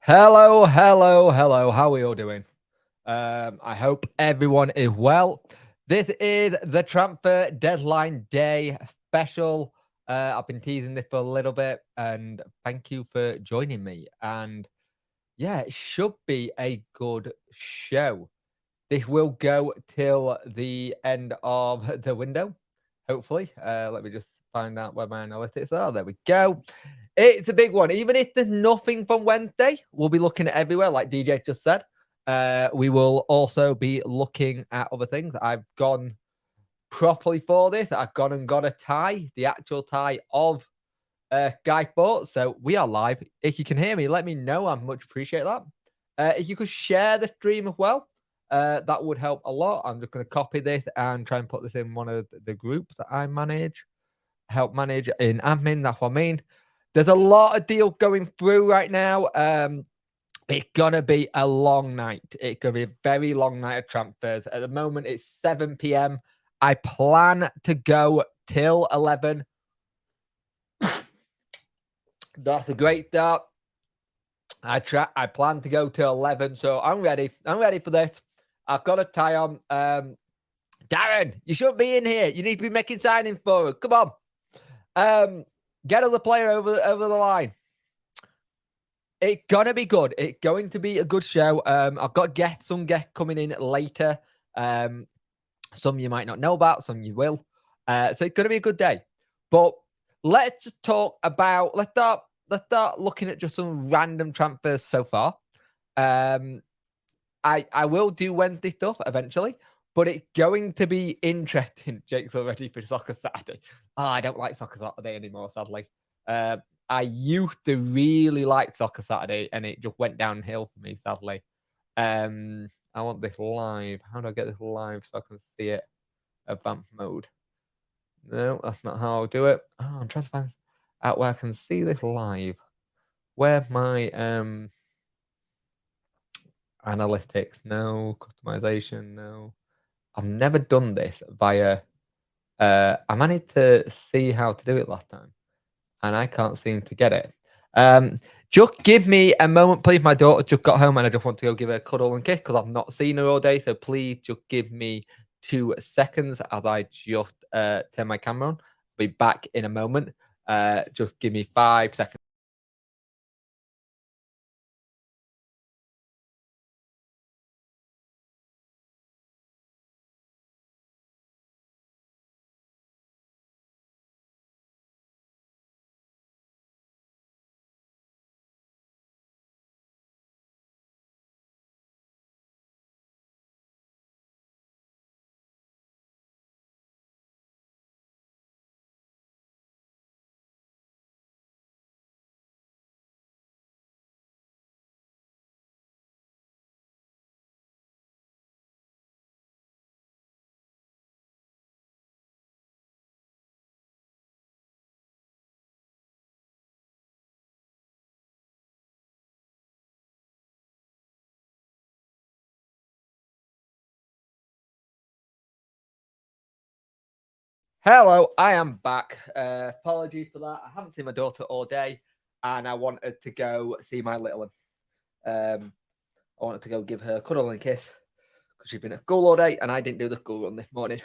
Hello, hello, hello. How are we all doing? I hope everyone is well. This is the transfer deadline day special. I've been teasing this for a little bit, and thank you for joining me. And yeah, it should be a good show. This will go till the end of the window, hopefully. Let me just find out where my analytics are. There we go. It's a big one. Even if there's nothing from Wednesday, we'll be looking at everywhere, like DJ just said. We will also be looking at other things. I've gone properly for this. I've gone and got a tie, the actual tie of Guy Sports. So we are live. If you can hear me, let me know. I'd much appreciate that. If you could share the stream as well, that would help a lot. I'm just going to copy this and try and put this in one of the groups that I help manage in admin. That's what I mean. There's a lot of deals going through right now. It's gonna be a long night. It's gonna be a very long night of transfers. At the moment, it's 7 p.m. I plan to go till 11. That's a great start. I plan to go till 11, so I'm ready. I'm ready for this. I've got a tie on. Darren, you shouldn't be in here. You need to be making signings for us. Come on. Get other player over the line. It's gonna be good. It's going to be a good show. I've got some guests coming in later. Some you might not know about, some you will. So it's gonna be a good day. But let's just talk about. Let's start looking at just some random transfers so far. I will do Wednesday stuff eventually, but it's going to be interesting. Jake's already for Soccer Saturday. Oh, I don't like Soccer Saturday anymore, sadly. I used to really like Soccer Saturday, and it just went downhill for me, sadly. I want this live. How do I get this live so I can see it? Advanced mode. No, that's not how I'll do it. Oh, I'm trying to find out where I can see this live. Where's my analytics? No. Customization? No. I've never done this via... I managed to see how to do it last time, and I can't seem to get it. Just give me a moment, please. My daughter just got home, and I just want to go give her a cuddle and kiss because I've not seen her all day. So please just give me 2 seconds as I just turn my camera on. I'll be back in a moment. Just give me 5 seconds. Hello, I am back. Apologies for that. I haven't seen my daughter all day, and I wanted to go see my little one. I wanted to go give her a cuddle and kiss because she's been at school all day, and I didn't do the school run this morning.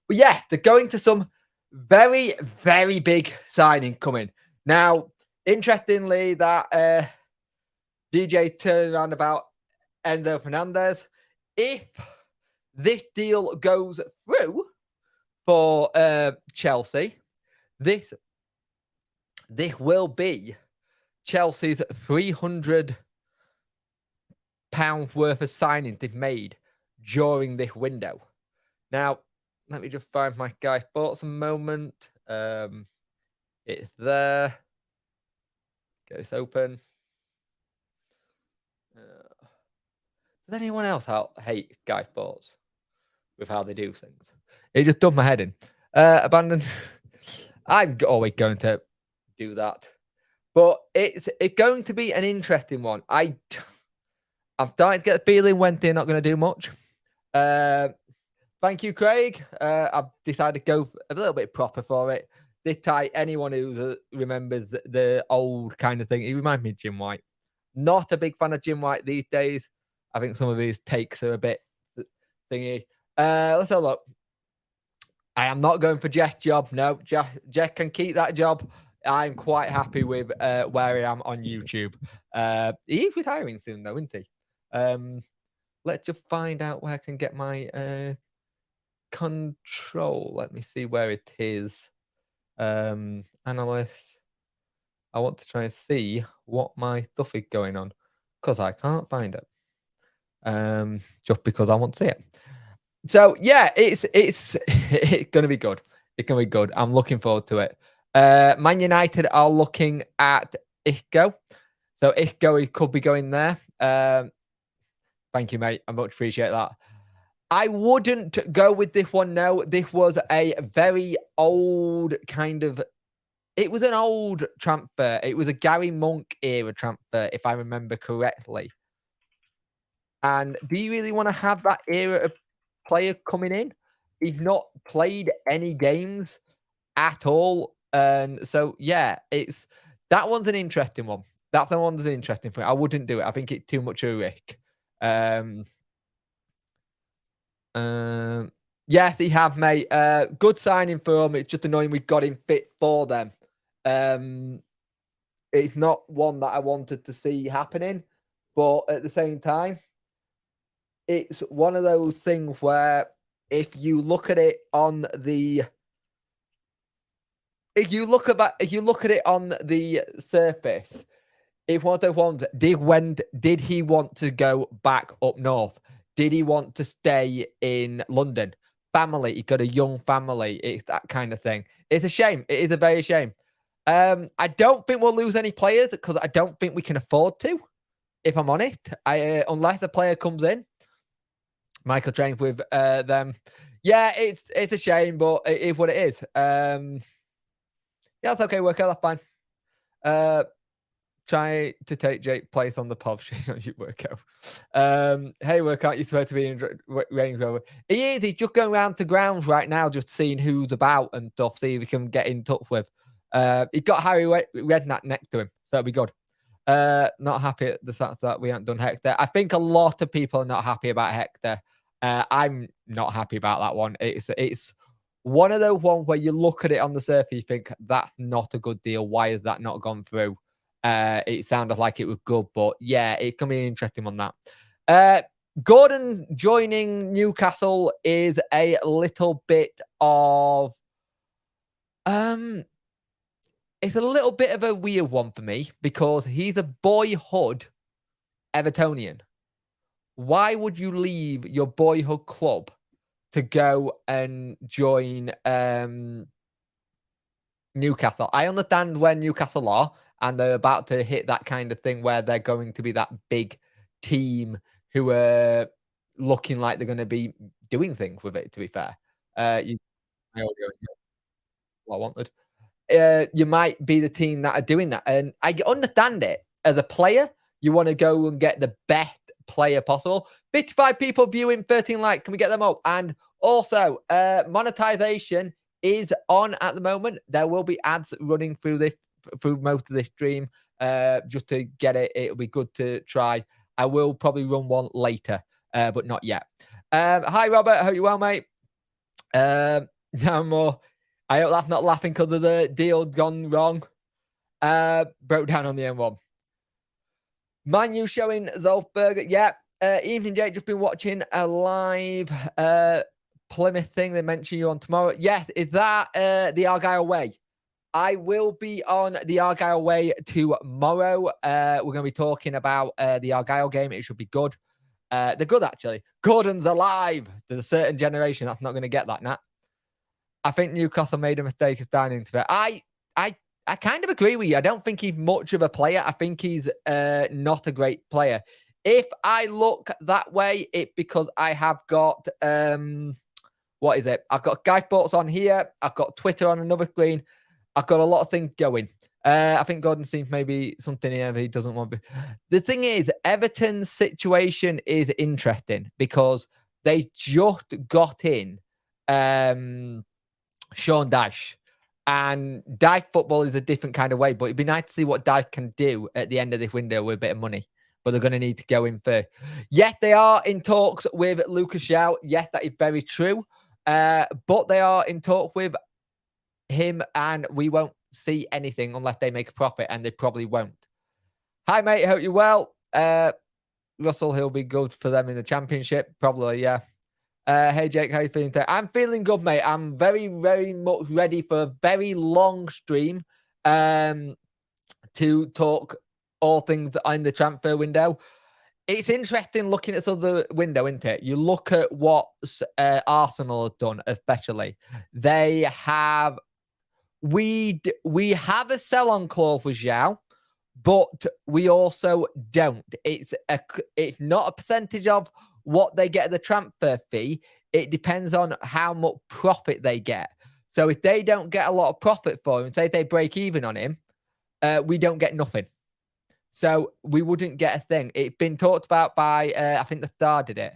But yeah, they're going to some very, very big signing coming. Now, interestingly, that DJ turned around about Enzo Fernandez. If this deal goes through for Chelsea, this will be Chelsea's £300 worth of signings they've made during this window. Now, let me just find my Guy Sports a moment. It's there. Get this open. Does anyone else hate Guy Sports with how they do things? It just done my head in. Abandoned. I'm always going to do that. But it's going to be an interesting one. I'm starting to get the feeling Wednesday not going to do much. Thank you, Craig. I've decided to go a little bit proper for it. This tie, anyone who remembers the old kind of thing, it reminds me of Jim White. Not a big fan of Jim White these days. I think some of his takes are a bit thingy. Let's have a look. I am not going for Jeff's job. No, Jeff can keep that job. I'm quite happy with where I am on YouTube. He's retiring soon, though, isn't he? Let's just find out where I can get my control. Let me see where it is. Analyst. I want to try and see what my stuff is going on because I can't find it. Just because I want to see it. So yeah, it's gonna be good. It's gonna be good. I'm looking forward to it. Man United are looking at Isco. So Isco could be going there. Thank you, mate. I much appreciate that. I wouldn't go with this one. No, this was a very old kind of. It was an old transfer. It was a Gary Monk era transfer, if I remember correctly. And do you really want to have that era of player coming in? He's not played any games at all. And so, yeah, that one's an interesting one. That one's an interesting thing. I wouldn't do it. I think it's too much of a risk. Yes, they have, mate. Good signing for him. It's just annoying we got him fit for them. It's not one that I wanted to see happening, but at the same time, it's one of those things where if you look at it on the surface, if one of those ones, did he want to go back up north? Did he want to stay in London? Family, he got a young family. It's that kind of thing. It's a shame. It is a very shame. I don't think we'll lose any players because I don't think we can afford to, if I'm honest. Unless a player comes in. Michael trains with them. Yeah, it's a shame, but it is what it is. Yeah, that's okay, workout. That's fine. Try to take Jake's place on the pub. On you workout. Hey, workout, you're supposed to be in Range Rover. He is. He's just going around to grounds right now, just seeing who's about and stuff, see if he can get in touch with. He got Harry Redknapp next to him, so it'll be good. Not happy at the fact that we haven't done Hector. I think a lot of people are not happy about Hector. I'm not happy about that one. It's one of those ones where you look at it on the surface, you think that's not a good deal. Why has that not gone through? It sounded like it was good, but yeah, it can be an interesting on that. Gordon joining Newcastle is a little bit of it's a little bit of a weird one for me because he's a boyhood Evertonian. Why would you leave your boyhood club to go and join Newcastle? I understand where Newcastle are, and they're about to hit that kind of thing where they're going to be that big team who are looking like they're going to be doing things with it, to be fair. I wanted. You might be the team that are doing that. And I understand it. As a player, you want to go and get the best player possible. 55 people viewing, 13 likes. Can we get them up? And also, monetization is on at the moment. There will be ads running through most of this stream just to get it. It'll be good to try. I will probably run one later, but not yet. Hi, Robert. Hope you're well, mate. No more. I hope that's not laughing because of the deal gone wrong. Broke down on the M1. Manu showing Zolfberg. Yeah. Evening, Jake. Just been watching a live Plymouth thing. They mention you on tomorrow. Yes. Is that the Argyle Way? I will be on the Argyle Way tomorrow. We're going to be talking about the Argyle game. It should be good. They're good, actually. Gordon's alive. There's a certain generation that's not going to get that, Nat. I think Newcastle made a mistake of signing to it. I kind of agree with you. I don't think he's much of a player. I think he's not a great player. If I look that way, it's because I have got what is it? I've got Guy Sports on here. I've got Twitter on another screen. I've got a lot of things going. I think Gordon seems maybe something here he doesn't want to be. The thing is, Everton's situation is interesting because they just got in Sean Dyche. And dive football is a different kind of way, but it'd be nice to see what dive can do at the end of this window with a bit of money. But they're going to need to go in first. Yes, they are in talks with Lucas Zhao. Yes, that is very true. But they are in talks with him, and we won't see anything unless they make a profit, and they probably won't. Hi, mate. Hope you're well. Russell, he'll be good for them in the championship. Probably, yeah. Hey, Jake, how you feeling today? I'm feeling good, mate. I'm very, very much ready for a very long stream to talk all things in the transfer window. It's interesting looking at other window, isn't it? You look at what Arsenal have done, especially. They have... We have a sell-on clause with Zhao, but we also don't. It's not a percentage of what they get at the transfer fee. It depends on how much profit they get. So if they don't get a lot of profit for him, say they break even on him, we don't get nothing. So we wouldn't get a thing. It's been talked about by, I think the Star did it.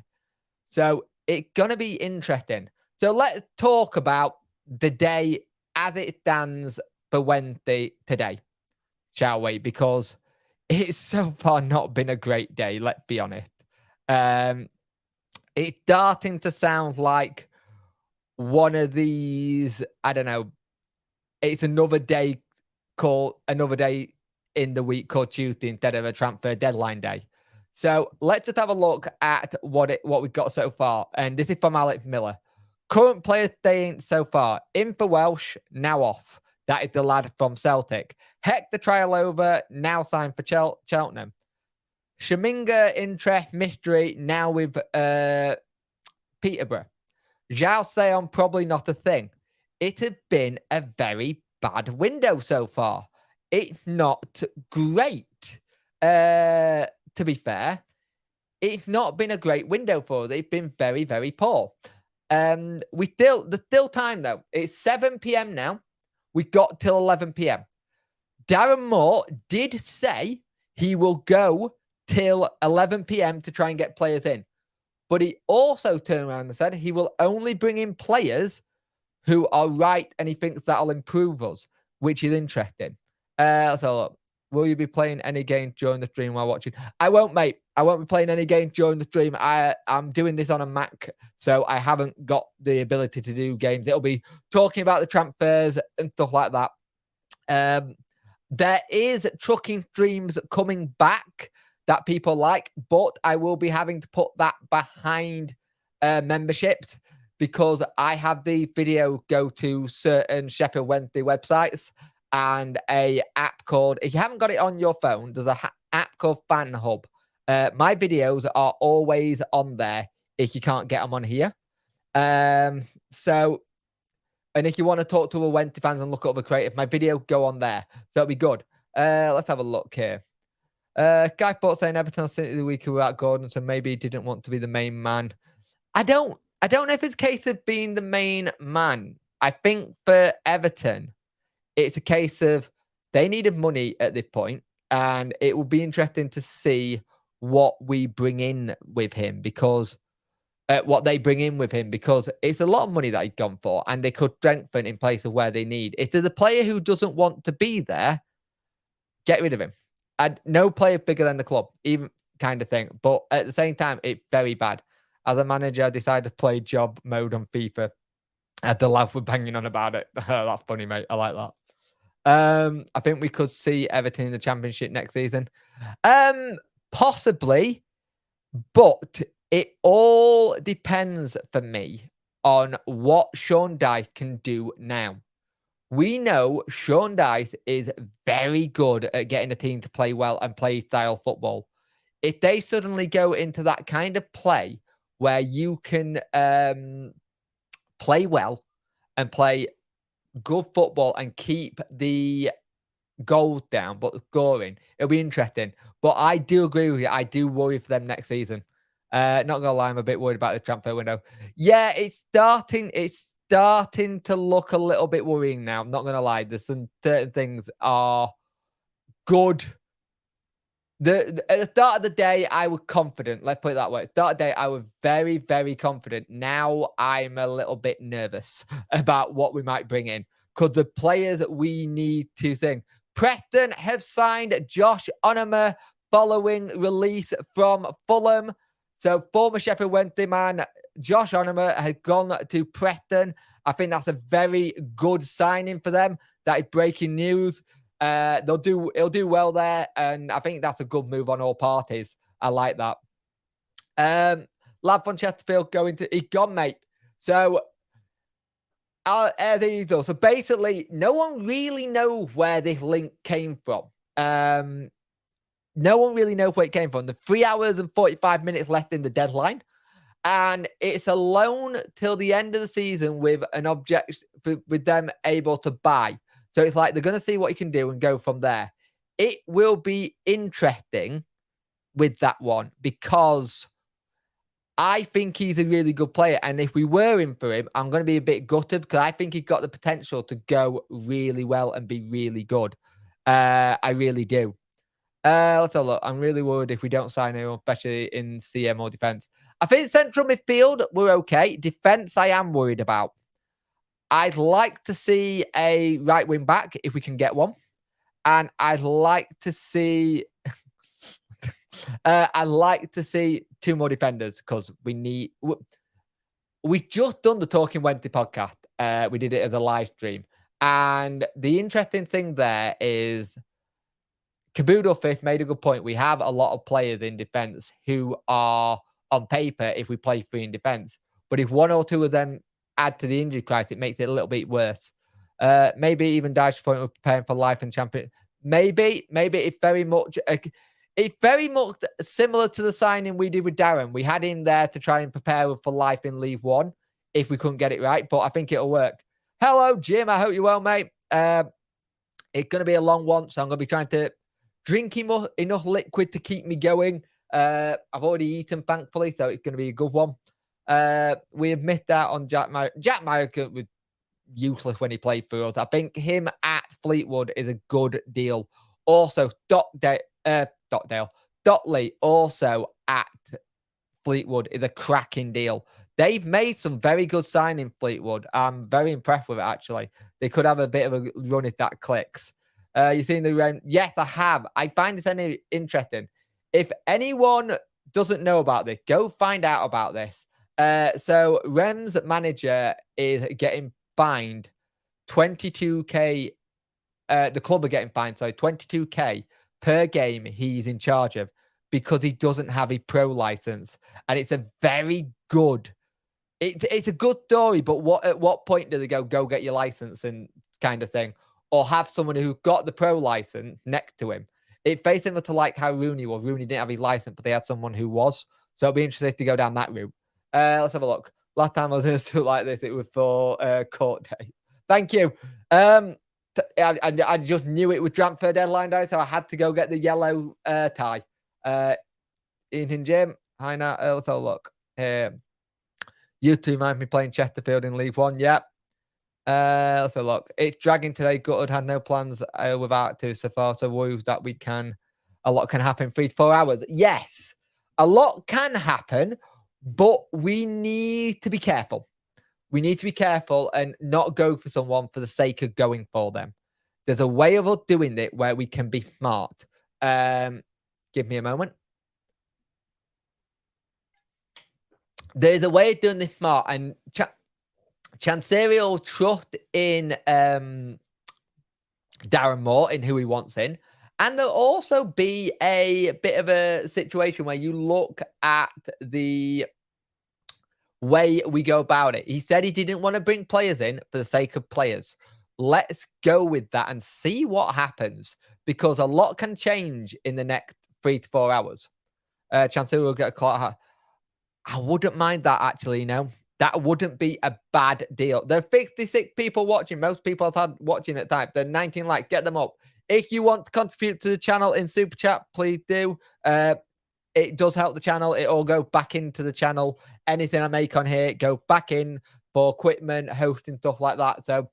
So it's going to be interesting. So let's talk about the day as it stands for Wednesday today, shall we? Because it's so far not been a great day, let's be honest. It's starting to sound like one of these, I don't know, it's another day in the week called Tuesday instead of a transfer deadline day. So let's just have a look at what we've got so far. And this is from Alex Miller. Current players staying so far. In for Welsh, now off. That is the lad from Celtic. Heck, the trial over, now signed for Cheltenham. Shaminga, interest, mystery, now with Peterborough. Zhao Seon, probably not a thing. It has been a very bad window so far. It's not great. To be fair, it's not been a great window for us. It's been very, very poor. There's still time though. It's 7 p.m. now. We got till 11 p.m. Darren Moore did say he will go till 11 p.m. to try and get players in. But he also turned around and said he will only bring in players who are right and he thinks that'll improve us, which is interesting. Let's have a look. Will you be playing any games during the stream while watching? I won't, mate. I won't be playing any games during the stream. I'm doing this on a Mac, so I haven't got the ability to do games. It'll be talking about the transfers and stuff like that. There is trucking streams coming back that people like, but I will be having to put that behind memberships because I have the video go to certain Sheffield Wednesday websites and a app called, if you haven't got it on your phone, there's a app called Fan Hub. My videos are always on there if you can't get them on here. So, and if you want to talk to a Wednesday fans and look at other creative, my video go on there. So it'll be good. Let's have a look here. Guy Port saying Everton City the week without Gordon, so maybe he didn't want to be the main man. I don't know if it's a case of being the main man. I think for Everton, it's a case of they needed money at this point, and it will be interesting to see what we bring in with him because what they bring in with him because it's a lot of money that he's gone for, and they could strengthen in place of where they need. If there's a player who doesn't want to be there, get rid of him. No player bigger than the club, even kind of thing. But at the same time, it's very bad. As a manager, I decided to play job mode on FIFA. I had the laugh with banging on about it. That's funny, mate. I like that. I think we could see Everton in the Championship next season. Possibly, but it all depends for me on what Sean Dyche can do now. We know Sean Dyche is very good at getting a team to play well and play style football. If they suddenly go into that kind of play where you can play well and play good football and keep the goals down, but scoring, it'll be interesting. But I do agree with you. I do worry for them next season. Not going to lie, I'm a bit worried about the transfer window. Yeah, it's starting to look a little bit worrying now. I'm not going to lie. There's some certain things are good. At the start of the day, I was confident. Let's put it that way. At the start of the day, I was very, very confident. Now I'm a little bit nervous about what we might bring in. because the players we need to sing. Preston have signed Josh Onomah following release from Fulham. So former Sheffield Wednesday man Josh Onomah has gone to Preston. I think that's a very good signing for them. That is breaking news. He'll do well there, and I think that's a good move on all parties. I like that. Lad from Chesterfield he's gone, mate. So there you go. So basically, no one really knows where this link came from. No one really knows where it came from. The 3 hours and 45 minutes left in the deadline. And it's a loan till the end of the season with an object with them able to buy. So it's like they're going to see what he can do and go from there. It will be interesting with that one because I think he's a really good player. And if we were in for him, I'm going to be a bit gutted because I think he's got the potential to go really well and be really good. I really do. Let's have a look. I'm really worried if we don't sign anyone, especially in CM or defense. I think central midfield, we're okay. Defense, I am worried about. I'd like to see a right wing back if we can get one. And I'd like to see... I'd like to see 2 more defenders because we need... We've just done the Talking Wednesday podcast. We did it as a live stream. And the interesting thing there is... Caboodle Fifth made a good point. We have a lot of players in defense who are on paper if we play 3 in defense. But if 1 or 2 of them add to the injury crisis, it makes it a little bit worse. Maybe even Dyche point of preparing for life and champion. Maybe it's very much similar to the signing we did with Darren. We had him there to try and prepare for life in League One if we couldn't get it right. But I think it'll work. Hello, Jim. I hope you're well, mate. It's going to be a long one, so I'm going to be trying to drink enough liquid to keep me going. I've already eaten, thankfully, so it's going to be a good one. We have missed out on Jack Marriott. Jack Marriott was useless when he played for us. I think him at Fleetwood is a good deal. Also, Dotley also at Fleetwood is a cracking deal. They've made some very good signing, Fleetwood. I'm very impressed with it, actually. They could have a bit of a run if that clicks. You've seen the rent? Yes, I have. I find this interesting. If anyone doesn't know about this, go find out about this. So Rem's manager is getting fined 22k. The club are getting fined, so 22k per game he's in charge of because he doesn't have a pro license. And it's a very good... It's a good story, but at what point do they go get your license and kind of thing? Or have someone who got the pro license next to him. It's very similar to like how Rooney was. Rooney didn't have his license, but they had someone who was. So it'll be interesting to go down that route. Let's have a look. Last time I was in a suit like this, it was for court day. Thank you. I just knew it was transfer deadline day, so I had to go get the yellow tie. Ian Jim, hi now. Let's have a look. You two mind me playing Chesterfield in League One? Yep. Let's have a look. It's dragging today. Gutted had no plans without to so far. So worries that a lot can happen 3 to 4 hours. Yes, a lot can happen, but we need to be careful. We need to be careful and not go for someone for the sake of going for them. There's a way of us doing it where we can be smart. Give me a moment. There's a way of doing this smart, and Managerial trust in Darren Moore in who he wants in. And there'll also be a bit of a situation where you look at the way we go about it. He said he didn't want to bring players in for the sake of players. Let's go with that and see what happens, because a lot can change in the next 3 to 4 hours. Chancellor will get a clock. I wouldn't mind that, actually, you know. That wouldn't be a bad deal. There are 56 people watching. Most people have had watching at the time. There are 19 likes. Get them up. If you want to contribute to the channel in Super Chat, please do. It does help the channel. It all go back into the channel. Anything I make on here, go back in for equipment, hosting, stuff like that. So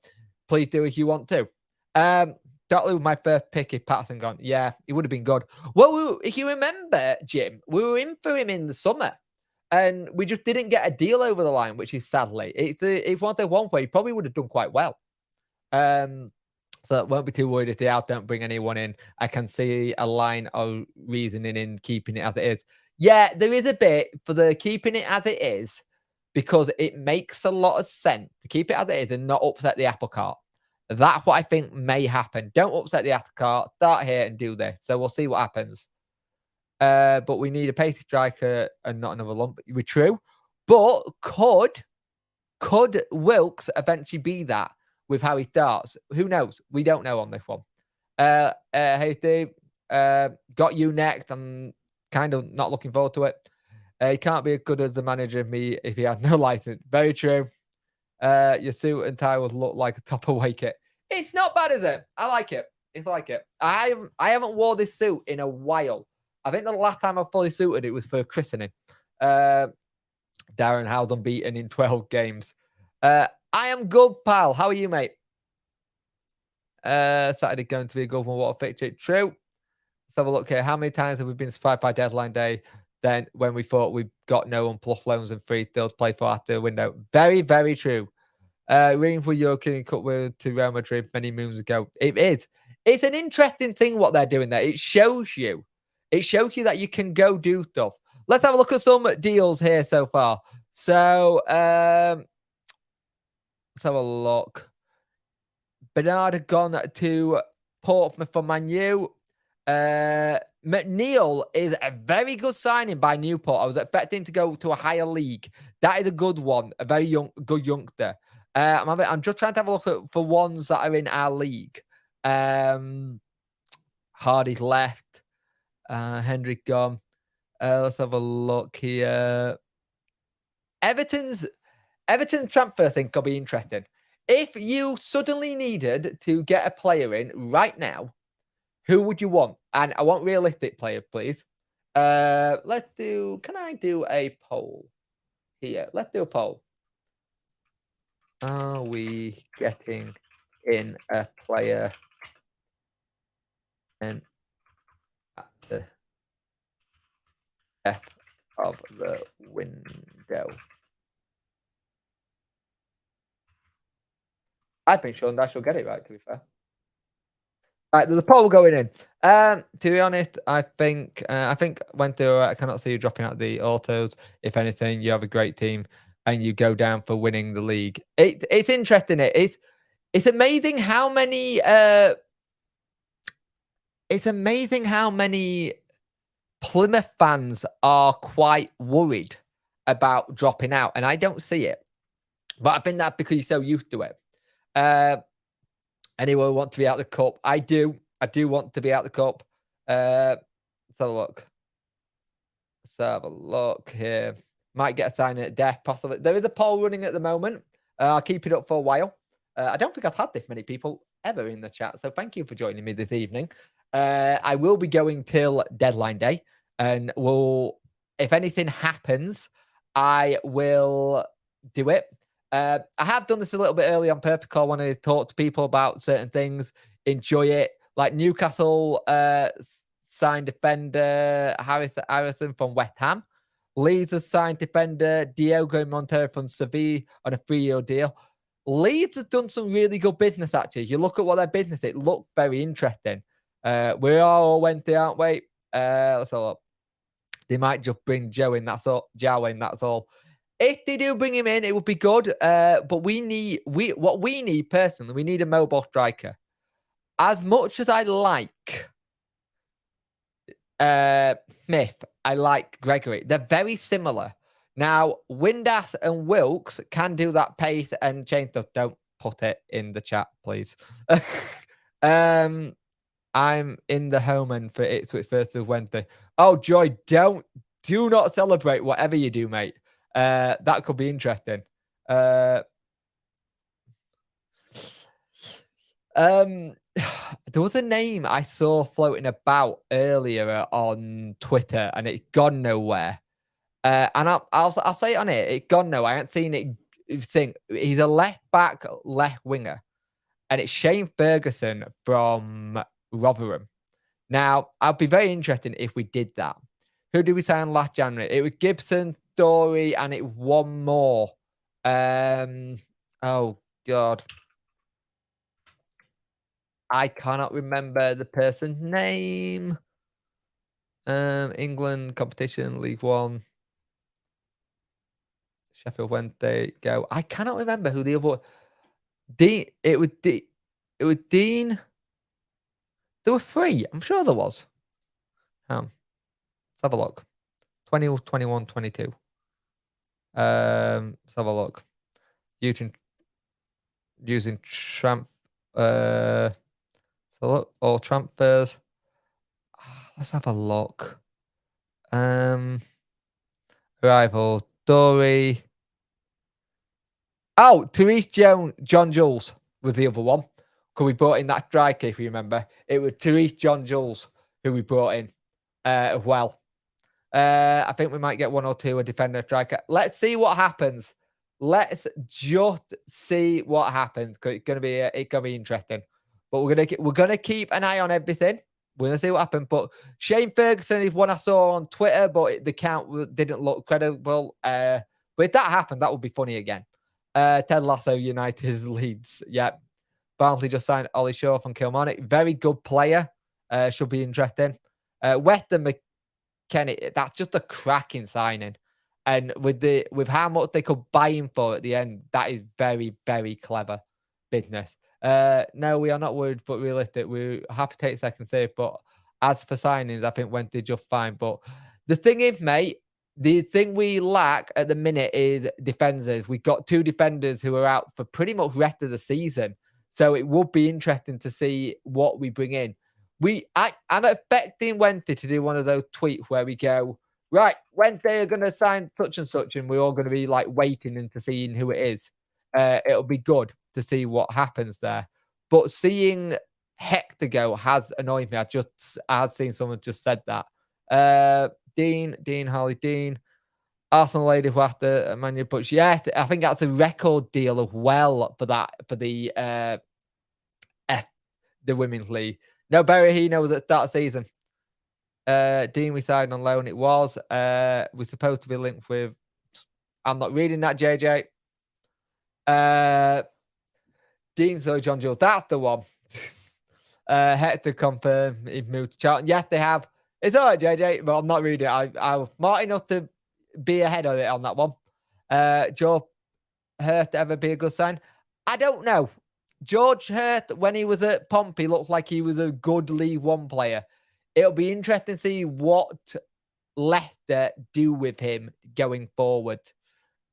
please do if you want to. Dotley was my first pick if Patterson gone. Yeah, he would have been good. Well, if you remember, Jim, we were in for him in the summer. And we just didn't get a deal over the line, which is sadly. It's one of the one where he probably would have done quite well. So I won't be too worried if they don't bring anyone in. I can see a line of reasoning in keeping it as it is. Yeah, there is a bit for the keeping it as it is because it makes a lot of sense to keep it as it is and not upset the apple cart. That's what I think may happen. Don't upset the apple cart. Start here and do this. So we'll see what happens. But we need a pacey striker and not another lump. We're true. But could Wilkes eventually be that with how he starts? Who knows? We don't know on this one. Hey Steve, got you next. I'm kind of not looking forward to it. He can't be as good as the manager of me if he has no license. Very true. Your suit and tie would look like a top away kit. It's not bad, is it? I like it. It's like it. I haven't wore this suit in a while. I think the last time I fully suited it was for christening. Darren How's unbeaten in 12 games. I am good, pal. How are you, mate? Saturday going to be a good one. What a fixture. True. Let's have a look here. How many times have we been surprised by deadline day then when we thought we got no one plus loans and free still to play for after the window? Very, very true. Ringing for European Cup to Real Madrid many moons ago. It is. It's an interesting thing what they're doing there. It shows you that you can go do stuff. Let's have a look at some deals here so far. So let's have a look. Bernard had gone to Portsmouth for Man U. McNeil is a very good signing by Newport. I was expecting to go to a higher league. That is a good one. A very good youngster. I'm just trying to have a look for ones that are in our league. Hardy's left. Hendrick gone. Let's have a look here. Everton's transfer thing could be interesting. If you suddenly needed to get a player in right now, who would you want? And I want realistic player, please. Can I do a poll here? Let's do a poll. Are we getting in a player and at the depth of the window? I think Sean Dash will get it right, to be fair. Right, there's a poll going in. To be honest, I think when I cannot see you dropping out the autos. If anything, you have a great team and you go down for winning the league. It's interesting. It's amazing how many. It's amazing how many Plymouth fans are quite worried about dropping out, and I don't see it. But I think that's because you're so used to it. Anyone want to be out the cup? I do. I do want to be out the cup. Let's have a look. Let's have a look here. Might get a sign at death, possibly. There is a poll running at the moment. I'll keep it up for a while. I don't think I've had this many people ever in the chat, so thank you for joining me this evening. I will be going till deadline day, and if anything happens, I will do it. I have done this a little bit early on purpose. I want to talk to people about certain things, enjoy it. Like Newcastle signed defender Harrison from West Ham. Leeds has signed defender Diogo Montero from Sevilla on a 3-year deal. Leeds has done some really good business, actually. You look at what their business, it looked very interesting. We're all Wednesday, aren't we? Let's have a look. They might just bring Joe in, that's all. That's all. If they do bring him in, it would be good. But what we need personally, we need a mobile striker. As much as I like Smith, I like Gregory. They're very similar. Now, Windass and Wilkes can do that pace and change stuff. Don't put it in the chat, please. I'm in the home end for Ipswich first of Wednesday. Oh, Joy, do not celebrate whatever you do, mate. That could be interesting. There was a name I saw floating about earlier on Twitter, and it's gone nowhere. And I'll say it on it. It's gone nowhere. I haven't seen it. He's a left back, left winger, and it's Shane Ferguson from Rotherham. Now, I'd be very interested if we did that. Who did we sign last January? It was Gibson, Story, and it one more. Oh God. I cannot remember the person's name. England competition, League One, Sheffield Wednesday, go. I cannot remember who the other Dean. It was Dean. There were three. I'm sure there was. Let's have a look. 20, 21, 22. Let's have a look. Using tramp. So look, all transfers. Let's have a look. Arrival, Dory. Oh, Therese John Jules was the other one. Because we brought in that striker, if you remember. It was Therese John Jules who we brought in as well. I think we might get one or two a defender striker. Let's see what happens. Let's just see what happens because it's gonna be interesting. But we're gonna keep an eye on everything. We're gonna see what happens. But Shane Ferguson is one I saw on Twitter, but the count didn't look credible. But if that happened, that would be funny again. Ted Lasso United's Leeds. Yeah. Barnsley just signed Ollie Shaw from Kilmarnock. Very good player. Should be interesting. Weston McKennie, that's just a cracking signing. And with how much they could buy him for at the end, that is very, very clever business. No, we are not worried, but realistic. We're happy to take second save. But as for signings, I think Wednesday just fine. But the thing is, mate, the thing we lack at the minute is defenders. We've got two defenders who are out for pretty much rest of the season. So it would be interesting to see what we bring in. I'm expecting Wednesday to do one of those tweets where we go, right, Wednesday are going to sign such and such, and we're all going to be like waiting into seeing who it is. It'll be good to see what happens there. But seeing Hector go has annoyed me. I've seen someone just said that. Dean, Harley Dean. Arsenal lady who after Manu, but yeah, I think that's a record deal as well for the women's league. No, Berahino was at that season. Dean we signed on loan. It was. We're supposed to be linked with. I'm not reading that, JJ. Dean, so John Jules. That's the one. Hector confirmed he moved to Charlton. Yes, they have. It's all right, JJ, but I'm not reading it. I was smart enough to be ahead of it on that one. Joe Hurt ever be a good sign? I don't know. George Hurt, when he was at Pompey, looked like he was a good League One player. It'll be interesting to see what Leicester do with him going forward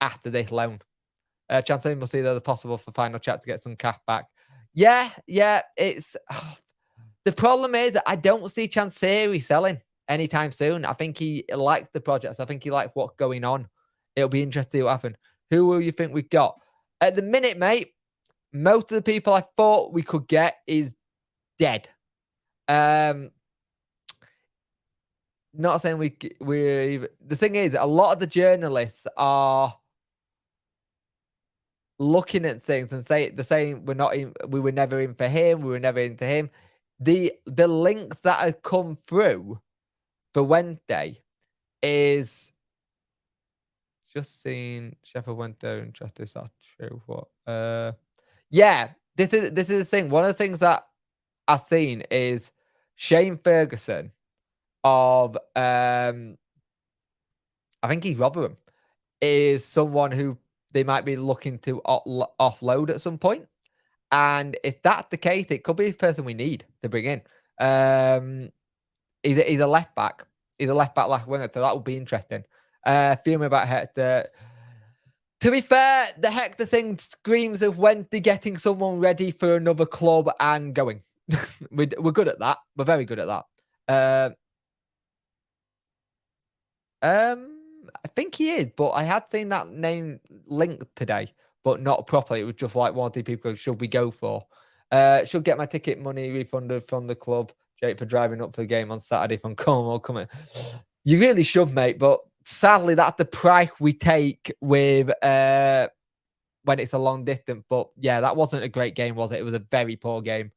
after this loan. Chancellor must see there's possible for final chat to get some cash back. Yeah, it's... the problem is that I don't see Chansiri selling anytime soon. I think he likes the projects. I think he likes what's going on. It'll be interesting to see what happens. Who will you think we've got? At the minute, mate, most of the people I thought we could get is dead. Not saying we're... The thing is, a lot of the journalists are looking at things and saying we were never in for him, we were never into him. The links that have come through for Wednesday is just seeing Sheffield Wednesday interested. Is that true? What? Yeah, this is the thing. One of the things that I've seen is Shane Ferguson of I think he's Rotherham is someone who they might be looking to offload at some point. And if that's the case, it could be the person we need to bring in. He's a left back. He's a left back, left winger. So that would be interesting. Feeling about Hector. To be fair, the Hector thing screams of Wednesday getting someone ready for another club and going. We're good at that. We're very good at that. I think he is, but I had seen that name linked today, but not properly. It was just like one or two people should we go for. Should get my ticket money refunded from the club, Jake, for driving up for the game on Saturday from Cornwall coming. You really should, mate, but sadly that's the price we take with when it's a long distance. But yeah, that wasn't a great game, was it? It was a very poor game.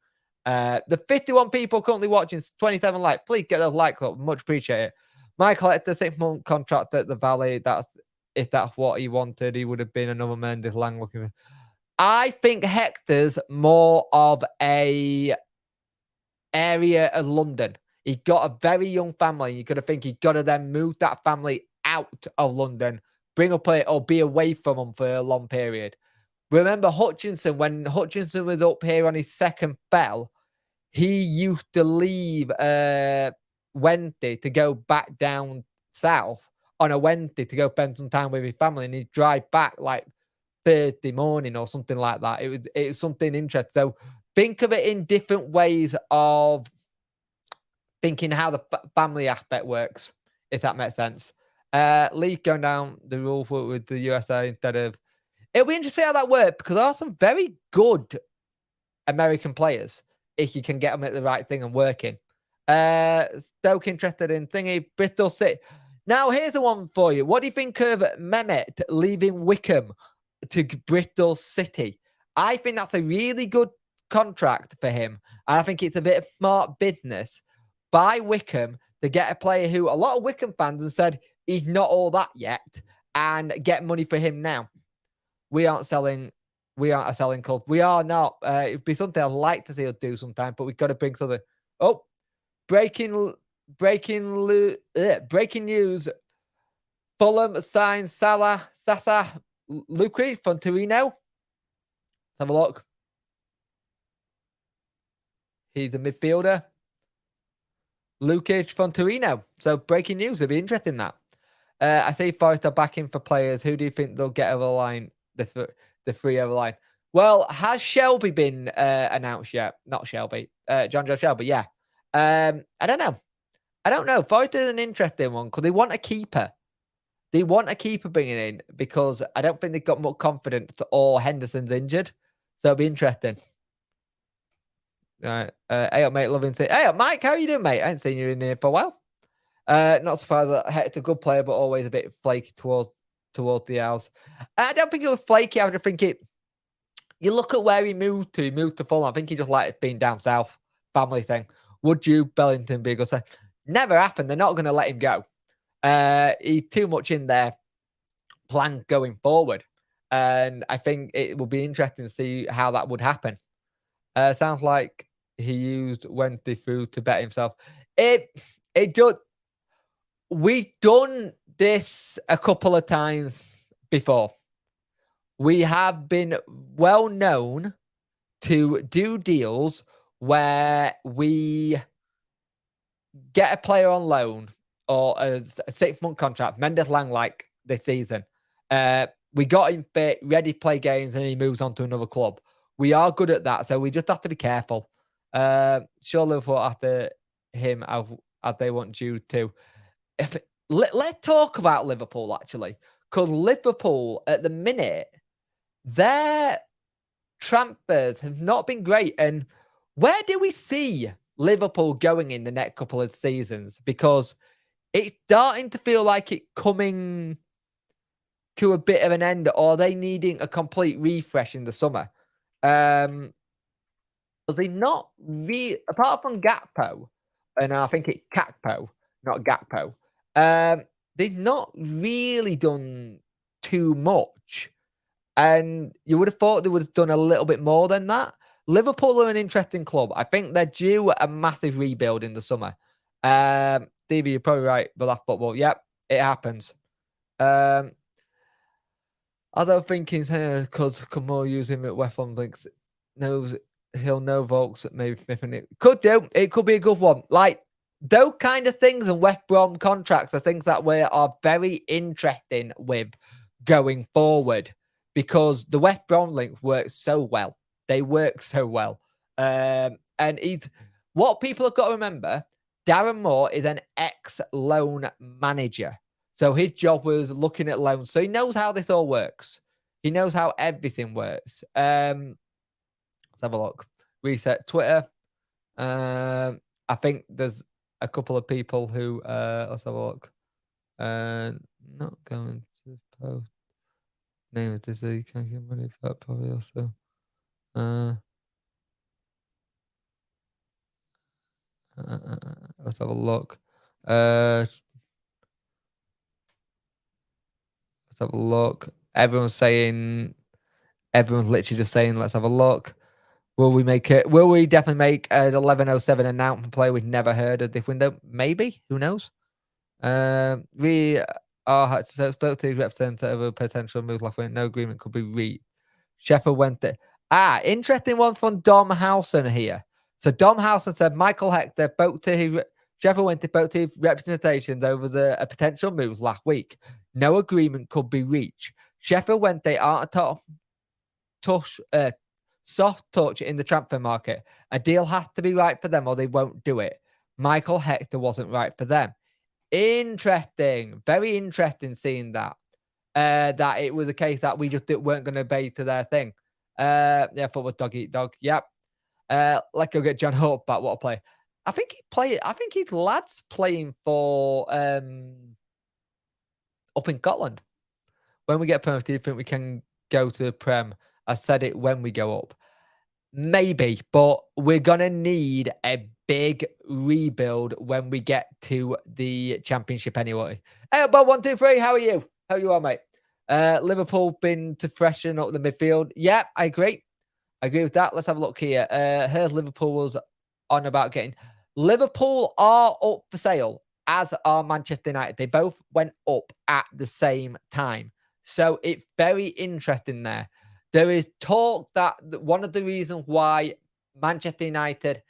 The 51 people currently watching, 27 likes. Please get those likes up. Much appreciate it. Michael Hector, 6-month contract at the Valley. If that's what he wanted, he would have been another Mendes Lang looking. I think Hector's more of a area of London. He got a very young family. You got to think he got to then move that family out of London, bring up a or be away from them for a long period. Remember Hutchinson, when Hutchinson was up here on his second spell, he used to leave Wednesday to go back down south on a Wednesday to go spend some time with his family, and he'd drive back like Thursday morning or something like that. It was something interesting. So think of it in different ways of thinking how the family aspect works, if that makes sense. League going down the rule for with the USA instead of. It'll be interesting how that works because there are some very good American players if you can get them at the right thing and working. Stoke interested in thingy Bristol City. Now here's a one for you. What do you think of Mehmet leaving Wickham to Bristol City? I think that's a really good contract for him, and I think it's a bit of smart business by Wickham to get a player who a lot of Wickham fans have said he's not all that yet, and get money for him now. We aren't a selling club. We are not. It'd be something I'd like to see us do sometime, but we've got to bring something. Oh, breaking news. Fulham signs Sasa Lucri from Torino. Let's have a look. He's a midfielder. Lukic from Torino. So breaking news. It'd be interesting that. I see Forest are backing for players. Who do you think they'll get over the line? The three over the line. Well, has Shelby been announced yet? Not Shelby. John Joe Shelby, yeah. I don't know. I don't know. Forest is an interesting one because they want a keeper. They want a keeper bringing in because I don't think they've got much confidence or Henderson's injured. So it'll be interesting. All right. Hey up, mate. Loving to. Hey up, Mike. How are you doing, mate? I ain't seen you in here for a while. Not surprised that Hector's a good player, but always a bit flaky towards the hours. I don't think it was flaky. I just think it. You look at where he moved to. He moved to Fulham. I think he just liked being down south. Family thing. Would you, Bellington, be a good say? Never happened. They're not going to let him go. He's too much in their plan going forward. And I think it will be interesting to see how that would happen. Sounds like he used Wednesday through to bet himself. It does. We've done this a couple of times before. We have been well known to do deals where we get a player on loan or a 6-month contract, Mendes Lang like this season. We got him fit, ready to play games, and he moves on to another club. We are good at that, so we just have to be careful. Sure, Liverpool after him as they want you to. Let's talk about Liverpool, actually, because Liverpool, at the minute, their transfers have not been great. And where do we see Liverpool going in the next couple of seasons? Because it's starting to feel like it coming to a bit of an end, or are they needing a complete refresh in the summer? Because they not really, apart from Gakpo, and I think it's Kakpo, not Gakpo, they've not really done too much. And you would have thought they would have done a little bit more than that. Liverpool are an interesting club. I think they're due a massive rebuild in the summer. Stevie, you're probably right. The last football. Yep, it happens. Other thinking because Kamor use him at West Ham thinks knows he'll know Volks maybe Smith and it could do. It could be a good one. Like those kind of things and West Brom contracts are things that we are very interesting with going forward because the West Brom links work so well. They work so well. And what people have got to remember, Darren Moore is an ex-loan manager. So his job was looking at loans. So he knows how this all works. He knows how everything works. Let's have a look. Reset Twitter. I think there's a couple of people who, let's have a look. Not going to post. Name of this, you can't get money for that probably also. Let's have a look. Let's have a look. Everyone's literally just saying, let's have a look. Will we make it? Will we definitely make an 11:07 announcement play we've never heard of this window? Maybe. Who knows? We are spoke to representative of a potential move last week. No agreement could be reached. Sheffield Wednesday. Interesting one from Dom Howson here. So Dom Howson said Michael Hector spoke to Sheffield Wednesday spoke to his representations over a potential move last week. No agreement could be reached. Sheffield Wednesday aren't a soft touch in the transfer market. A deal has to be right for them or they won't do it. Michael Hector wasn't right for them. Interesting. Very interesting seeing that. That it was a case that we just weren't going to obey to their thing. Yeah, football dog eat dog. Yep. Let's go get John Hope back. What a play. I think his lad's playing for up in Scotland. When we get promoted, do you think we can go to the Prem? I said it when we go up. Maybe, but we're gonna need a big rebuild when we get to the championship anyway. Hey, about 1, 2, 3. How are you? How you are, mate? Liverpool been to freshen up the midfield. Yeah, I agree. I agree with that. Let's have a look here. Here's Liverpool was on about getting. Liverpool are up for sale, as are Manchester United. They both went up at the same time. So it's very interesting there. There is talk that one of the reasons why Manchester United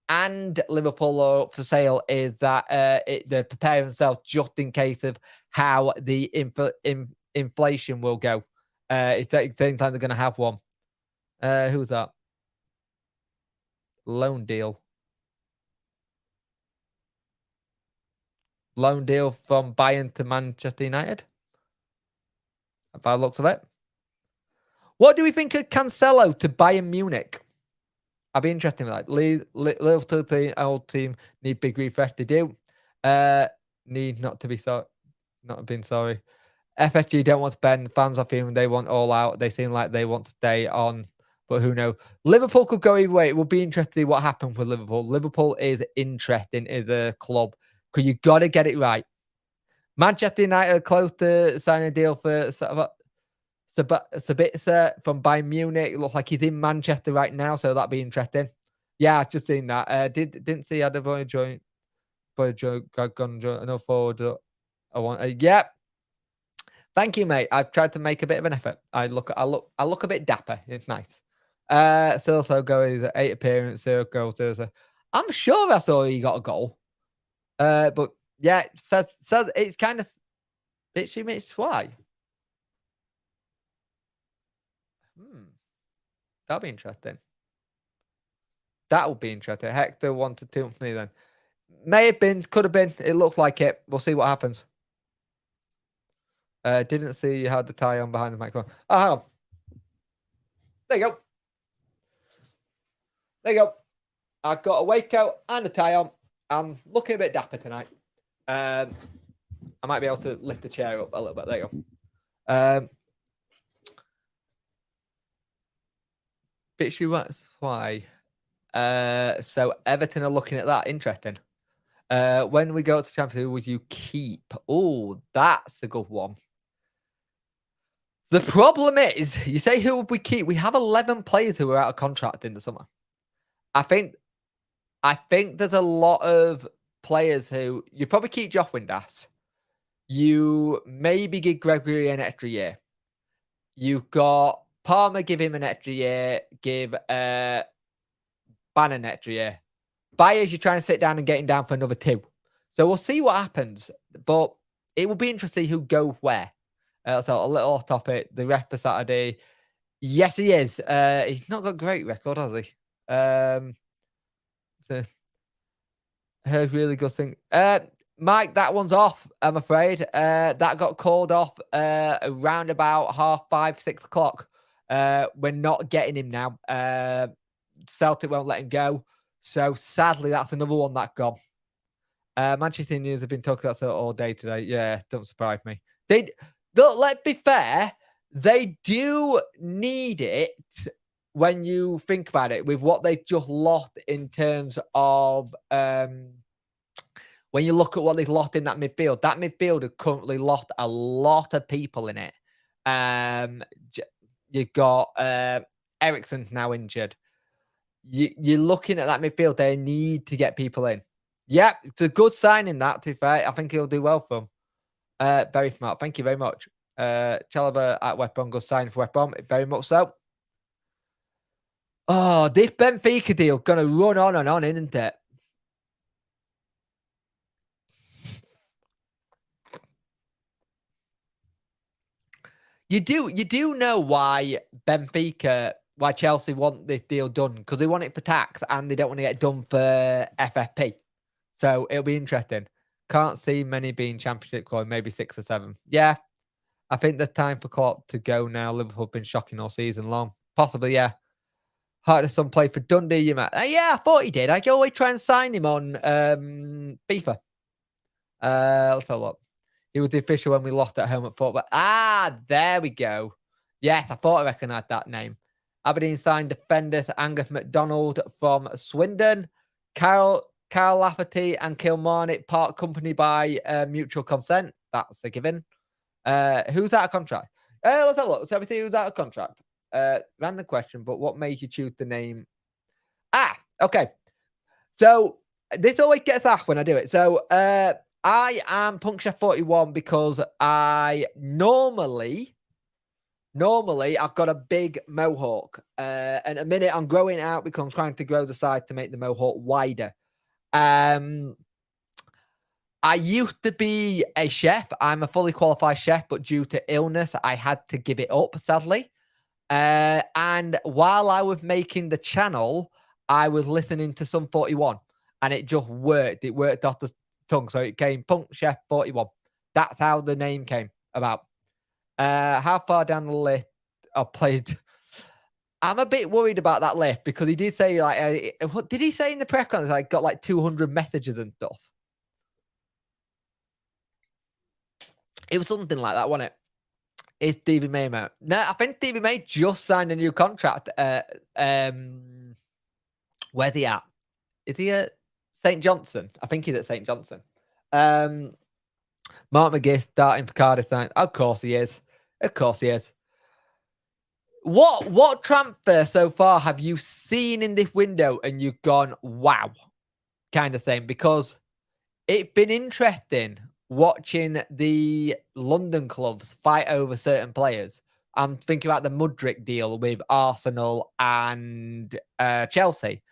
and Liverpool are up for sale is that they're preparing themselves just in case of how the inflation will go. It's at the same time they're going to have one. Who's that? Loan deal. Loan deal from Bayern to Manchester United. By the looks of it. What do we think of Cancelo to Bayern Munich? I'd be interested in that. Liverpool, the old team, need big refresh. They do. Need not to be sorry. Not have been sorry. FSG don't want to spend. Fans are feeling they want all out. They seem like they want to stay on, but who knows? Liverpool could go either way. It will be interesting to see what happens with Liverpool. Liverpool is interesting as a club because you got to get it right. Manchester United are close to signing a deal for Sabitzer from Bayern Munich. It looks like he's in Manchester right now, so that'd be interesting. Yeah, I've just seen that. Didn't see Adebayo join. No forward. I want. Yep. Thank you, mate. I've tried to make a bit of an effort. I look a bit dapper. It's nice. Still so goes 8 appearances, 0 goals. I'm sure I saw he got a goal. But yeah, so it's kind of bitchy Mitch. Why? That'll be interesting. That would be interesting. Hector wanted 2 for me then. May have been, could have been. It looks like it. We'll see what happens. Didn't see you had the tie on behind the microphone. Oh, hang on. There you go. There you go. I've got a waistcoat and a tie on. I'm looking a bit dapper tonight. I might be able to lift the chair up a little bit. There you go. Bitchy, that's why. So Everton are looking at that. Interesting. When we go to Champions League, who would you keep? Oh, that's a good one. The problem is, you say who would we keep? We have 11 players who are out of contract in the summer. I think there's a lot of players who you probably keep Josh Windass. You maybe give Gregory an extra year. You've got Palmer, give him an extra year. Give Bannon an extra year. Byers, you try and sit down and get him down for another 2. So we'll see what happens. But it will be interesting who go where. So a little off topic. The ref for Saturday. Yes, he is. He's not got a great record, has he? So, heard really good thing. Mike, that one's off, I'm afraid. That got called off around about 5:30, 6 o'clock. We're not getting him now. Celtic won't let him go. So sadly, that's another one that gone. Manchester United have been talking about that all day today. Yeah, don't surprise me. Let's be fair, they do need it when you think about it with what they've just lost in terms of when you look at what they've lost in that midfield have currently lost a lot of people in it. You've got Eriksen's now injured. you're looking at that midfield. They need to get people in. Yeah, it's a good signing that, to be fair. I think he'll do well for them. Very smart. Thank you very much. Chalobah at West Brom, good signing for West Brom. Very much so. Oh, this Benfica deal gonna run on and on, isn't it? You do know why why Chelsea want this deal done, because they want it for tax and they don't want to get it done for FFP. So it'll be interesting. Can't see many being Championship club, maybe 6 or 7. Yeah, I think the time for Klopp to go now. Liverpool have been shocking all season long. Possibly, yeah. Some play for Dundee, you might. Yeah, I thought he did. I can always try and sign him on FIFA. Let's have a look. He was the official when we lost at home at Fort. But there we go. Yes, I thought I recognised that name. Aberdeen signed defenders Angus MacDonald from Swindon. Kyle Lafferty and Kilmarnock part company by mutual consent. That's a given. Who's out of contract? Let's have a look. So we see who's out of contract. Random question, but what made you choose the name? Okay. So this always gets asked when I do it. So I am Puncture 41 because I normally I've got a big mohawk. And at the minute I'm growing it out because I'm trying to grow the side to make the mohawk wider. I used to be a chef. I'm a fully qualified chef, but due to illness, I had to give it up, sadly. And while I was making the channel, I was listening to Sum 41 and it just worked. It worked off the tongue. So it came Punk Chef 41. That's how the name came about. How far down the list I played? I'm a bit worried about that list because he did say, like, what did he say in the press conference? Like, got like 200 messages and stuff. It was something like that, wasn't it? Is Stevie May, mate? No, I think Stevie May just signed a new contract. Where's he at? Is he at St. Johnson? I think he's at St. Johnson. Mark McGee starting for Cardiff. Of course he is. Of course he is. What transfer so far have you seen in this window and you've gone, wow, kind of thing? Because it's been interesting watching the London clubs fight over certain players. I'm thinking about the Mudryk deal with Arsenal and Chelsea.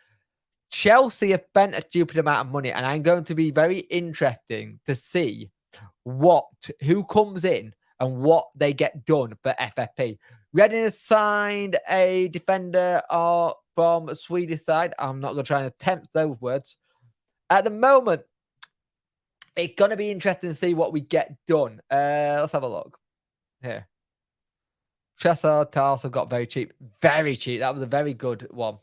Chelsea have spent a stupid amount of money, and I'm going to be very interesting to see who comes in and what they get done for FFP. Reading has signed a defender from Swedish side. I'm not going to try and attempt those words. At the moment, it's going to be interesting to see what we get done. Let's have a look here. Tressard also got very cheap. Very cheap. That was a very good one.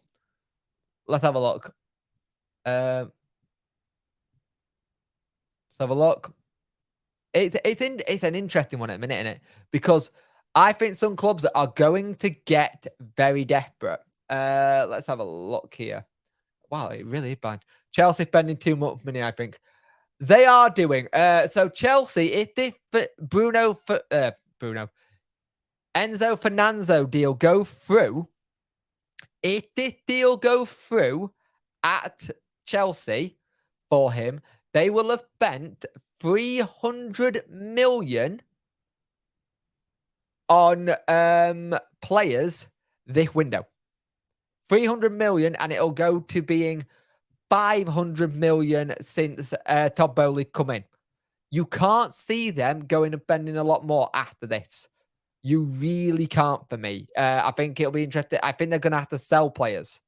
Let's have a look. Let's have a look. It's an interesting one at the minute, isn't it? Because I think some clubs are going to get very desperate. Let's have a look here. Wow, it really is bad. Chelsea spending too much money, I think. They are doing. So Chelsea, if this Enzo Fernandez deal go through, if this deal go through at Chelsea for him, they will have spent 300 million on players this window. 300 million, and it'll go to being 500 million since Todd Bowley come in. You can't see them going and spending a lot more after this. You really can't for me. I think it'll be interesting. I think they're going to have to sell players.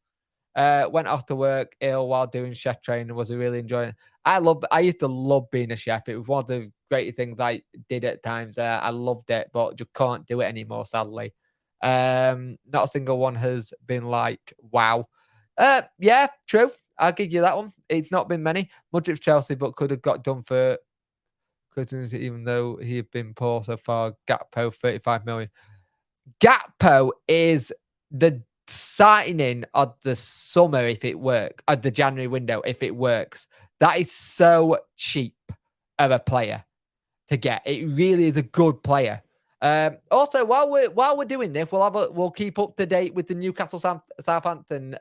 Went off to work ill while doing chef training. Was really enjoying it. I used to love being a chef. It was one of the greatest things I did at times. I loved it, but just can't do it anymore, sadly. Not a single one has been like, wow. Yeah, true. I'll give you that one. It's not been many. Mudryk Chelsea, but could have got done for Christians, even though he had been poor so far. Gakpo, 35 million. Gakpo is the signing of the summer if it works, of the January window if it works. That is so cheap of a player to get. It really is a good player. Also, while we're doing this, we'll keep up to date with the Newcastle Southampton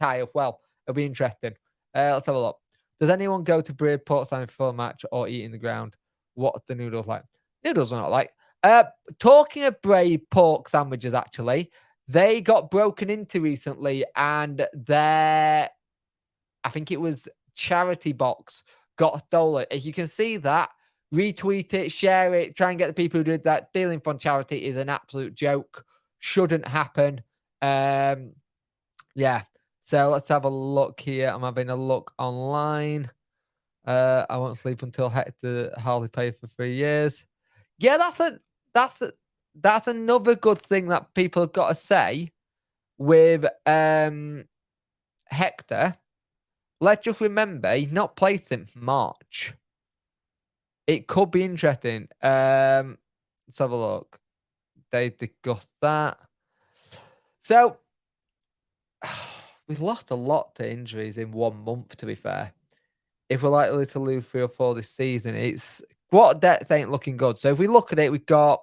tie. Well, it'll be interesting. Let's have a look. Does anyone go to Bridge Port Sandwich before a match or eat in the ground? What's the noodles like? Noodles are not like. Talking of Bray pork sandwiches, actually, they got broken into recently, and their, I think it was charity box, got stolen. If you can see that, retweet it, share it, try and get the people who did that. Stealing from charity is an absolute joke. Shouldn't happen. Yeah. So let's have a look here. I'm having a look online. I won't sleep until Hector Harley paid for 3 years. Yeah, that's another good thing that people have got to say with Hector. Let's just remember he's not played since March. It could be interesting. Let's have a look. They discussed that. So we've lost a lot to injuries in 1 month, to be fair. If we're likely to lose 3 or 4 this season, it's squad depth ain't looking good. So if we look at it, we've got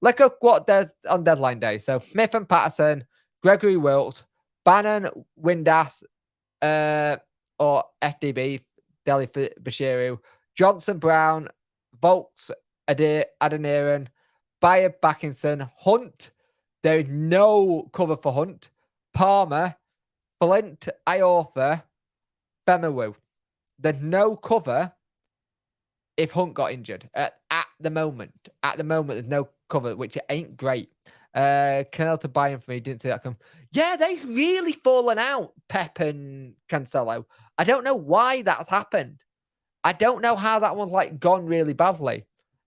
like a squad depth on deadline day. So Smith and Patterson, Gregory Wilt, Bannon, Windass, or FDB, Deli Bashiru, Johnson Brown, Volks, Adeniran, Bayer Backinson, Hunt. There is no cover for Hunt. Palmer, Flint, Iorfa, Bemawu. There's no cover if Hunt got injured at the moment. At the moment, there's no cover, which ain't great. Canel to buy him for me. Didn't see that come. Yeah, they've really fallen out, Pep and Cancelo. I don't know why that's happened. I don't know how that one's like gone really badly.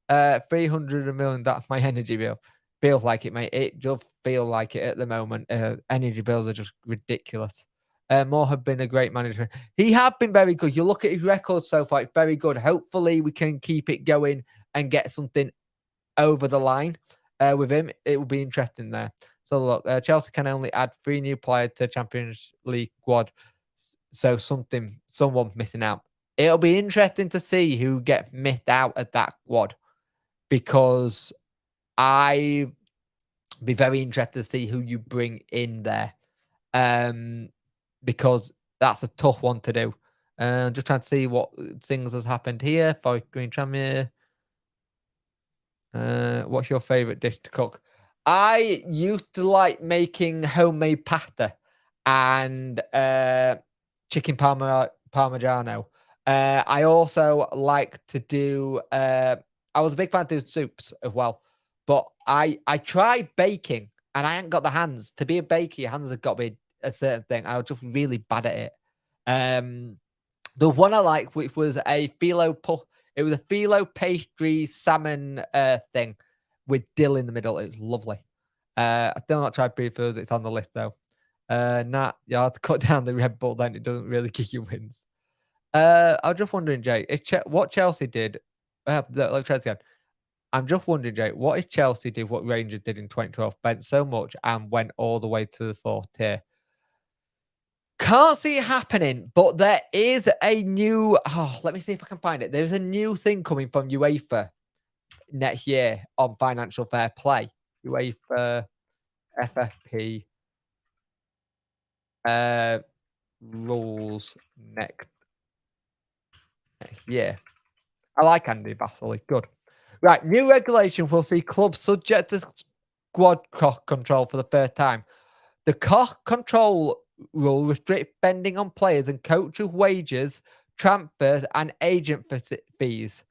300 million, that's my energy bill. Feels like it, mate. It does feel like it at the moment. Energy bills are just ridiculous. Moore have been a great manager. He have been very good. You look at his records so far, it's very good. Hopefully, we can keep it going and get something over the line with him. It will be interesting there. So look, Chelsea can only add 3 new players to Champions League squad. So someone's missing out. It'll be interesting to see who gets missed out at that squad, because I'd be very interested to see who you bring in there. Because that's a tough one to do. Just trying to see what things has happened here. For Green Tranmere. What's your favorite dish to cook? I used to like making homemade pasta and chicken parmigiano. I also like to do. I was a big fan of doing soups as well, but I tried baking and I ain't got the hands. To be a baker, your hands have got to be a certain thing. I was just really bad at it. The one I like, which was a phyllo it was a phyllo pastry salmon thing with dill in the middle. It was lovely. I still not tried beef foods. It's on the list though. Nah, you have to cut down the Red Bull, then it doesn't really give you wins. I was just wondering, Jay, what Chelsea did. Let's try this again. I'm just wondering, Jay, what if Chelsea did what Rangers did in 2012, bent so much and went all the way to the 4th tier? Can't see it happening, but there is a new. Let me see if I can find it. There's a new thing coming from UEFA next year on financial fair play. UEFA FFP rules next year. I like Andy Bassel. He's good. Right, new regulation will see clubs subject to squad cost control for the first time. The cost control rule restricts spending on players and coaches' wages, transfers, and agent fees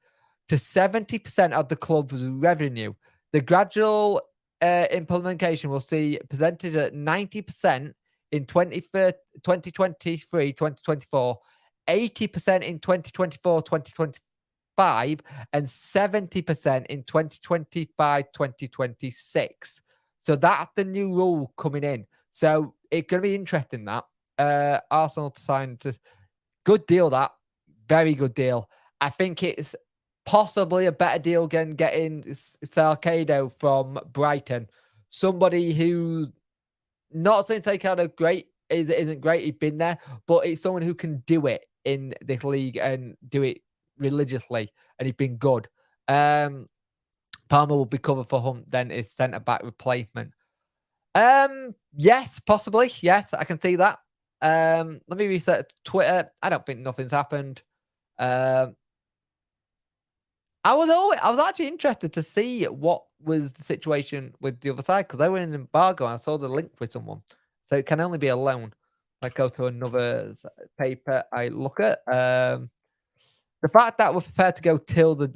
to 70% of the club's revenue. The gradual implementation will see percentage at 90% in 2023, 2024, 80% in 2024, 2025, and 70% in 2025, 2026. So that's the new rule coming in. So it's going to be interesting that. Arsenal signed to good deal, that. Very good deal. I think it's possibly a better deal than getting Salcedo from Brighton. Somebody who, not saying take out a great, isn't great, he's been there, but it's someone who can do it in this league and do it religiously, and he's been good. Palmer will be covered for Hunt, then his centre-back replacement. Yes, possibly. Yes, I can see that. Let me reset Twitter. I don't think nothing's happened. Um, I was actually interested to see what was the situation with the other side because they were in embargo and I saw the link with someone. So it can only be a loan. I go to another paper I look at. The fact that we're prepared to go till the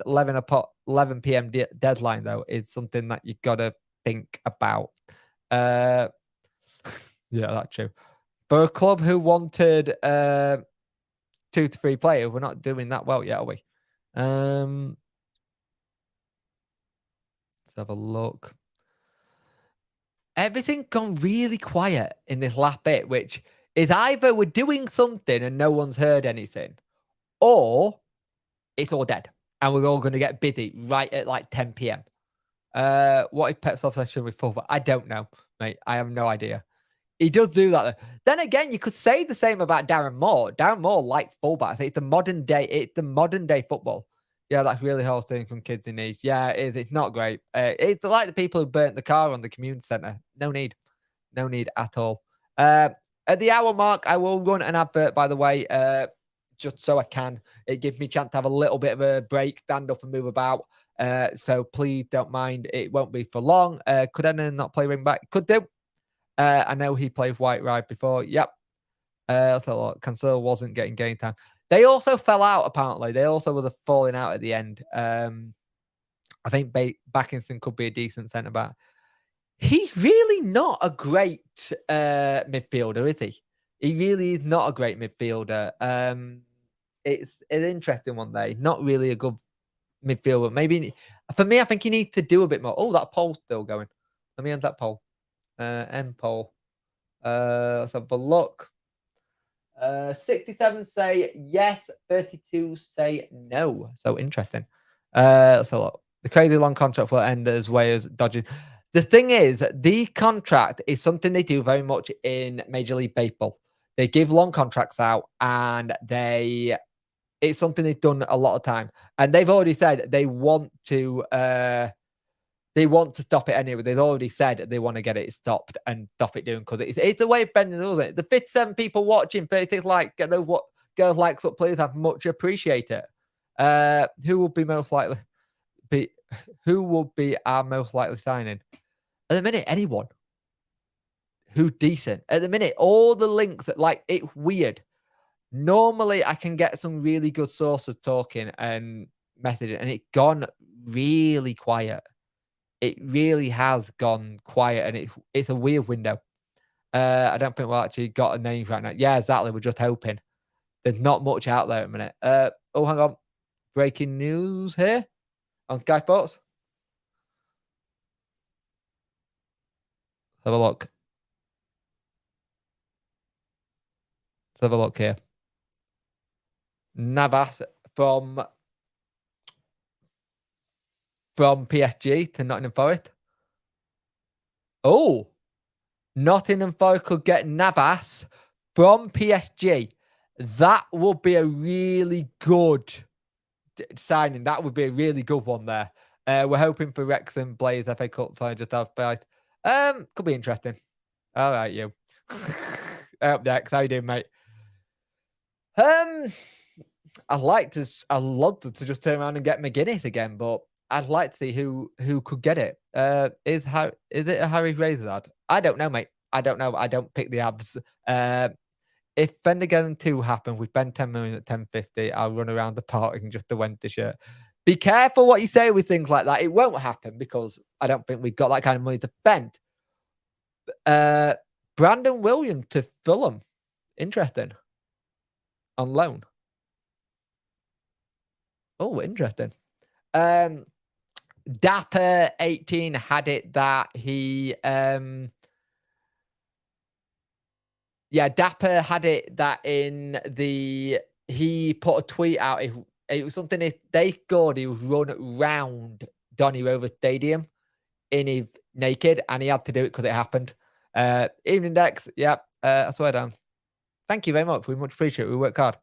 11 p.m. Deadline, though, is something that you got to think about. Uh, yeah, that's true. For a club who wanted 2 to 3 players, we're not doing that well yet, are we? Let's have a look. Everything's gone really quiet in this last bit, which is either we're doing something and no one's heard anything, or it's all dead and we're all going to get busy right at like 10 p.m. What if Pep's obsession with fullback? I don't know, mate. I have no idea. He does do that though. Then again, you could say the same about Darren Moore. Darren Moore likes fullbacks. It's the modern day. It's the modern day football. Yeah, that's really hosting from kids in need. Yeah, it is. It's not great. It's like the people who burnt the car on the community centre. No need. No need at all. At the hour mark, I will run an advert, by the way, just so I can. It gives me a chance to have a little bit of a break, stand up and move about. So please don't mind. It won't be for long. Could Enan not play ring back? Could do. I know he played White Ride before. Yep. So Cancelo wasn't getting game time. They also fell out, apparently. They also was a falling out at the end. I think Backinson could be a decent centre back. He's really not a great midfielder, is he? He really is not a great midfielder. It's an interesting one there. Not really a good midfielder. Maybe for me, I think he needs to do a bit more. Oh, that poll's still going. Let me end that poll. End poll. Let's have a look. 67 say yes, 32 say no. So interesting. So look, the crazy long contract will end as way as dodging. The thing is, the contract is something they do very much in Major League Baseball. They give long contracts out, and it's something they've done a lot of time. And they've already said they want to stop it anyway. They've already said they want to get it stopped and stop it doing because it's a way of bending the rules. The 57 people watching, 36 likes, get those what girls likes up, please. I much appreciate it. Who will be most likely who will be our most likely signing? At the minute, anyone who's decent. At the minute, all the links it's weird. Normally I can get some really good sources talking and messaging, and it's gone really quiet. It really has gone quiet, and it's a weird window. I don't think we've actually got a name right now. Yeah, exactly. We're just hoping. There's not much out there at the minute. Oh, hang on. Breaking news here on Sky Sports. Have a look. Let's have a look here. Navas from PSG to Nottingham Forest. Oh, Nottingham Forest could get Navas from PSG. That would be a really good signing. That would be a really good one there. We're hoping for Wrexham Blaze FA Cup final just have price. Could be interesting. All right, you. Up next, how you doing, mate? I'd love to just turn around and get McGuinness again, but I'd like to see who could get it. Is it a Harry Razor ad? I don't know, mate. I don't know. I don't pick the ads. If Bendigan 2 happen with Ben 10 million at 10.50, I'll run around the park and just to win the shirt. Be careful what you say with things like that. It won't happen because I don't think we've got that kind of money to spend. Brandon Williams to Fulham. Interesting. On loan. Oh, interesting. Dapper 18 had it that he Dapper had it that he put a tweet out. It was something if they scored, he would run round Donny Rover Stadium in his naked, and he had to do it because it happened. Evening Dex, yeah, I swear down. Thank you very much. We much appreciate it. We work hard.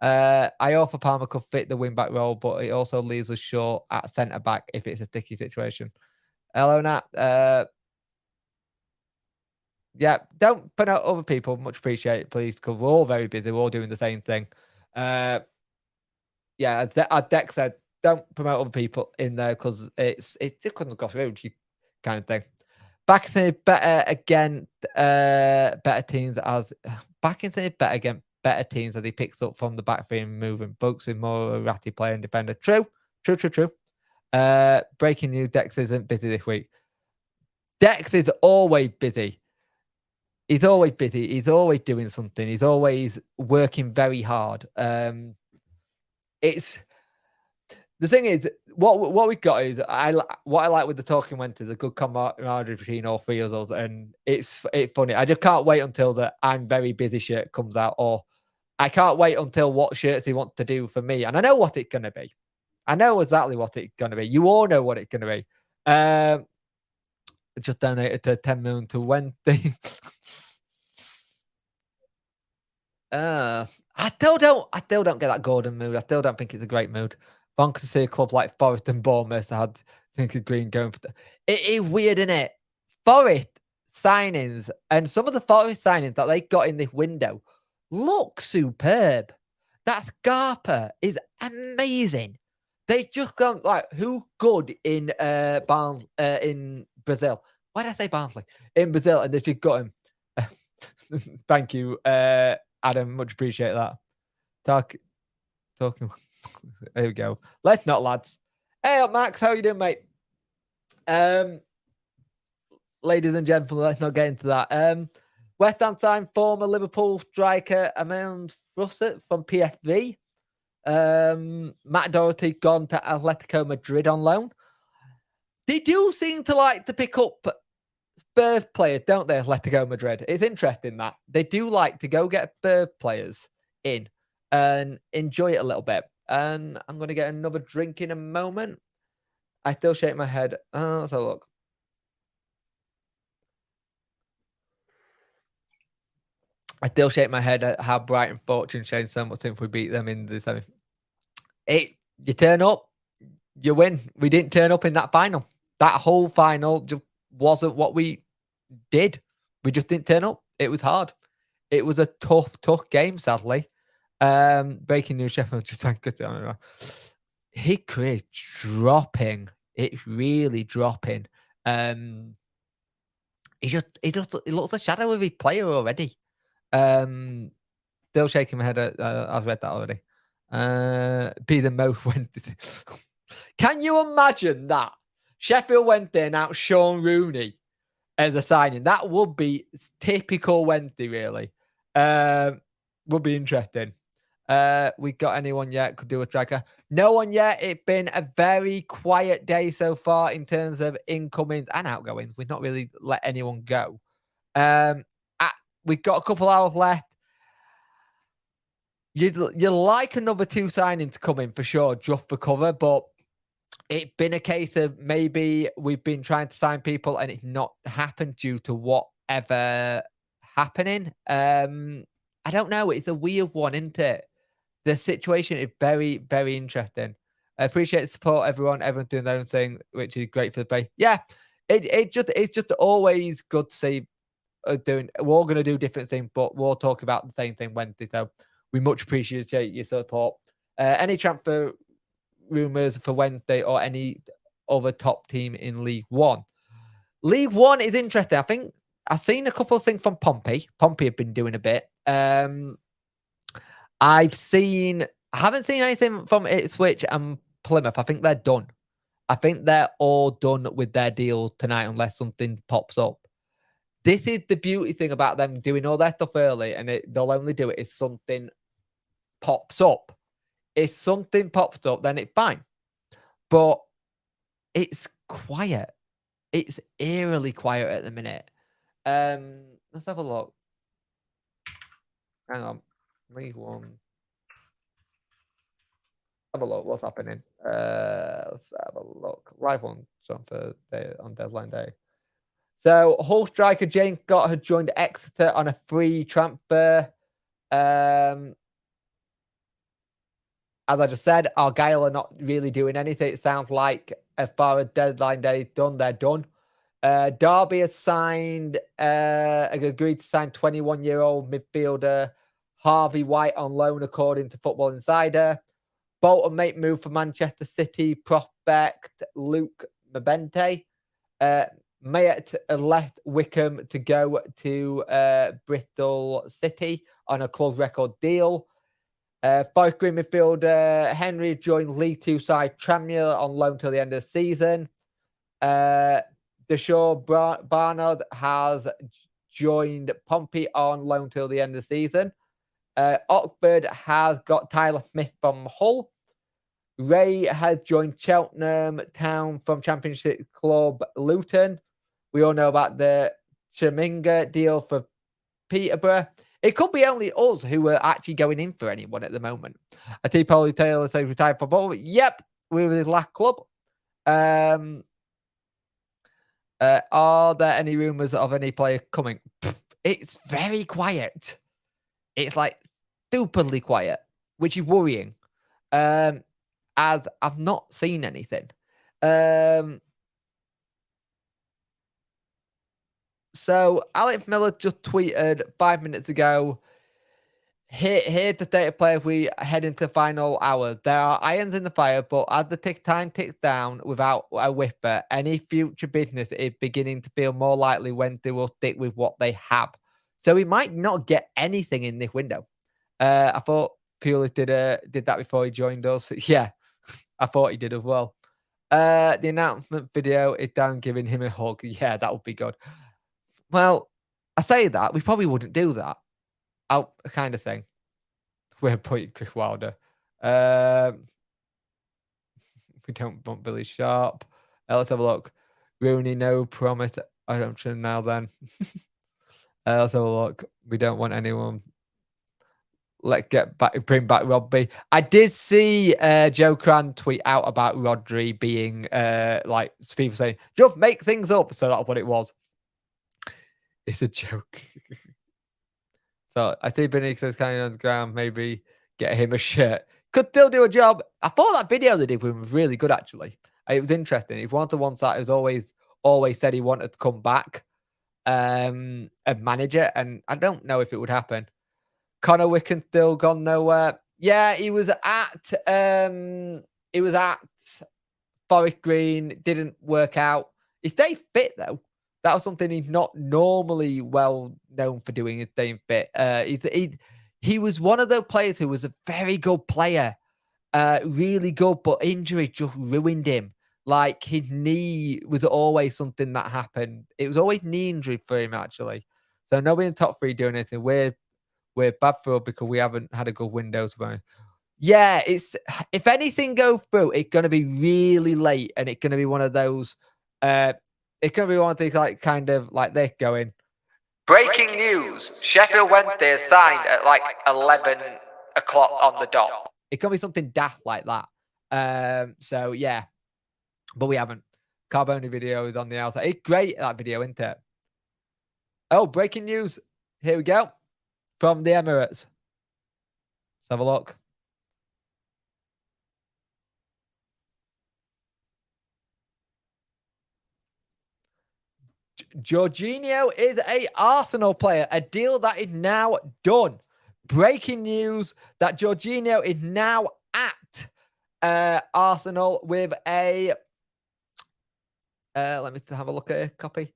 I offer Palmer could fit the wing back role, but it also leaves us short at centre back if it's a sticky situation. Hello, Nat. Yeah, don't put out other people. Much appreciated, please, because we're all very busy. We're all doing the same thing. Yeah, as Dex said, don't promote other people in there because it just couldn't go through you kind of thing. Back into better again, better teams as back into better again, better teams as he picks up from the back three and moving. Folks in more erratic player and defender. True. Breaking news: Dex isn't busy this week. Dex is always busy. He's always busy. He's always doing something. He's always working very hard. It's the thing is what we got is what I like with the talking went is a good camaraderie between all three of us, and it's funny. I just can't wait until the I'm very busy shirt comes out, or I can't wait until what shirts he wants to do for me, and I know what it's gonna be. I know exactly what it's gonna be. You all know what it's gonna be. Just donated to 10 million to Wednesday. I still don't get that Gordon mood. I still don't think it's a great mood. Bonkers to see a club like Forest and Bournemouth. I had think of Green going for it is weird, isn't it? Forest signings and some of the Forest signings that they got in this window look superb. That Scarpa is amazing. They just gone like who good in in Brazil. Why did I say Barnsley? In Brazil, and they just got him. Thank you, Adam. Much appreciate that. Talking. There we go. Let's not, lads. Hey up, Max. How you doing, mate? Ladies and gentlemen, let's not get into that. West Ham time, former Liverpool striker Amand Russett from PSV. Matt Doherty gone to Atletico Madrid on loan. They do seem to like to pick up Spurs players, don't they, Atletico Madrid? It's interesting that they do like to go get Spurs players in and enjoy it a little bit. And I'm going to get another drink in a moment. I still shake my head. Let's have a look. I still shake my head at how Brighton fortune changed so much since we beat them in the semi. You turn up, you win. We didn't turn up in that final. That whole final just wasn't what we did. We just didn't turn up. It was hard. It was a tough game, sadly. Breaking news, Sheffield just Hickory is dropping. It's really dropping. He looks a shadow of his player already. Still shaking my head. I've read that already. Be the most Wednesday. Can you imagine that? Sheffield Wednesday announced Sean Rooney as a signing. That would be typical Wednesday, really. Would be interesting. We got anyone yet? Could do a tracker. No one yet. It's been a very quiet day so far in terms of incomings and outgoings. We've not really let anyone go. We've got a couple hours left. You'd like another 2 signings to come in for sure, just for cover, but it's been a case of maybe we've been trying to sign people and it's not happened due to whatever happening. I don't know. It's a weird one, isn't it? The situation is very, very interesting. I appreciate the support, everyone. Everyone's doing their own thing, which is great for the play. Yeah, it's just always good to see. We're all going to do different things, but we'll talk about the same thing Wednesday. So we much appreciate your support. Any transfer rumors for Wednesday or any other top team in League One? League One is interesting. I think I've seen a couple of things from Pompey. Pompey have been doing a bit. I haven't seen anything from Ipswich and Plymouth. I think they're done. I think they're all done with their deal tonight unless something pops up. This is the beauty thing about them doing all their stuff early, and they'll only do it if something pops up. If something pops up, then it's fine. But it's quiet. It's eerily quiet at the minute. Let's have a look. Hang on. League One. Have a look. What's happening? Let's have a look. Live on deadline day. So Hull striker Jane Scott had joined Exeter on a free transfer. As I just said, Argyle are not really doing anything. It sounds like as far as deadline day is done, they're done. Derby has signed, agreed to sign 21-year-old midfielder Harvey White on loan, according to Football Insider. Bolton make move for Manchester City prospect Luke Mabente. Mayett left Wickham to go to Bristol City on a club record deal. Forest Green midfielder Henry joined League Two side Tranmere on loan till the end of the season. Deshaw Barnard has joined Pompey on loan till the end of the season. Oxford has got Tyler Smith from Hull. Ray has joined Cheltenham Town from Championship club Luton. We all know about the Chaminga deal for Peterborough. It could be only us who are actually going in for anyone at the moment. I see Paulie Taylor says retired from football. Yep, we were with his last club. Are there any rumours of any player coming? It's very quiet. It's like stupidly quiet, which is worrying. As I've not seen anything. So Alex Miller just tweeted 5 minutes ago. Here's the state of play if we head into final hour. There are irons in the fire, but as the time ticks down without a whisper, any future business is beginning to feel more likely when they will stick with what they have. So we might not get anything in this window. I thought Pulis did that before he joined us. Yeah, I thought he did as well. The announcement video is down giving him a hug. Yeah, that would be good. Well, I say that, we probably wouldn't do that. Kind of thing. We're putting Chris Wilder. We don't bump Billy Sharp. Let's have a look. Rooney, no promise. I don't know now then. Let's have a look. We don't want anyone. Let's bring back Rodby. I did see Joe Cran tweet out about Rodri being like people saying, just make things up. So that's what it was. It's a joke. So I see Benitez kind of on the ground, maybe get him a shirt. Could still do a job. I thought that video they did with him was really good, actually. It was interesting. He's one of the ones that has always said he wanted to come back and manage it. And I don't know if it would happen. Connor Wiccan still gone nowhere. Yeah, he was at Forest Green, didn't work out. He stayed fit though. That was something he's not normally well known for doing, is staying fit. He was one of those players who was a very good player, really good, but injury just ruined him. Like his knee was always something that happened. It was always knee injury for him, actually. So nobody in the top three doing anything. We're bad for because we haven't had a good window to be. Yeah, it's if anything goes through, it's gonna be really late, and it's gonna be one of those. It's gonna be one of these like kind of like this going. Breaking news: Sheffield Wednesday has signed at like 11 o'clock on the dot. It can be something daft like that. So yeah, but we haven't. Carboni video is on the outside. It's great, that video, isn't it? Oh, breaking news! Here we go from the Emirates. Let's have a look. Jorginho is a Arsenal player, a deal that is now done. Breaking news that Jorginho is now at Arsenal with a let me have a look at a copy.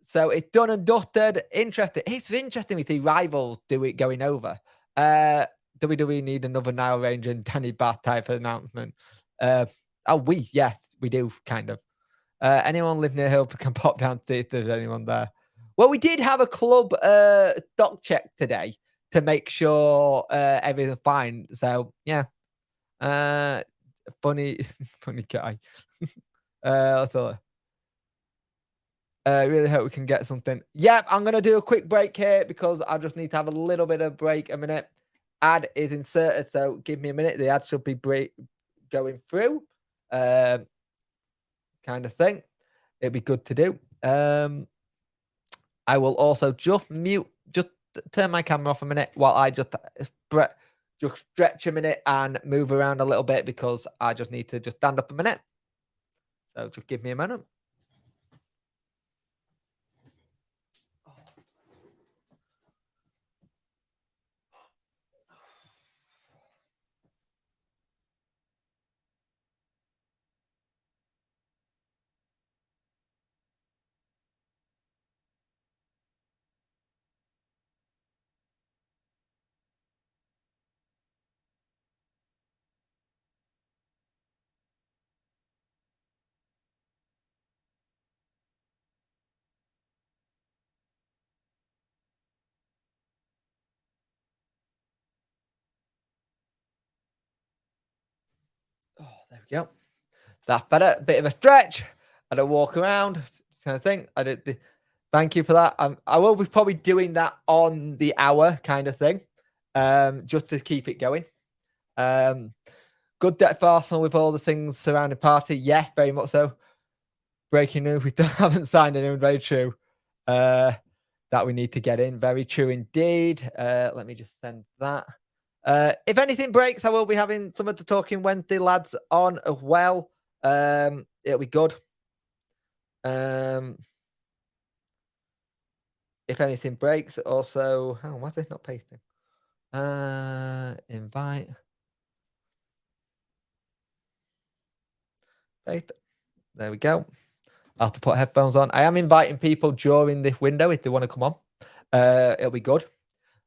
So it's done and dusted. Interesting. It's interesting we see rivals do it going over. WWE need another Nile Ranger and Danny Bath type of announcement. Yes, we do kind of. Anyone live near Hill can pop down to see if there's anyone there. Well, we did have a club stock check today to make sure everything's fine. So yeah, funny guy. Let's really hope we can get something. Yep, I'm gonna do a quick break here because I just need to have a little bit of break. A minute. Ad is inserted, so give me a minute. The ad should be going through. Kind of thing. It'd be good to do. I will also just turn my camera off a minute while I just stretch a minute and move around a little bit because I just need to just stand up a minute. So just give me a minute. go. That's better. Bit of a stretch. And a walk around kind of thing. Thank you for that. I will be probably doing that on the hour kind of thing, just to keep it going. Good debt for Arsenal with all the things surrounding Party. Yeah, very much so. Breaking news: we haven't signed anyone. Very true. That we need to get in. Very true indeed. Let me just send that. If anything breaks, I will be having some of the Talking Wednesday lads on as well. It'll be good. If anything breaks, also, why is this not pasting? Invite. Paste. There we go. I'll have to put headphones on. I am inviting people during this window if they want to come on. It'll be good.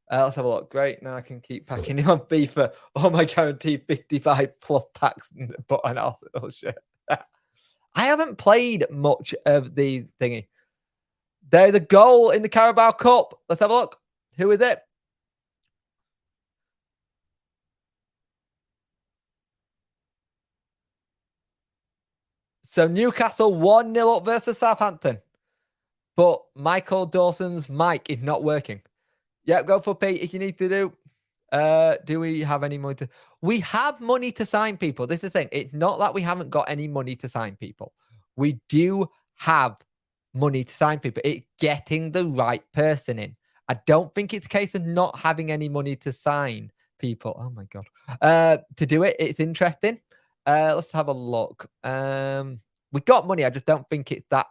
Let's have a look. Great. Now I can keep packing in on FIFA. Oh, my guaranteed 55 plus packs and Arsenal shit. I haven't played much of the thingy. There's a goal in the Carabao Cup. Let's have a look. Who is it? So Newcastle 1-0 up versus Southampton. But Michael Dawson's mic is not working. Yeah, go for Pete if you need to do. Do we have any money to... We have money to sign people. This is the thing. It's not that we haven't got any money to sign people. We do have money to sign people. It's getting the right person in. I don't think it's a case of not having any money to sign people. Oh, my God. To do it, it's interesting. Let's have a look. We got money. I just don't think it's that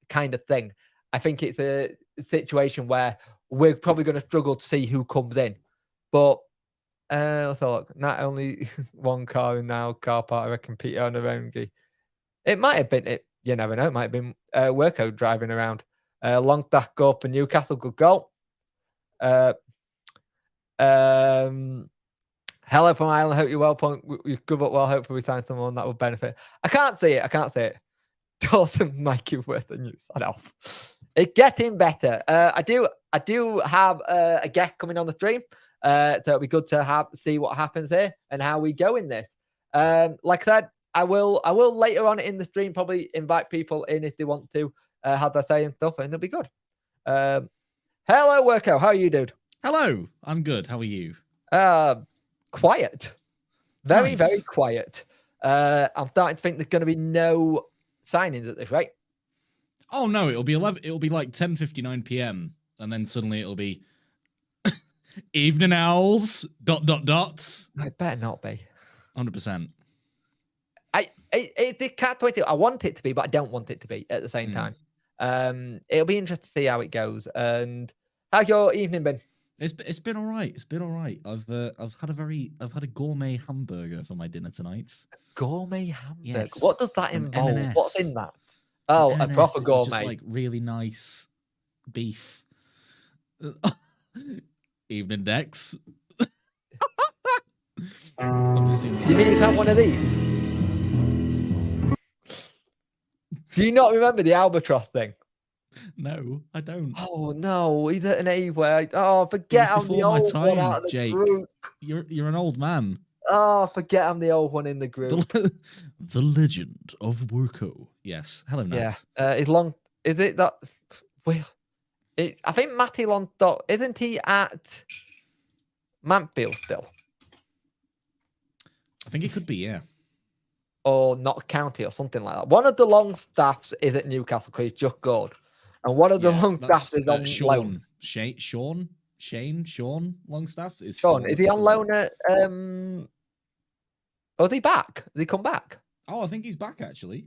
kind of thing. I think it's a situation where we're probably going to struggle to see who comes in. But let's have a look. Not only one car in now car park, I reckon Peter on the own. It might have been it. You never know. It might have been Worko driving around. Long back goal for Newcastle. Good goal. Hello from Ireland. Hope you're well. You good up well. Hopefully we find someone that will benefit. I can't see it. Dawson might give worth the news. I know. It's getting better. I do have a guest coming on the stream. So it'll be good to see what happens here and how we go in this. Like I said, I will later on in the stream probably invite people in if they want to have their say and stuff, and it'll be good. Hello, Worko. How are you, dude? Hello. I'm good. How are you? Quiet. Very, Nice. very quiet. I'm starting to think there's going to be no signings at this rate. Oh no, it'll be 11. It'll be like 10:59 p.m. and then suddenly it'll be evening owls. ... I better not be. 100%. It's the Cat 22. I want it to be, but I don't want it to be at the same time. It'll be interesting to see how it goes. And how's your evening been? It's been all right. It's been all right. I've had a gourmet hamburger for my dinner tonight. Gourmet hamburger. Yes. What does that involve? M&S. What's in that? Oh, a proper gourmet. Just like really nice beef. Evening Dex. I've just seen that. You need to have one of these. Do you not remember the albatross thing? No, I don't. Oh no, he's at an age where forget I'm the old one out of the Jake. group. You're an old man. Oh, forget I'm the old one in the group. The legend of Worko. Yes. Hello, Nat. Yeah. Is it that? Well, I think Matty Longstock, isn't he at Mansfield still? I think it could be, yeah. Or not County or something like that. One of the long staffs is at Newcastle because he's just good. And one of the long staffs is on loan. Sean Longstaff is Sean. Is he on loan at is he back? Did he come back? Oh, I think he's back actually.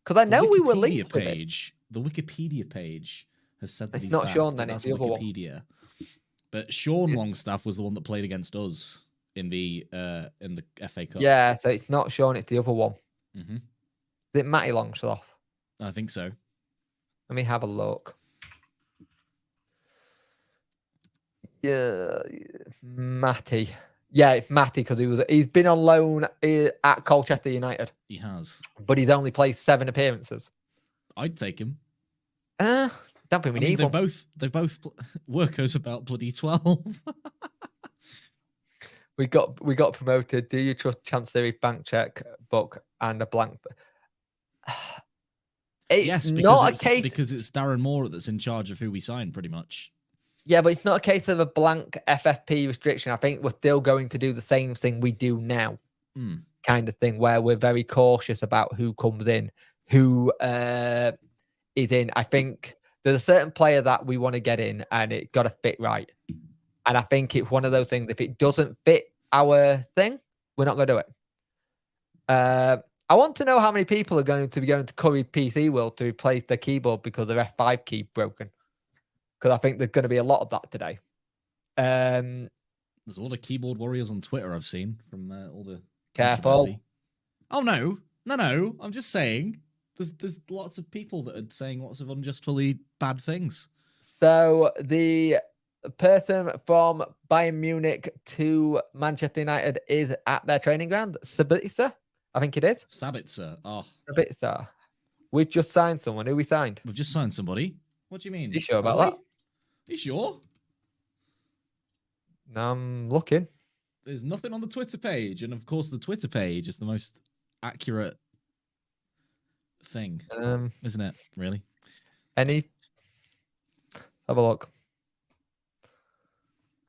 Because I know we were linked with it. The Wikipedia page has said that it's he's not back, Sean then, it's the other one. But Sean Longstaff was the one that played against us in the FA Cup. Yeah, so it's not Sean, it's the other one. Mm-hmm. Is it Matty Longstaff? I think so. Let me have a look. Yeah, Matty. Yeah, it's Matty because he's been on loan at Colchester United. He has, but he's only played 7 appearances. I'd take him. Don't think we need one. They both Worko's about bloody 12. We got promoted. Do you trust Chancery bank check book and a blank? It's Yes, not a case. because it's Darren Moore that's in charge of who we sign, pretty much. Yeah, but it's not a case of a blank FFP restriction. I think we're still going to do the same thing we do now, kind of thing, where we're very cautious about who comes in, who is in. I think there's a certain player that we want to get in, and it got to fit right. And I think it's one of those things. If it doesn't fit our thing, we're not going to do it. I want to know how many people are going to be going to Curry PC World to replace their keyboard because their F5 key broken. Because I think there's going to be a lot of that today. There's a lot of keyboard warriors on Twitter I've seen from all the Careful. controversy. Oh no. I'm just saying there's lots of people that are saying lots of unjustly bad things. So the person from Bayern Munich to Manchester United is at their training ground. Sabitzer, I think it is. Sabitzer. Oh. Sabitzer. We just signed someone. Who we signed? We've just signed somebody. What do you mean? You sure about that? You sure? I'm looking. There's nothing on the Twitter page, and of course the Twitter page is the most accurate thing, isn't it? Really? Any? Have a look.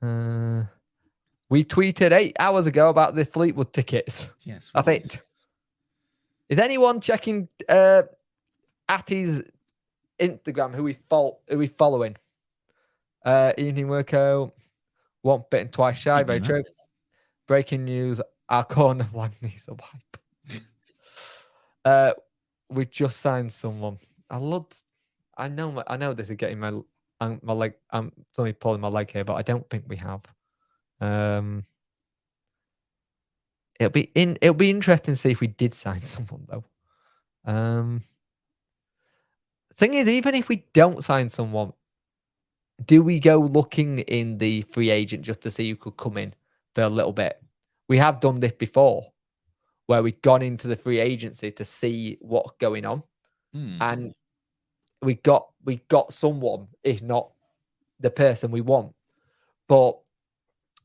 We tweeted 8 hours ago about the Fleetwood tickets. Yes, I think. Is anyone checking Atty's Instagram? Who we following? Evening workout. Once bitten, twice shy. Very true. Breaking news: our corner flag needs a wipe. We just signed someone. I know this is getting my leg. I'm somebody pulling my leg here, but I don't think we have. It'll be interesting to see if we did sign someone though. Thing is, even if we don't sign someone, do we go looking in the free agent just to see who could come in for a little bit? We have done this before, where we've gone into the free agency to see what's going on, and we got someone, if not the person we want. But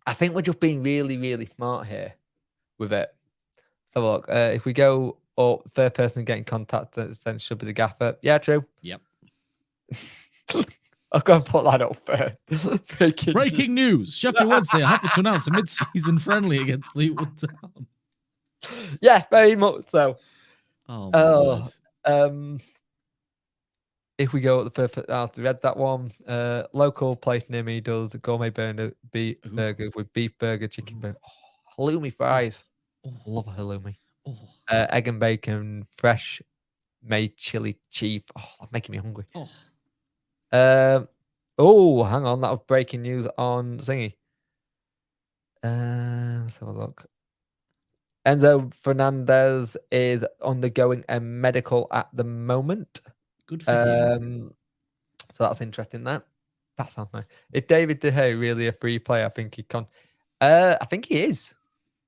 I think we're just being really, really smart here with it. So look, if we go up, third person to get in contact, then should be the gaffer. Yeah, true. Yep. I'll go and put that up first. Breaking news. Sheffield Wednesday are happy to announce a mid-season friendly against Fleetwood Town. Yeah, very much so. Oh, if we go at the first, I've read that one. Local place near me does gourmet burger with beef burger, chicken burger, halloumi fries. I love a halloumi. Egg and bacon, fresh made chili cheese. Oh, that's making me hungry. Hang on, that was breaking news on Thingy. Let's have a look. Enzo Fernandez is undergoing a medical at the moment. Good for him. So that's interesting. That sounds nice. Is David De Gea really a free player? I think I think he is,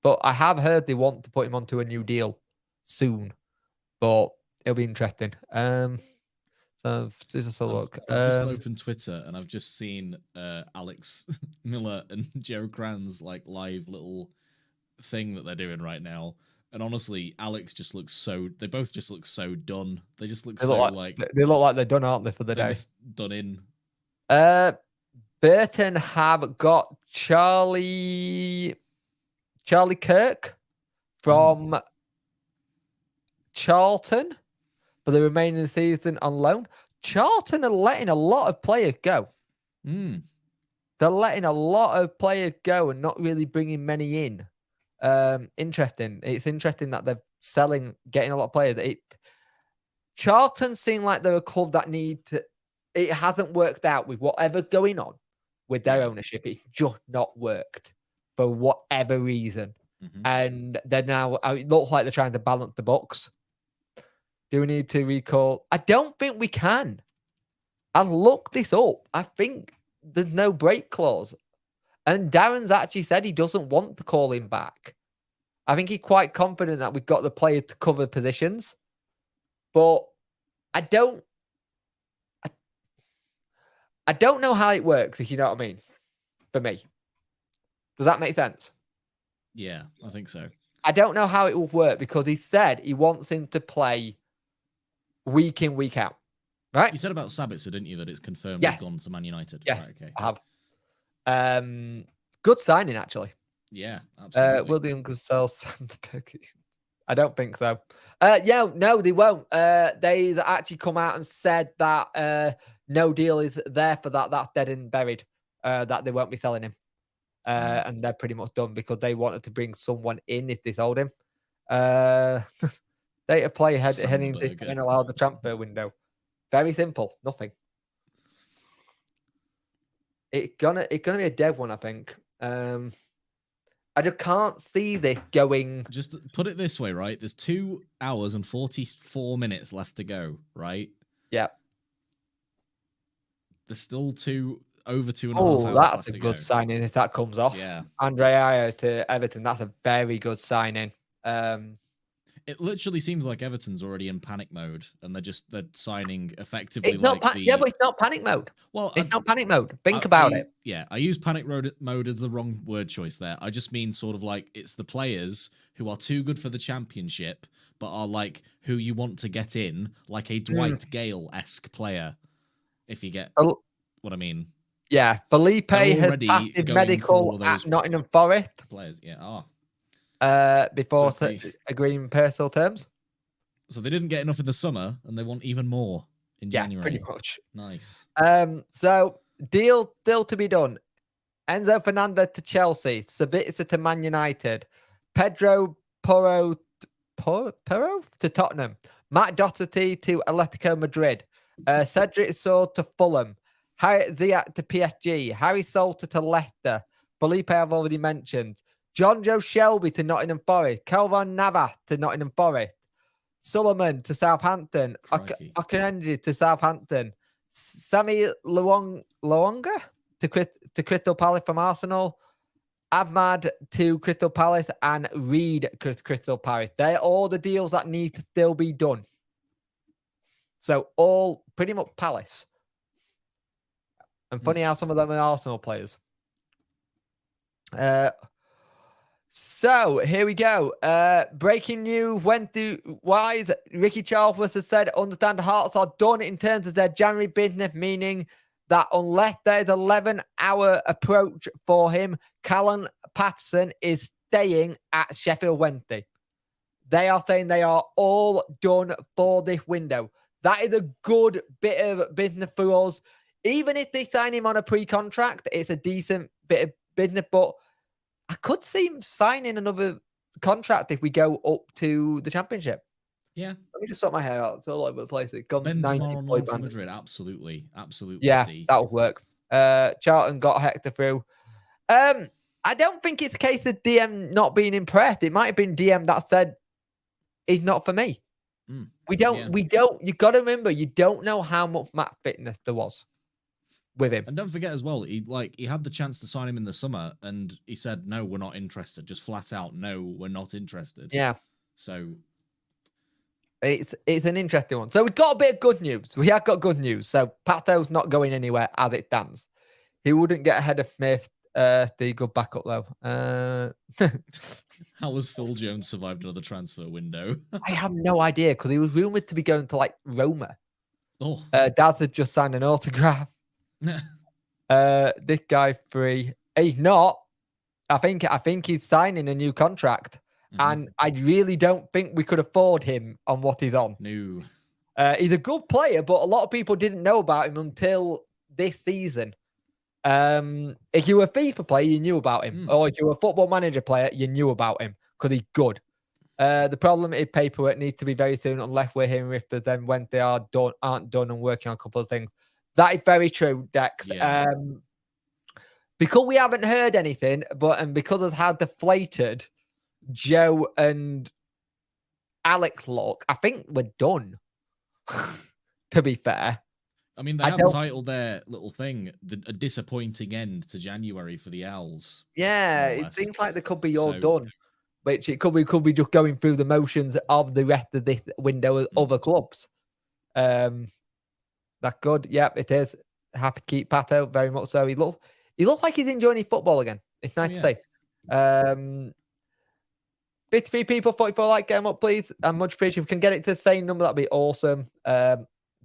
but I have heard they want to put him onto a new deal soon. But it'll be interesting. So just a look. I've just opened Twitter and I've just seen Alex Miller and Joe Kranz live little thing that they're doing right now. And honestly, Alex just looks so. They both just look so done. They just look they look like they're done, aren't they, for the day? Just done in. Burton have got Charlie Kirk from Charlton for the remaining season on loan. Charlton are letting a lot of players go. They're letting a lot of players go and not really bringing many in. Interesting. It's interesting that they're getting a lot of players. Charlton seem like they're a club that it hasn't worked out with whatever's going on with their ownership. It's just not worked for whatever reason. And they're now, it looks like they're trying to balance the books. Do we need to recall? I don't think we can. I've looked this up. I think there's no break clause. And Darren's actually said he doesn't want to call him back. I think he's quite confident that we've got the player to cover positions. But I don't know how it works, if you know what I mean. For me. Does that make sense? Yeah, I think so. I don't know how it will work because he said he wants him to play week in, week out. Right? You said about Sabitzer, didn't you, that it's confirmed he's Yes. gone to Man United? Yes, Right, okay. I have. Good signing, actually. Yeah, absolutely. Will the Youngers sell Sam to Turkey? I don't think so. Yeah, no, they won't. They've actually come out and said that no deal is there for that. That's dead and buried. That they won't be selling him. And they're pretty much done because they wanted to bring someone in if they sold him. Data play heading and allow the transfer window. Very simple. Nothing. It's gonna be a dead one, I think. I just can't see this going. Just put it this way, right? There's 2 hours and 44 minutes left to go, right? Yeah. There's still over 2.5 hours Oh, left that's to a go. good signing if that comes off. Yeah. Andre Ayew to Everton. That's a very good signing. It literally seems like Everton's already in panic mode, and they're signing effectively It's like not yeah, but it's not panic mode. Well, it's not panic mode. Think about it. Yeah, I use panic mode as the wrong word choice there. I just mean sort of like it's the players who are too good for the championship, but are like who you want to get in, like a Dwight Gale-esque player, if you get what I mean. Yeah, Felipe has passed medical at Nottingham Forest. Players, yeah. Before agreeing personal terms. So they didn't get enough in the summer, and they want even more in January. Pretty much. Nice. So deal still to be done. Enzo Fernandez to Chelsea. Sabitzer to Man United. Pedro Porro to Tottenham. Matt Doherty to Atletico Madrid. Cedric Soule to Fulham. Harry Ziyech to PSG. Harry Salter to Leicester. Felipe I've already mentioned. John Joe Shelby to Nottingham Forest. Kelvin Navas to Nottingham Forest. Suleiman to Southampton. Okenendi to Southampton. Sammy Luonga to Crystal Palace from Arsenal. Ahmad to Crystal Palace and Reed to Crystal Palace. They're all the deals that need to still be done. So all pretty much Palace. And funny how some of them are Arsenal players. So here we go. Breaking news wise, Ricky Charles has said understand Hearts are done in terms of their January business, meaning that unless there's 11-hour approach for him, Callum Patterson is staying at Sheffield Wednesday. They are saying they are all done for this window. That is a good bit of business for us. Even if they sign him on a pre-contract, it's a decent bit of business, but I could see him signing another contract if we go up to the championship. Yeah. Let me just sort my hair out. It's all over the place. It's gone Benzema on loan for Madrid. Absolutely. Yeah, Steve. that'll work. Charlton got Hector through. I don't think it's a case of DM not being impressed. It might have been DM that said, he's not for me. We don't, you got to remember, you don't know how much match fitness there was with him. And don't forget as well, he had the chance to sign him in the summer and he said, no, we're not interested. Just flat out, no, we're not interested. Yeah. So it's an interesting one. So we've got a bit of good news. We have got good news. So Pato's not going anywhere as it stands. He wouldn't get ahead of Smith. The good backup though. How has Phil Jones survived another transfer window? I have no idea because he was rumored to be going to like Roma. Oh, Dad had just signed an autograph. This guy free. He's not. I think he's signing a new contract, and I really don't think we could afford him on what he's on. No. He's a good player, but a lot of people didn't know about him until this season. If you were a FIFA player, you knew about him, or if you were a Football Manager player, you knew about him because he's good. The problem is paperwork needs to be very soon, unless we're hearing whispers. Then when they aren't done, and working on a couple of things. That is very true, Dex. Yeah. Because we haven't heard anything, and because of how deflated Joe and Alex look, I think we're done. To be fair. I mean, they have titled their little thing a disappointing end to January for the Owls. Yeah, it seems like they could be all done. Which it could be just going through the motions of the rest of this window of other clubs. That's good. Yep, it is. Happy to keep Pato, very much so. He looks like he's enjoying his football again. It's nice to see. 53 people, 44 like, get them up, please. I'm much appreciated. If we can get it to the same number, that'd be awesome.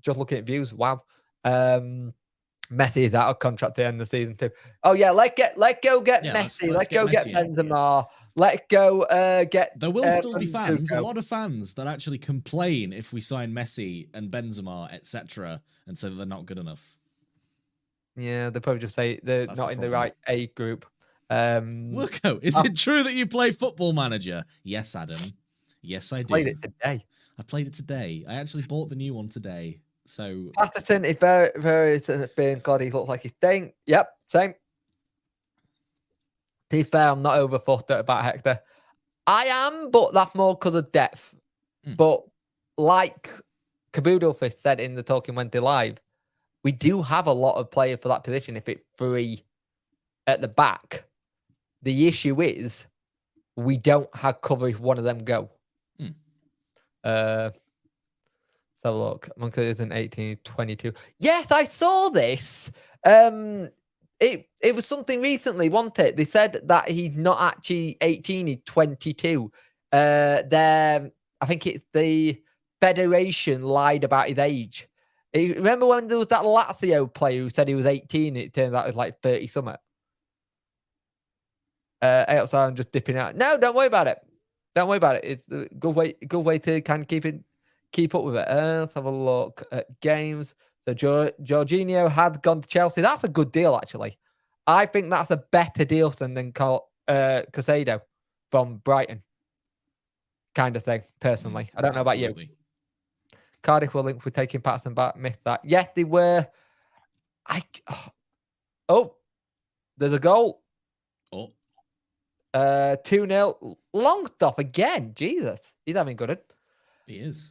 Just looking at views, wow. Messi is out of contract at the end of the season too. Oh yeah, let go get Messi. Let's go get Benzema. Let go get. There will still be fans, Zuko. a lot of fans that actually complain if we sign Messi and Benzema, etc., and say that they're not good enough. Yeah, they probably just say they're not in the right age group. Wilco, is it true that you play Football Manager? Yes, Adam. Yes, I do. Played it today. I played it today. I actually bought the new one today. So Patterson is very, very being glad he looks like he's staying. Yep, same. To be fair, I'm not over fussed about Hector. I am, but that's more because of depth. But like Kabudolfist said in the Talking Wednesday Live, we do have a lot of players for that position if it's free at the back. The issue is we don't have cover if one of them go. Let's have a look. Monkey is an 18, 22. Yes, I saw this. It was something recently, wasn't it? They said that he's not actually 18, he's 22. I think it's the Federation lied about his age. Remember when there was that Lazio player who said he was 18? It turns out it was like 30 something. Outside, I'm just dipping out. No, don't worry about it. Don't worry about it. It's a good way to kind of keep up with it. Let's have a look at games. So Jorginho has gone to Chelsea. That's a good deal, actually. I think that's a better deal than Casado from Brighton. Kind of thing, personally. I don't know about you. Cardiff were linked with taking Patterson back. Missed that. Yes, they were. Oh, there's a goal. 2-0. Longstaff again. Jesus. He's having good. He is.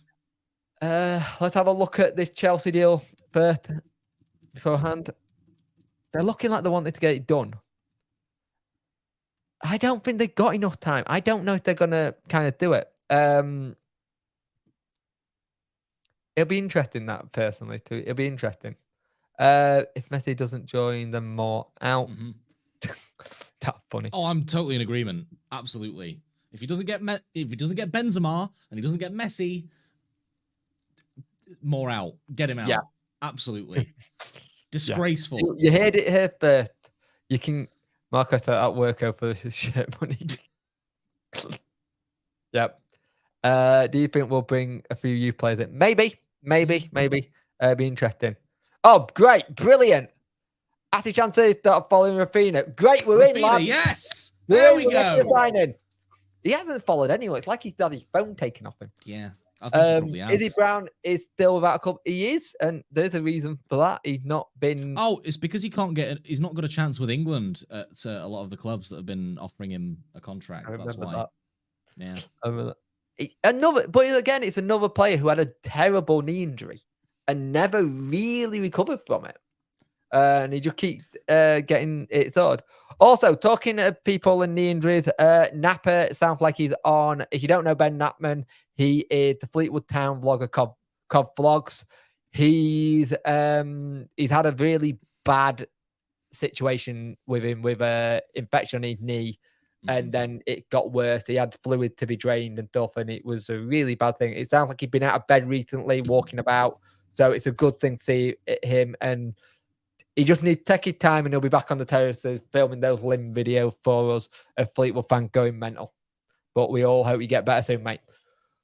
Let's have a look at this Chelsea deal first beforehand. They're looking like they wanted to get it done. I don't think they've got enough time. I don't know if they're going to kind of do it. It'll be interesting, that, personally, too. It'll be interesting. If Messi doesn't join them more out. That's funny. Oh, I'm totally in agreement. Absolutely. If he doesn't get Benzema and he doesn't get Messi, more out. Get him out. Yeah. Absolutely. Disgraceful. You heard it here first. You can Marco said at work over his shit money. Yep. Do you think we'll bring a few youth players in? Maybe. Be interesting. Oh, great. Brilliant. Ati Chante start following Rafinha. Great, we're in, lad. Yes. There we go. He hasn't followed anyone. It's like he's had his phone taken off him. Yeah. I think he probably has. Izzy Brown is still without a club. He is, and there's a reason for that. He's not been. Oh, it's because he's not got a chance with England at a lot of the clubs that have been offering him a contract. That's why. That. Yeah. I remember that. But again, it's another player who had a terrible knee injury and never really recovered from it. And he just keeps getting it sorted. Also, talking to people and knee injuries, Napa sounds like he's on. If you don't know Ben Knappman, he is the Fleetwood Town vlogger, Cobb Vlogs. He's had a really bad situation with him with infection on his knee. And then it got worse. He had fluid to be drained and stuff, and it was a really bad thing. It sounds like he'd been out of bed recently, walking about. So it's a good thing to see him. And he just needs to take his time, and he'll be back on the terraces filming those limb videos for us of Fleetwood fans going mental. But we all hope you get better soon, mate.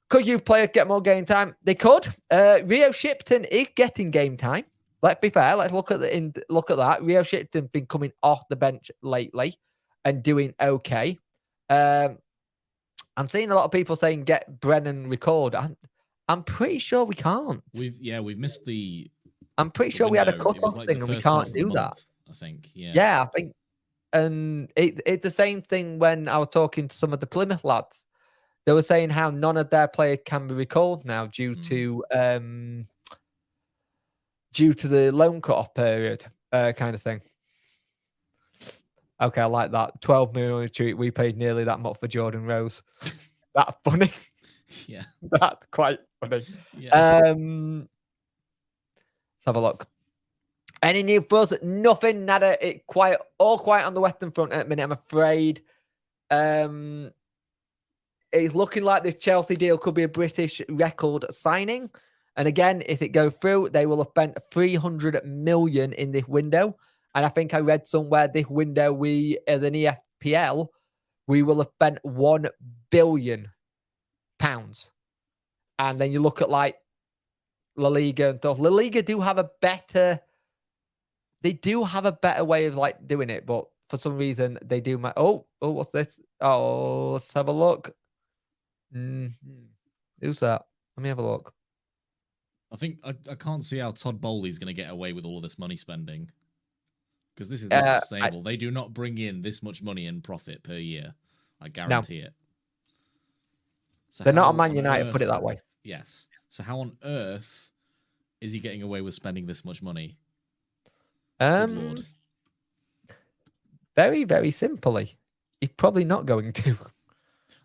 Could you players get more game time? They could. Rio Shipton is getting game time. Let's be fair. Let's look at that. Rio Shipton's been coming off the bench lately and doing okay. I'm seeing a lot of people saying get Brennan record. I'm pretty sure we can't. We've missed the. I'm pretty sure we had a cut-off thing and we can't do that. I think, yeah. Yeah, I think, and it's the same thing when I was talking to some of the Plymouth lads. They were saying how none of their players can be recalled now due to the loan cut-off period, kind of thing. Okay, I like that. 12 million tweet. We paid nearly that much for Jordan Rose. That's funny. Yeah, that's quite funny. Yeah. Let's have a look. Any new buzz? Nothing. Nada. All quiet on the Western Front at the minute, I'm afraid. it's looking like the Chelsea deal could be a British record signing. And again, if it goes through, they will have spent 300 million in this window. And I think I read somewhere this window, we as an EFPL, we will have spent £1 billion. And then you look at like La Liga and stuff. La Liga do have a better way of like doing it, but for some reason they do. What's this? Oh, let's have a look. Who's that? Let me have a look. I think I can't see how Todd Bowley's going to get away with all of this money spending, because this is not sustainable. They do not bring in this much money in profit per year. I guarantee it. So they're not a Man United, put it that way. Yes. So how on earth is he getting away with spending this much money? Good Lord. Very, very simply, he's probably not going to.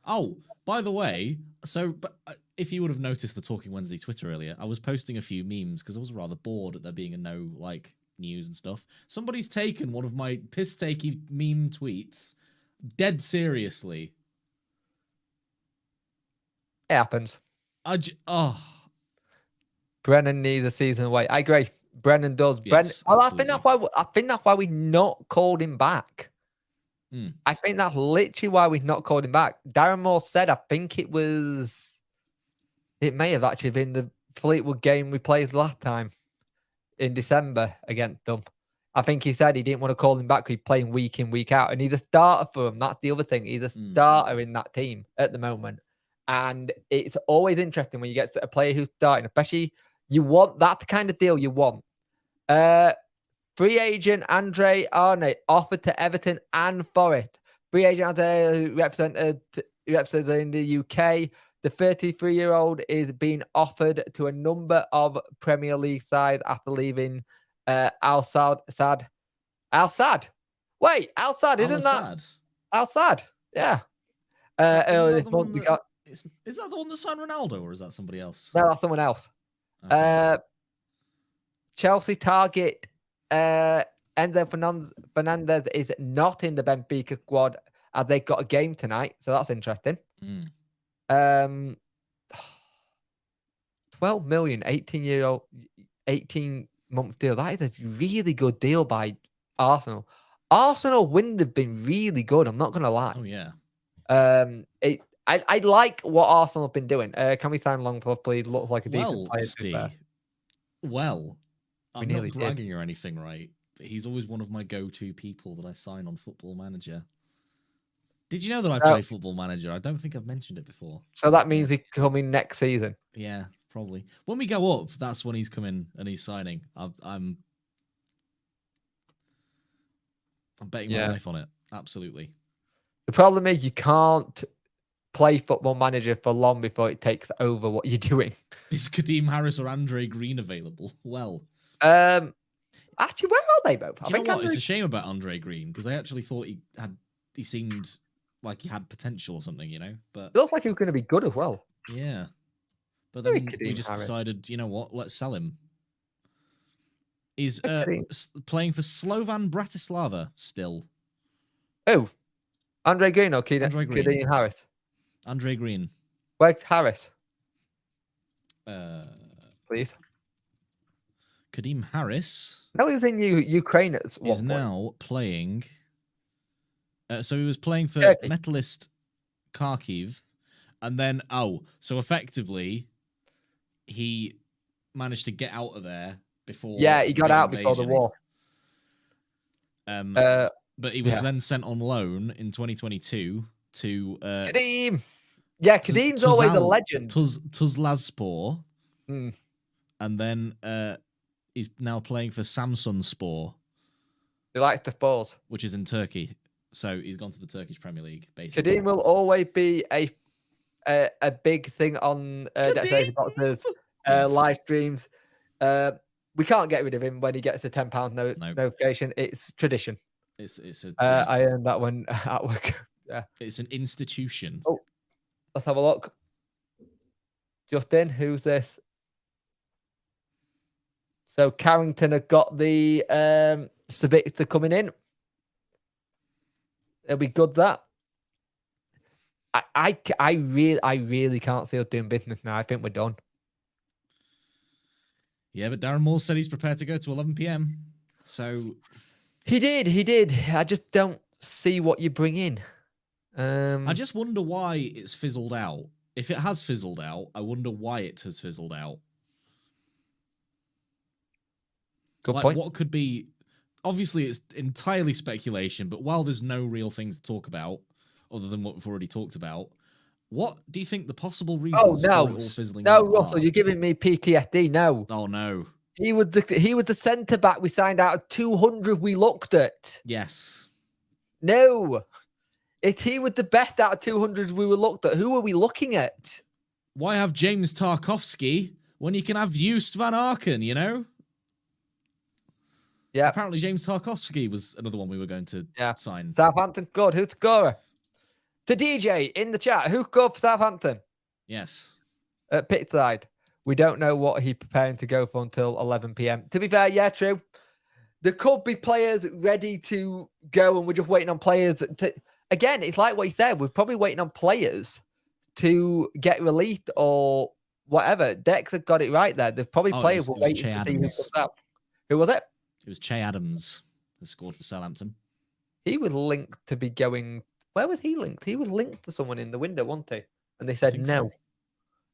Oh, by the way, but if you would have noticed the Talking Wednesday Twitter earlier, I was posting a few memes because I was rather bored at there being no news and stuff. Somebody's taken one of my piss-takey meme tweets dead seriously. It happens. Brennan needs a season away. I agree. Brennan does. Yes, I think that's why we've not called him back. I think that's literally why we've not called him back. Darren Moore said, I think it may have actually been the Fleetwood game we played last time in December against them. I think he said he didn't want to call him back because he's playing week in, week out. And he's a starter for him. That's the other thing. He's a starter in that team at the moment. And it's always interesting when you get a player who's starting, especially you want that kind of deal you want. Free agent Andre Arne offered to Everton and Forest. Free agent Andre represents in the UK. The 33-year-old is being offered to a number of Premier League sides after leaving Al Sadd. Al Sadd. Wait, Al Sadd, isn't that Al Sadd? Yeah. Earlier this month, is that the one that signed Ronaldo, or is that somebody else? No, that's someone else. Okay. Chelsea target Enzo Fernandez is not in the Benfica squad as they got a game tonight, so that's interesting. 12 million, 18-month deal. That is a really good deal by Arsenal. Arsenal wouldn't have been really good. I'm not going to lie. Oh yeah. I like what Arsenal have been doing. Can we sign Longclaw, please? Looks like a decent player. Steve, I'm not bragging or anything, right? But he's always one of my go-to people that I sign on Football Manager. Did you know that I play Football Manager? I don't think I've mentioned it before. So that means he's coming next season. Yeah, probably. When we go up, that's when he's coming and he's signing. I'm betting my life on it. Absolutely. The problem is you can't play Football Manager for long before it takes over what you're doing. Is Kadeem Harris or Andre Green available? Well, actually, where are they both? Do you know what? It's a shame about Andre Green because I actually thought he seemed like he had potential or something, you know. But it looks like he was going to be good as well. Yeah, but then we just decided, you know what? Let's sell him. He's playing for Slovan Bratislava still. Oh, Andre Green or Kadeem Harris? Andre Green. Where's Harris? Please. Kadeem Harris. No, he was in Ukraine at one point. He's now playing. So he was playing for Turkey. Metalist Kharkiv, and then so effectively, he managed to get out of there before. Yeah, he got out before the war. But he was then sent on loan in 2022 to Kadeem. Yeah, Kadeem's always a legend. Tuzlaspor. And then he's now playing for Samsunspor. He likes the Spurs, which is in Turkey. So he's gone to the Turkish Premier League, basically. Kadeem will always be a big thing on Boxers live streams. We can't get rid of him when he gets a £10 notification. It's tradition. I earned that one at work. Yeah, it's an institution. Oh, let's have a look. Justin, who's this? So Carrington have got the Speical coming in. It'll be good that. I really can't see us doing business now. I think we're done. Yeah, but Darren Moore said he's prepared to go to 11 p.m. So he did. I just don't see what you bring in. I just wonder why it's fizzled out. If it has fizzled out, I wonder why it has fizzled out. Good point. What could be? Obviously, it's entirely speculation. But while there's no real things to talk about, other than what we've already talked about, what do you think the possible reasons for it all fizzling out? No, Russell, you're giving me PTSD. No. Oh no. He was the centre back we signed out of 200 we looked at. Yes. No. If he was the best out of 200 we were looked at, who were we looking at? Why have James Tarkowski when you can have Joost van Aken, you know? Yeah. Apparently James Tarkowski was another one we were going to sign. Southampton, good. Who's the scorer? To DJ in the chat, who scored for Southampton? Yes. At Pitside. We don't know what he's preparing to go for until 11 p.m. To be fair, yeah, true. There could be players ready to go, and we're just waiting on players to... Again, it's like what you said. We're probably waiting on players to get released or whatever. Dex have got it right there. There's probably players we're waiting to see who comes out. Who was it? It was Che Adams who scored for Southampton. He was linked to be going... Where was he linked? He was linked to someone in the window, wasn't he? And they said no.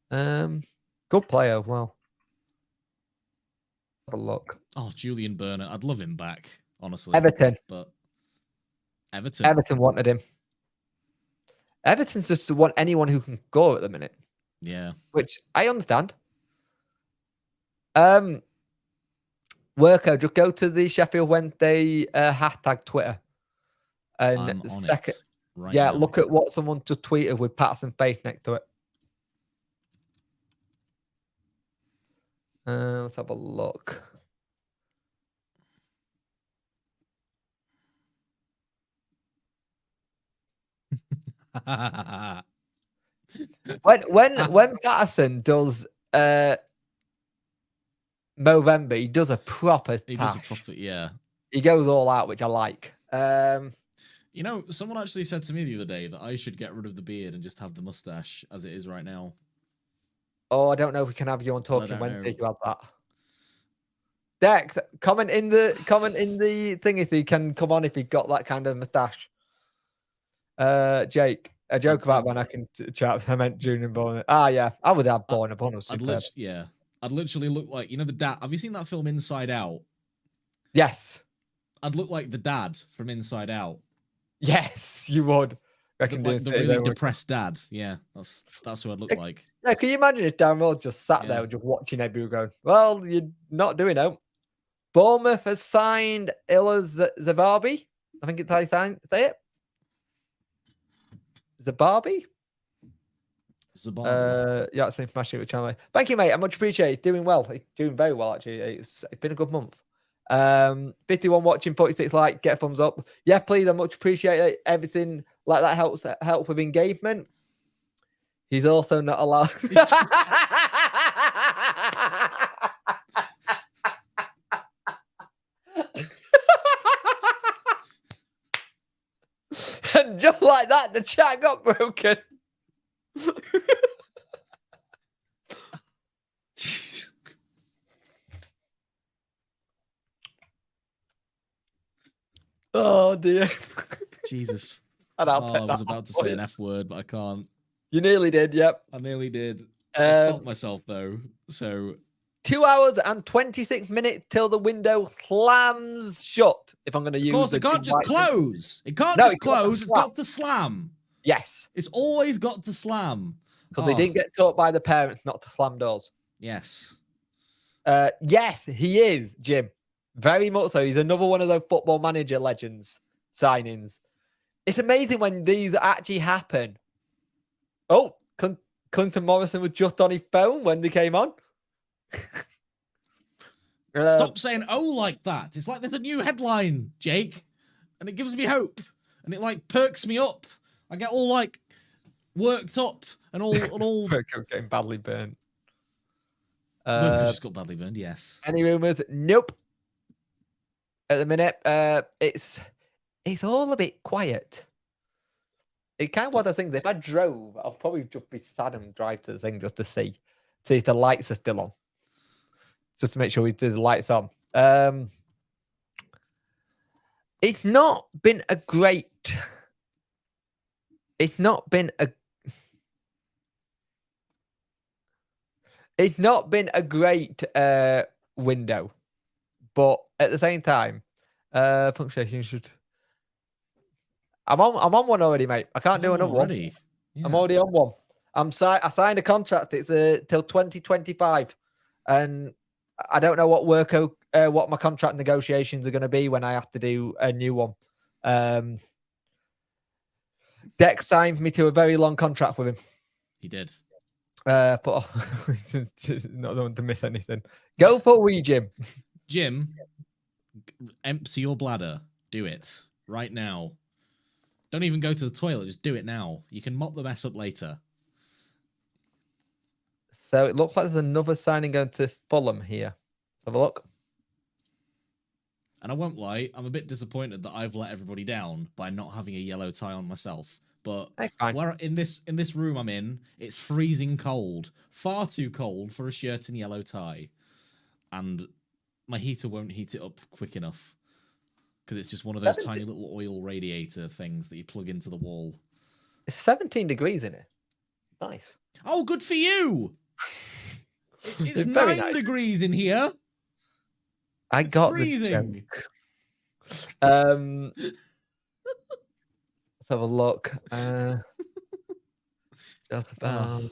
So. Good player. Well, have a look. Oh, Julian Burner. I'd love him back, honestly. Everton. But Everton. Everton wanted him. Everton's just want anyone who can score at the minute. Yeah. Which I understand. Worko, just go to the Sheffield Wednesday hashtag Twitter. And I'm on second, it right yeah, now. look at what someone just tweeted with Patterson face next to it. Let's have a look. when Patterson does Movember, he does a proper yeah. He goes all out, which I like. You know, someone actually said to me the other day that I should get rid of the beard and just have the mustache as it is right now. Oh, I don't know if we can have you on Talking Wednesday about that. Dex, comment in the thing if he can come on if he got that kind of mustache. Jake, a joke about when I can chaps. I meant Junior Bonner. Yeah, I would have Bonner. Bonner. I'd literally look like, you know, the dad. Have you seen that film Inside Out? Yes. I'd look like the dad from Inside Out. Yes, you would. Like the really depressed dad. Yeah, that's who I'd look like. Yeah, can you imagine if Darren Moore just sat there just watching everyone going, well, you're not doing it. Bournemouth has signed Illa Zabarbi. I think it's how you say it. Zabarbi? Yeah, it's information with channel. Thank you, mate. I much appreciate it. Doing well. Doing very well, actually. It's been a good month. 51 watching, 46 like, get a thumbs up. Yeah, please. I much appreciate it. Everything like that help with engagement. He's also not allowed. And just like that, the chat got broken. Jesus. Oh dear. Jesus. I was about to say an F word, but I can't. You nearly did, yep. I nearly did. I stopped myself though. So 2 hours and 26 minutes till the window slams shut. If I'm going to use, of course, it can't just close. It can't just close. It's got to slam. Yes, it's always got to slam. Because they didn't get taught by the parents not to slam doors. Yes. Yes, he is, Jim. Very much so. He's another one of those Football Manager legends signings. It's amazing when these actually happen. Oh, Clinton Morrison was just on his phone when they came on. Stop saying "oh" like that. It's like there's a new headline, Jake, and it gives me hope, and it like perks me up. I get all like worked up and all. Getting badly burnt. Just got badly burned. Yes. Any rumors? Nope. At the minute, it's all a bit quiet. It kind of one of those things. If I drove, I'll probably just be sad and drive to the thing just to see if the lights are still on, just to make sure the lights on. It's not been a great. It's not been a. It's not been a great window, but at the same time, punctuation should. I'm on one already, mate. I can't do another one. Yeah. I'm already on one. I signed a contract. It's till 2025, and I don't know what my contract negotiations are going to be when I have to do a new one. Dex signed me to a very long contract with him. He did. But not the one to miss anything. Go for we, Jim. Jim, empty your bladder. Do it right now. Don't even go to the toilet. Just do it now. You can mop the mess up later. So it looks like there's another signing going to Fulham here. Have a look. And I won't lie, I'm a bit disappointed that I've let everybody down by not having a yellow tie on myself. But where in this room I'm in, it's freezing cold. Far too cold for a shirt and yellow tie. And my heater won't heat it up quick enough. Because it's just one of those tiny little oil radiator things that you plug into the wall. It's 17 degrees in it. Nice. Oh, good for you! It's 9 degrees in here. It's freezing. Let's have a look. Just about.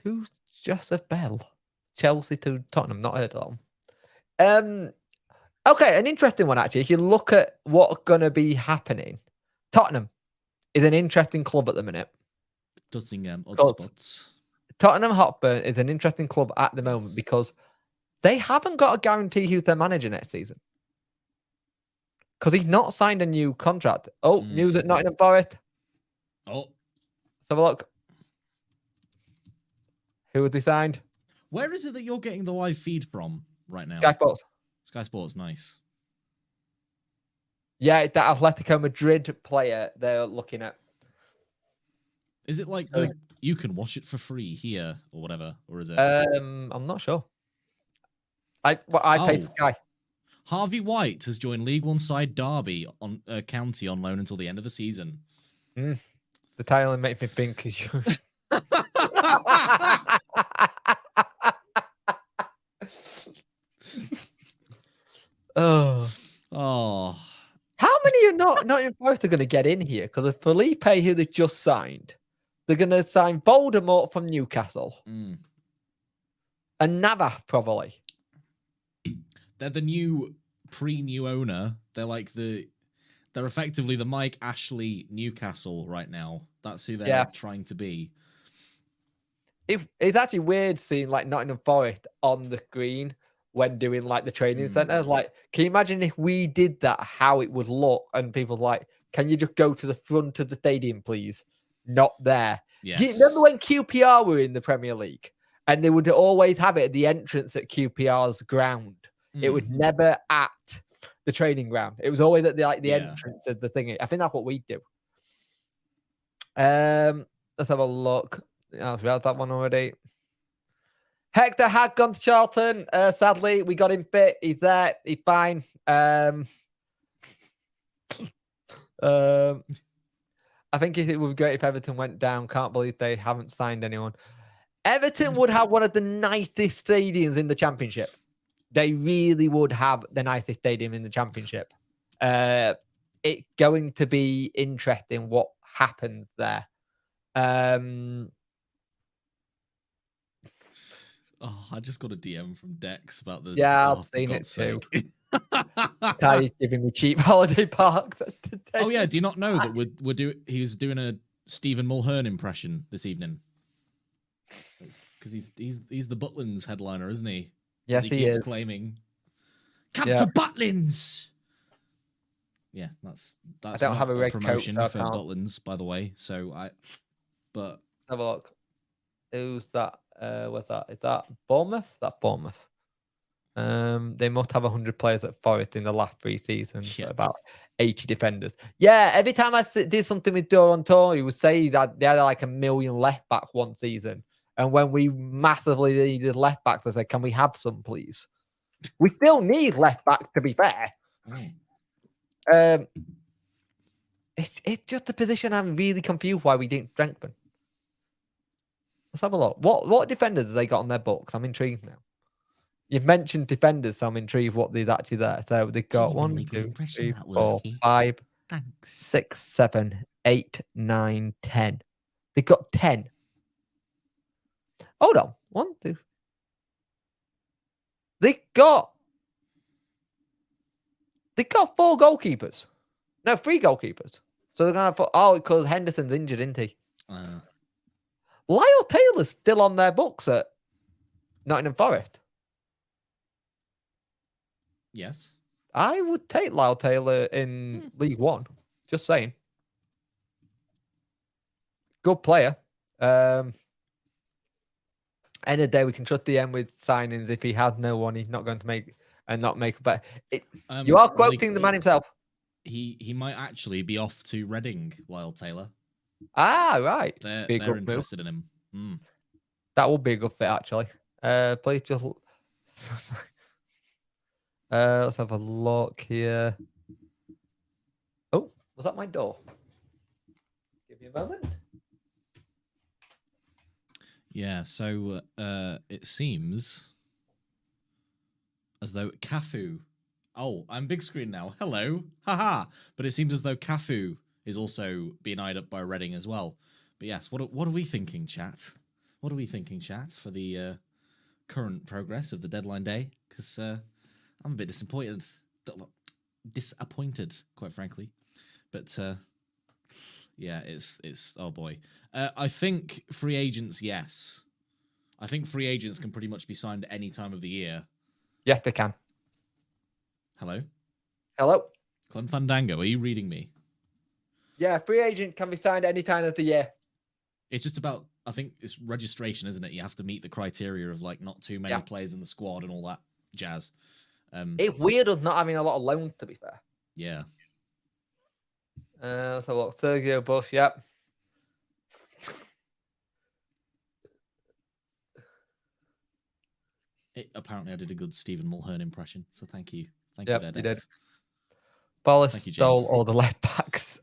Who's Joseph Bell? Chelsea to Tottenham. Not heard of them. Okay, an interesting one actually. If you look at what's going to be happening, Tottenham is an interesting club at the minute. Tottenham Hotspur is an interesting club at the moment because they haven't got a guarantee who's their manager next season. Because he's not signed a new contract. Oh, news at Nottingham Forest. Oh. Let's have a look. Who have they signed? Where is it that you're getting the live feed from right now? Sky Sports. Sky Sports, nice. Yeah, that Atletico Madrid player they're looking at. Is it like you can watch it for free here or whatever, or is it? I'm not sure. I pay for Sky. Harvey White has joined League One side Derby on County on loan until the end of the season. The title makes me think is yours. Oh. How many are not in both are going to get in here? Because of Felipe, who they just signed, they're going to sign Voldemort from Newcastle. And Navas, probably. They're the new pre-new owner. They're effectively the Mike Ashley Newcastle right now. That's who they're trying to be. It's actually weird seeing like Nottingham Forest on the screen when doing like the training centres. Like, can you imagine if we did that, how it would look? And people's like, can you just go to the front of the stadium, please? Not there. Yes. Do you remember when QPR were in the Premier League and they would always have it at the entrance at QPR's ground? It was never at the training ground. It was always at the entrance of the thing. I think that's what we do. Let's have a look. I've read that one already. Hector had gone to Charlton. Sadly, we got him fit. He's there. He's fine. I think it would be great if Everton went down. Can't believe they haven't signed anyone. Everton would have one of the nicest stadiums in the Championship. They really would have the nicest stadium in the Championship. It's going to be interesting what happens there. I just got a DM from Dex about the. Yeah, I've seen it too. Ty's giving me cheap holiday parks today. Oh yeah, do you not know that he's doing a Stephen Mulhern impression this evening? Because he's the Butlins headliner, isn't he? Yes, he keeps is claiming. Come to Butlins. Yeah, that's I don't have a red promotion coat, for Butlins, by the way. So but have a look. Who's that? What's that? Is that Bournemouth? That's Bournemouth. They must have 100 players at Forest in the last 3 seasons. Yeah. About 80 defenders. Yeah, every time I did something with Toronto, he would say that they had like 1 million left back one season. And when we massively needed left backs, I said, "Can we have some, please?" We still need left back, to be fair. It's just a position I'm really confused why we didn't strengthen. Let's have a look. What defenders have they got on their books? I'm intrigued now. You've mentioned defenders, so I'm intrigued what there's actually there. So they've got 1, 2, 3, 4, 5, 6, 7, 8, 9, 10. They've got 10. Hold on. 1, 2. They got 4 goalkeepers. No, 3 goalkeepers. So they're gonna have because Henderson's injured, isn't he? Lyle Taylor's still on their books at Nottingham Forest. Yes. I would take Lyle Taylor in League One. Just saying. Good player. End of the day, we can trust DM with signings. If he has no one, he's not going to make a bet. You are quoting the man himself. He might actually be off to Reading, Lyle Taylor. Right. They're interested in him. That would be a good fit, actually. Please just let's have a look here. Oh, was that my door? Give me a moment. Yeah, so it seems as though Cafu. Oh, I'm big screen now. Hello. Haha. But it seems as though Cafu is also being eyed up by Reading as well. But yes, what are we thinking, chat? What are we thinking, chat, for the current progress of the deadline day? Because I'm a bit disappointed. Quite frankly. But yeah, it's oh boy. I think free agents, yes. I think free agents can pretty much be signed at any time of the year. Yes, they can. Hello? Hello? Clem Fandango, are you reading me? Yeah, free agent can be signed any time of the year. It's just about, I think it's registration, isn't it? You have to meet the criteria of like not too many players in the squad and all that jazz. It's weird us not having a lot of loans, to be fair. Yeah. Let's have a look. Sergio Bush, yep. Apparently I did a good Stephen Mulhern impression, so thank you. Thank you there, you Dex. did. Ballers stole all the left backs.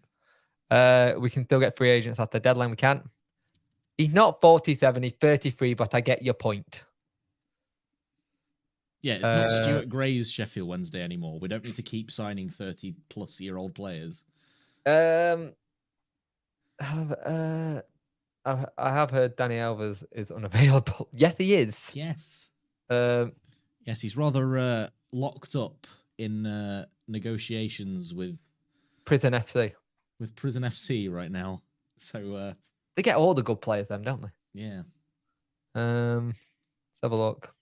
We can still get free agents at the deadline. We can't. He's not 47, he's 33, but I get your point. Yeah, it's not Stuart Gray's Sheffield Wednesday anymore. We don't need to keep signing 30-plus-year-old players. I have heard Danny Alves is unavailable. Yes, he is. Yes. Yes, he's rather locked up in negotiations with Prison FC. With Prison FC right now. So they get all the good players then, don't they? Yeah. Let's have a look.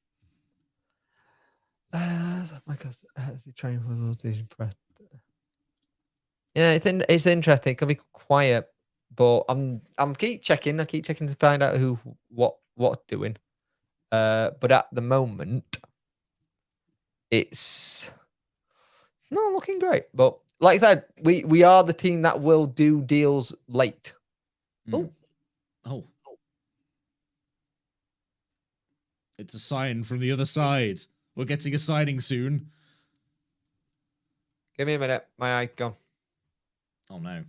My God, is he trying for those press? Yeah, it's interesting. It can be quiet, but I'm keep checking. I keep checking to find out what's doing. But at the moment, it's not looking great. But like I said, we are the team that will do deals late. Oh. It's a sign from the other side. We're getting a signing soon. Give me a minute. My icon. Oh no.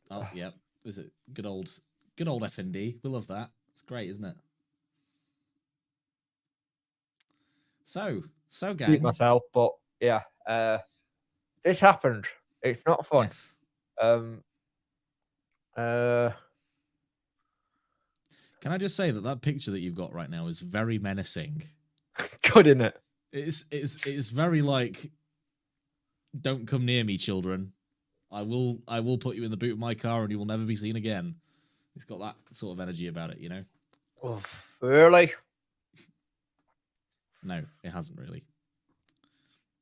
Oh yeah. Is it good old FND? We love that. It's great, isn't it? So gang. Keep myself, but yeah. This happened. It's not fun. Yes. Can I just say that picture that you've got right now is very menacing? Good, isn't it? It's very like, don't come near me, children. I will put you in the boot of my car and you will never be seen again. It's got that sort of energy about it, you know? Oh, really? No, it hasn't really.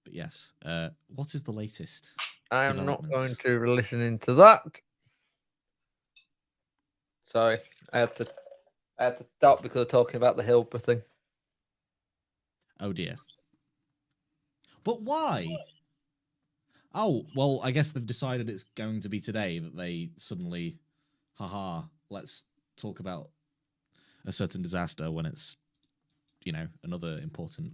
But yes, what is the latest? I am not going to be listening to that. Sorry, I had to stop because of talking about the Hilbert thing. Oh dear. But why? Oh, well, I guess they've decided it's going to be today that they suddenly, haha, let's talk about a certain disaster when it's, another important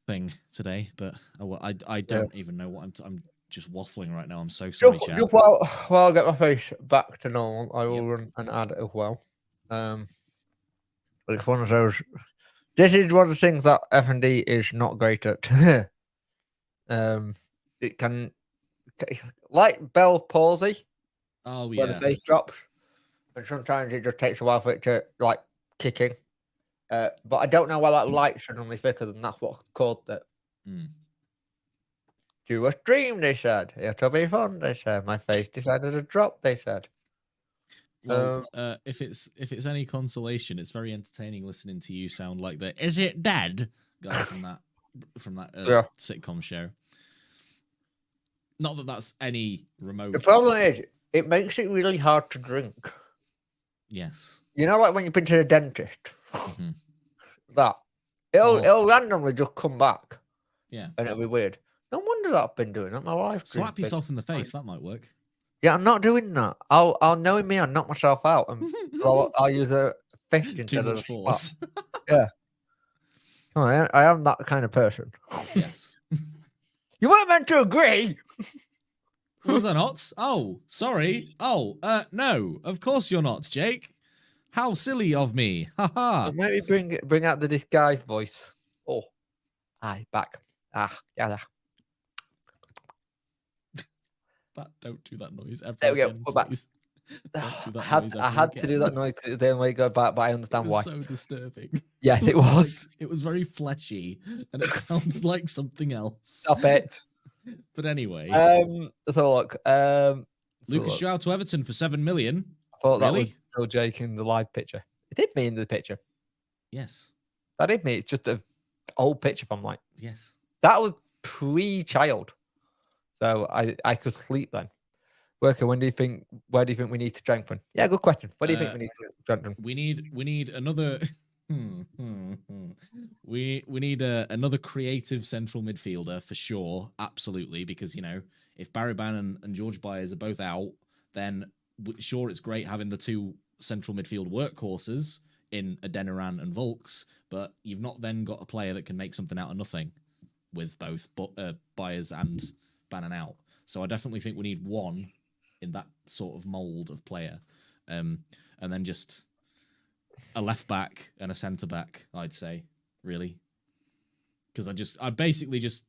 thing today. But I don't even know what I'm just waffling right now. I'm so sorry, chat. Just while I get my face back to normal, I will Yep. run an ad as well. But it's one of those. This is one of the things that F&D is not great at. It can, like Bell palsy, Oh where the yeah. face drops, and sometimes it just takes a while for it to like kick in. But I don't know why that light suddenly flickered, and that's what caused it. Do a stream, they said. It'll be fun, they said. My face decided to drop, they said. Well, if it's any consolation, it's very entertaining listening to you sound like the "Is it dead?" guy from that sitcom show. Not that that's any remote. The problem is, it makes it really hard to drink. Yes. You know, like when you've been to the dentist. Mm-hmm. That it'll randomly just come back. Yeah. And it'll be weird. No wonder that I've been doing that. My life. Slap yourself in the face. That might work. Yeah, I'm not doing that. I'll knowing me, I'll knock myself out, and I'll use a fist instead of a force. Yeah. Oh, I am that kind of person. Yes. You weren't meant to agree. Was I not? Oh, sorry. Oh, no. Of course you're not, Jake. How silly of me. Haha. Maybe bring out the disguise voice. Oh, aye, back. Yeah. Don't do that noise ever There we again, go. please. I had to do that noise because it's the only way to go back, but I understand why. So disturbing. Yes, it was. It was very fleshy, and it sounded like something else. Stop it. But anyway. So look. Lucas Shaw to Everton for 7 million. I thought that was still Jake in the live picture. It did me in the picture. Yes. That did me. It's just an old picture from like. Yes. That was pre-child. So I could sleep then. Worker, where do you think we need to strengthen? Yeah, good question. Where do you think we need to strengthen? We need another we need another creative central midfielder for sure, absolutely, because if Barry Bannon and George Byers are both out, then sure, it's great having the two central midfield workhorses in Adeniran and Volks, but you've not then got a player that can make something out of nothing with both Byers and Bannon out. So I definitely think we need one in that sort of mold of player, and then just a left back and a centre back, I'd say, really, because I basically just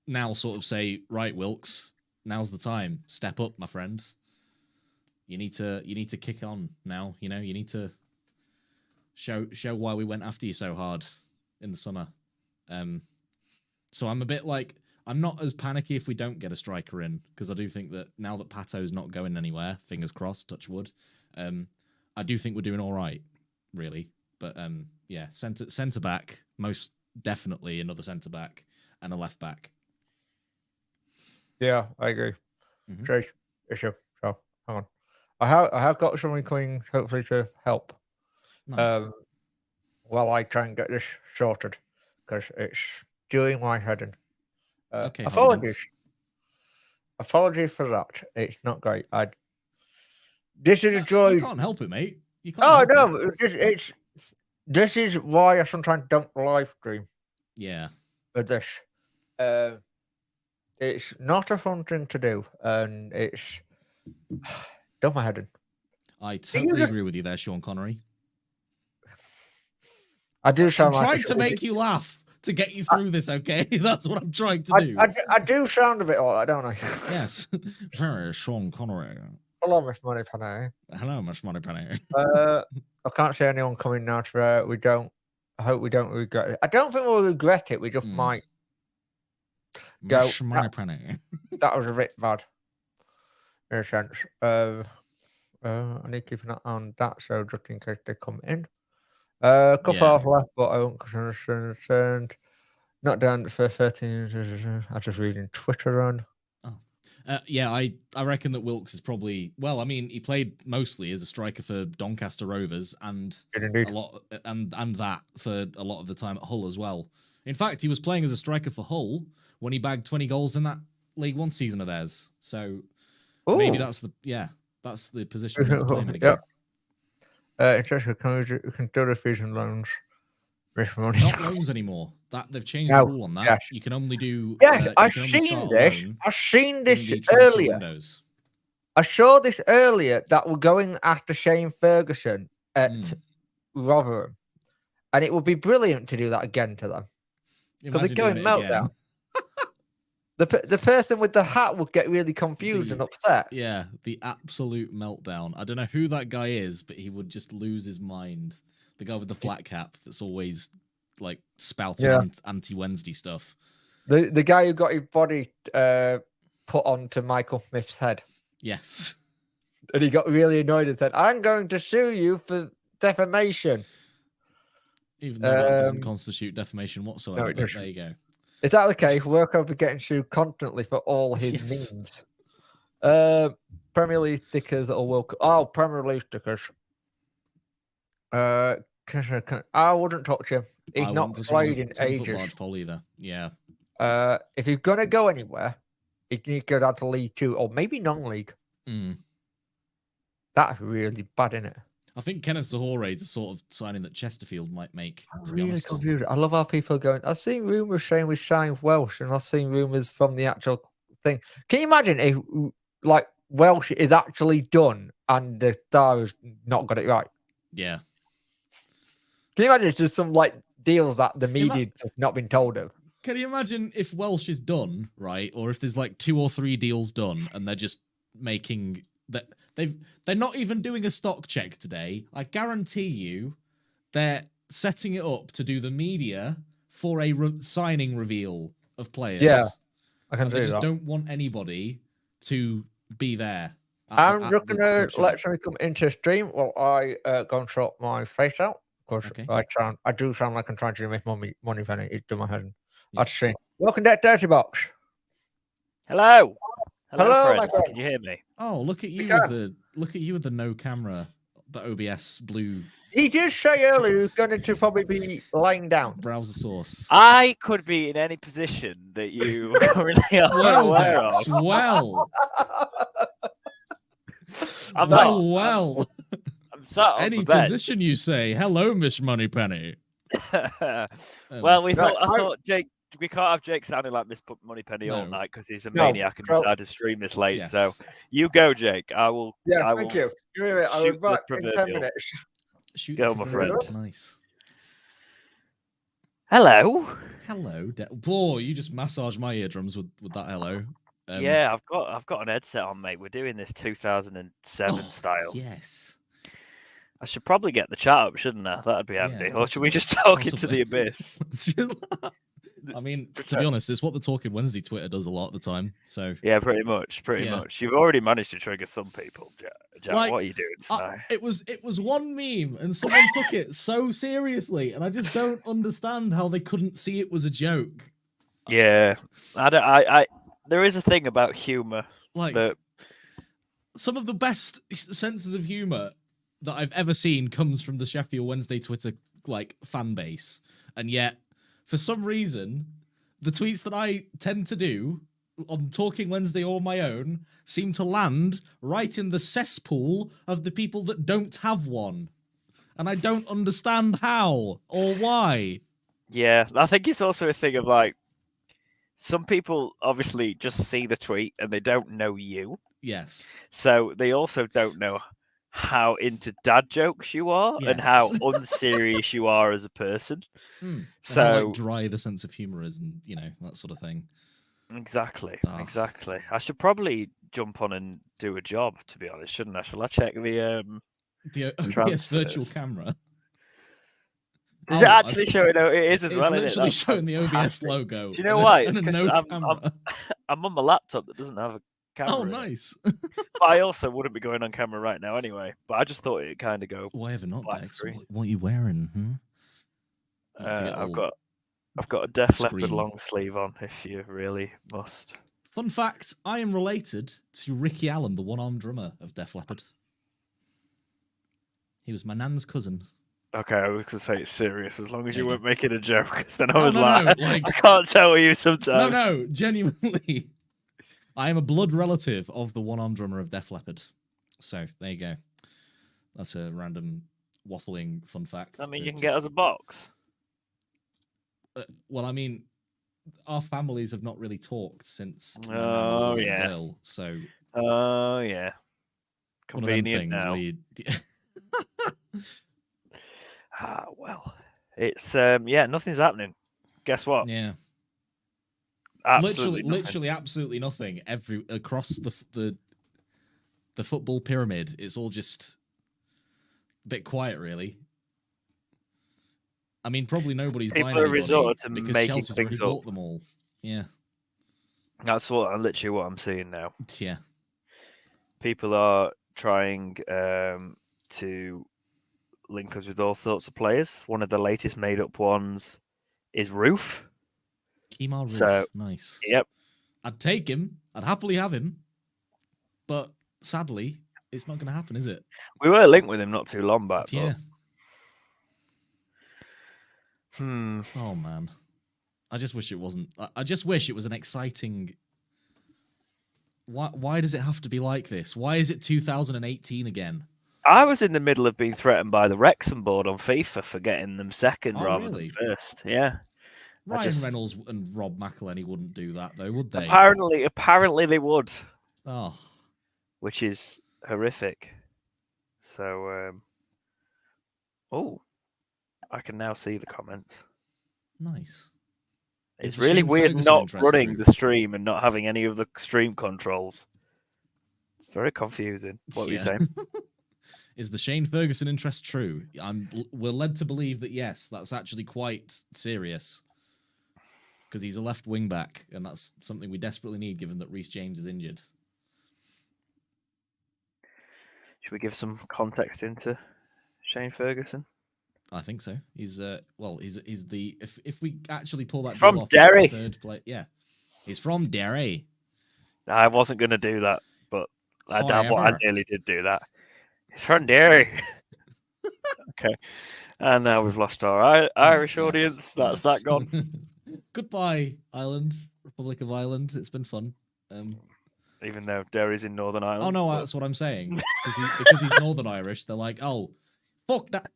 now sort of say, right, Wilkes, now's the time, step up, my friend. You need to kick on now. You need to show why we went after you so hard in the summer. So I'm a bit like, I'm not as panicky if we don't get a striker in, because I do think that now that Pato's not going anywhere, fingers crossed, touch wood, I do think we're doing all right, really. But yeah, centre back, most definitely another centre back and a left back. Yeah, I agree. Mm-hmm. Issue. So hang on, I have got someone coming hopefully to help. Nice. While I try and get this sorted, because it's doing my head in. Okay. Apologies for that. It's not great. This is a joy. You can't help it, mate. You can't. This is why I sometimes don't live stream. Yeah. With this, it's not a fun thing to do, and it's done my head in. I totally agree with you there, Sean Connery. I do sound I'm trying to make you laugh to get you through this, okay? That's what I'm trying to do. I do sound a bit like that, don't I? Yes. Very Sean Connery. Hello, Miss Moneypenny. Hello, Miss Moneypenny. I can't see anyone coming now to I hope we don't regret it. I don't think we'll regret it. We just might go. Miss Moneypenny. That was a bit bad. In a sense. I need to keep an eye on that, so just in case they come in. Couple hours left, but I won't concerned. Not down for 13. I'm just reading Twitter on. Oh. Yeah, I reckon that Wilkes is probably well. I mean, he played mostly as a striker for Doncaster Rovers and Indeed. a lot and that for a lot of the time at Hull as well. In fact, he was playing as a striker for Hull when he bagged 20 goals in that League One season of theirs. So maybe Ooh. that's the position he was playing in Yeah. again. Interesting. You can do the fees and loans. Not loans anymore. That they've changed the No, rule on that. yes. You can only do Yes, you I've can only seen start a this. loan I've seen in this the transfer earlier. windows. I saw this earlier that we're going after Shane Ferguson at Rotherham, and it would be brilliant to do that again to them because they're going meltdown. The person with the hat would get really confused and upset. Yeah, the absolute meltdown. I don't know who that guy is, but he would just lose his mind. The guy with the flat cap that's always like spouting anti-Wednesday stuff. The guy who got his body put onto Michael Smith's head. Yes. And he got really annoyed and said, I'm going to sue you for defamation. Even though that doesn't constitute defamation whatsoever, no, but there you go. Is that the case? Work will be getting sued constantly for all his memes. Premier League stickers or World Cup. Oh, Premier League stickers. I wouldn't touch him. He's not played in ages. Large pole either. Yeah. If you're gonna go anywhere, you need to go down to League 2 or maybe non-league. That's really bad, isn't it? I think Kenneth Zahore is a sort of signing that Chesterfield might make. I'm really confused. I love how people are going. I've seen rumours saying we signed Welsh, and I've seen rumours from the actual thing. Can you imagine if like Welsh is actually done and the Star has not got it right? Yeah. Can you imagine it's just some like deals that the media have not been told of? Can you imagine if Welsh is done, right? Or if there's like 2 or 3 deals done and they're just making that they're not even doing a stock check today. I guarantee you they're setting it up to do the media for a signing reveal of players. Yeah, I can and do they just that. don't want anybody to be there. I'm not going to let somebody come into the stream while I go and sort my face out. Of course, I do sound like I'm trying to make money penny. It's to my head. That's shame. Welcome to Dirty Box. Hello. Hello, friends. Can you hear me? Oh, look at you with the no camera, the OBS blue. He did say earlier he was going to probably be lying down. Browser source. I could be in any position that you currently are aware of. Well. I'm sat on any the bed. position you say. Hello, Miss Moneypenny. Well, I thought Jake. We can't have Jake sounding like Miss Moneypenny all night because he's a maniac and decided to stream this late. Yes. So you go, Jake. I will. Yeah, thank you. I'll be back in 10 minutes. Go, my friend. Nice. Hello. Boy, you just massaged my eardrums with that hello. Yeah, I've got an headset on, mate. We're doing this 2007 style. Yes. I should probably get the chat up, shouldn't I? That'd be handy. Yeah, or should we just talk into the abyss? I mean, to be honest, it's what the Talking Wednesday Twitter does a lot of the time. So yeah, pretty much. You've already managed to trigger some people, Jack. What are you doing tonight? It was one meme, and someone took it so seriously, and I just don't understand how they couldn't see it was a joke. Yeah, I there is a thing about humor, like some of the best senses of humor that I've ever seen comes from the Sheffield Wednesday Twitter fan base, and yet. For some reason, the tweets that I tend to do on Talking Wednesday or my own seem to land right in the cesspool of the people that don't have one. And I don't understand how or why. Yeah, I think it's also a thing of some people obviously just see the tweet and they don't know you. Yes. So they also don't know how into dad jokes you are and how unserious you are as a person. So how, dry the sense of humor is, and that sort of thing. Exactly. I should probably jump on and do a job, to be honest, shouldn't I? Shall I check the OBS virtual camera? Is it actually showing? It is as well. It's literally showing the OBS logo. Do you know why? It's because I'm on my laptop that doesn't have a camera. Oh, nice. But I also wouldn't be going on camera right now anyway. But I just thought it'd kind of go. Why ever not, Dex? What are you wearing? I've got a Def Leppard long sleeve on. If you really must. Fun fact, I am related to Ricky Allen, the one-armed drummer of Def Leppard. He was my nan's cousin. Okay, I was going to say it's serious as long as you weren't making a joke, because then I was no, like, I can't tell you sometimes. No, genuinely. I am a blood relative of the one-armed drummer of Def Leppard. So, there you go. That's a random waffling fun fact. I mean, you can get us a box. Well, I mean, our families have not really talked since Dale, so yeah, convenient now. Well, it's nothing's happening. Guess what? Yeah, literally, absolutely nothing. Across the football pyramid, it's all just a bit quiet, really. I mean, probably nobody's buying anybody because Chelsea's already bought them all. Yeah, that's literally what I'm seeing now. Yeah, people are trying to link us with all sorts of players. One of the latest made-up ones is Roof. Kemar Roof, so, nice. Yep, I'd take him. I'd happily have him, but sadly, it's not going to happen, is it? We were linked with him not too long back. Yeah. But... Oh man, I just wish it wasn't. I just wish it was an exciting. Why does it have to be like this? Why is it 2018 again? I was in the middle of being threatened by the Wrexham board on FIFA for getting them second rather than first. Yeah, Ryan Reynolds and Rob McElhenney wouldn't do that though, would they? Apparently they would. Oh, which is horrific. So, I can now see the comments. Nice. It's really weird not running the stream and not having any of the stream controls. It's very confusing. What were you saying? Is the Shane Ferguson interest true? We're led to believe that yes, that's actually quite serious. Because he's a left wing back, and that's something we desperately need given that Reece James is injured. Should we give some context into Shane Ferguson? I think so. He's the if we actually pull that he's from Derry. Third play, yeah, he's from Derry. I wasn't going to do that, but I nearly did do that. He's from Derry. Okay, and now we've lost our Irish audience. That's that gone. Goodbye, Ireland, Republic of Ireland. It's been fun. Even though Derry's in Northern Ireland. Oh no, that's what I'm saying. Because he's Northern Irish, they're like, oh, fuck that.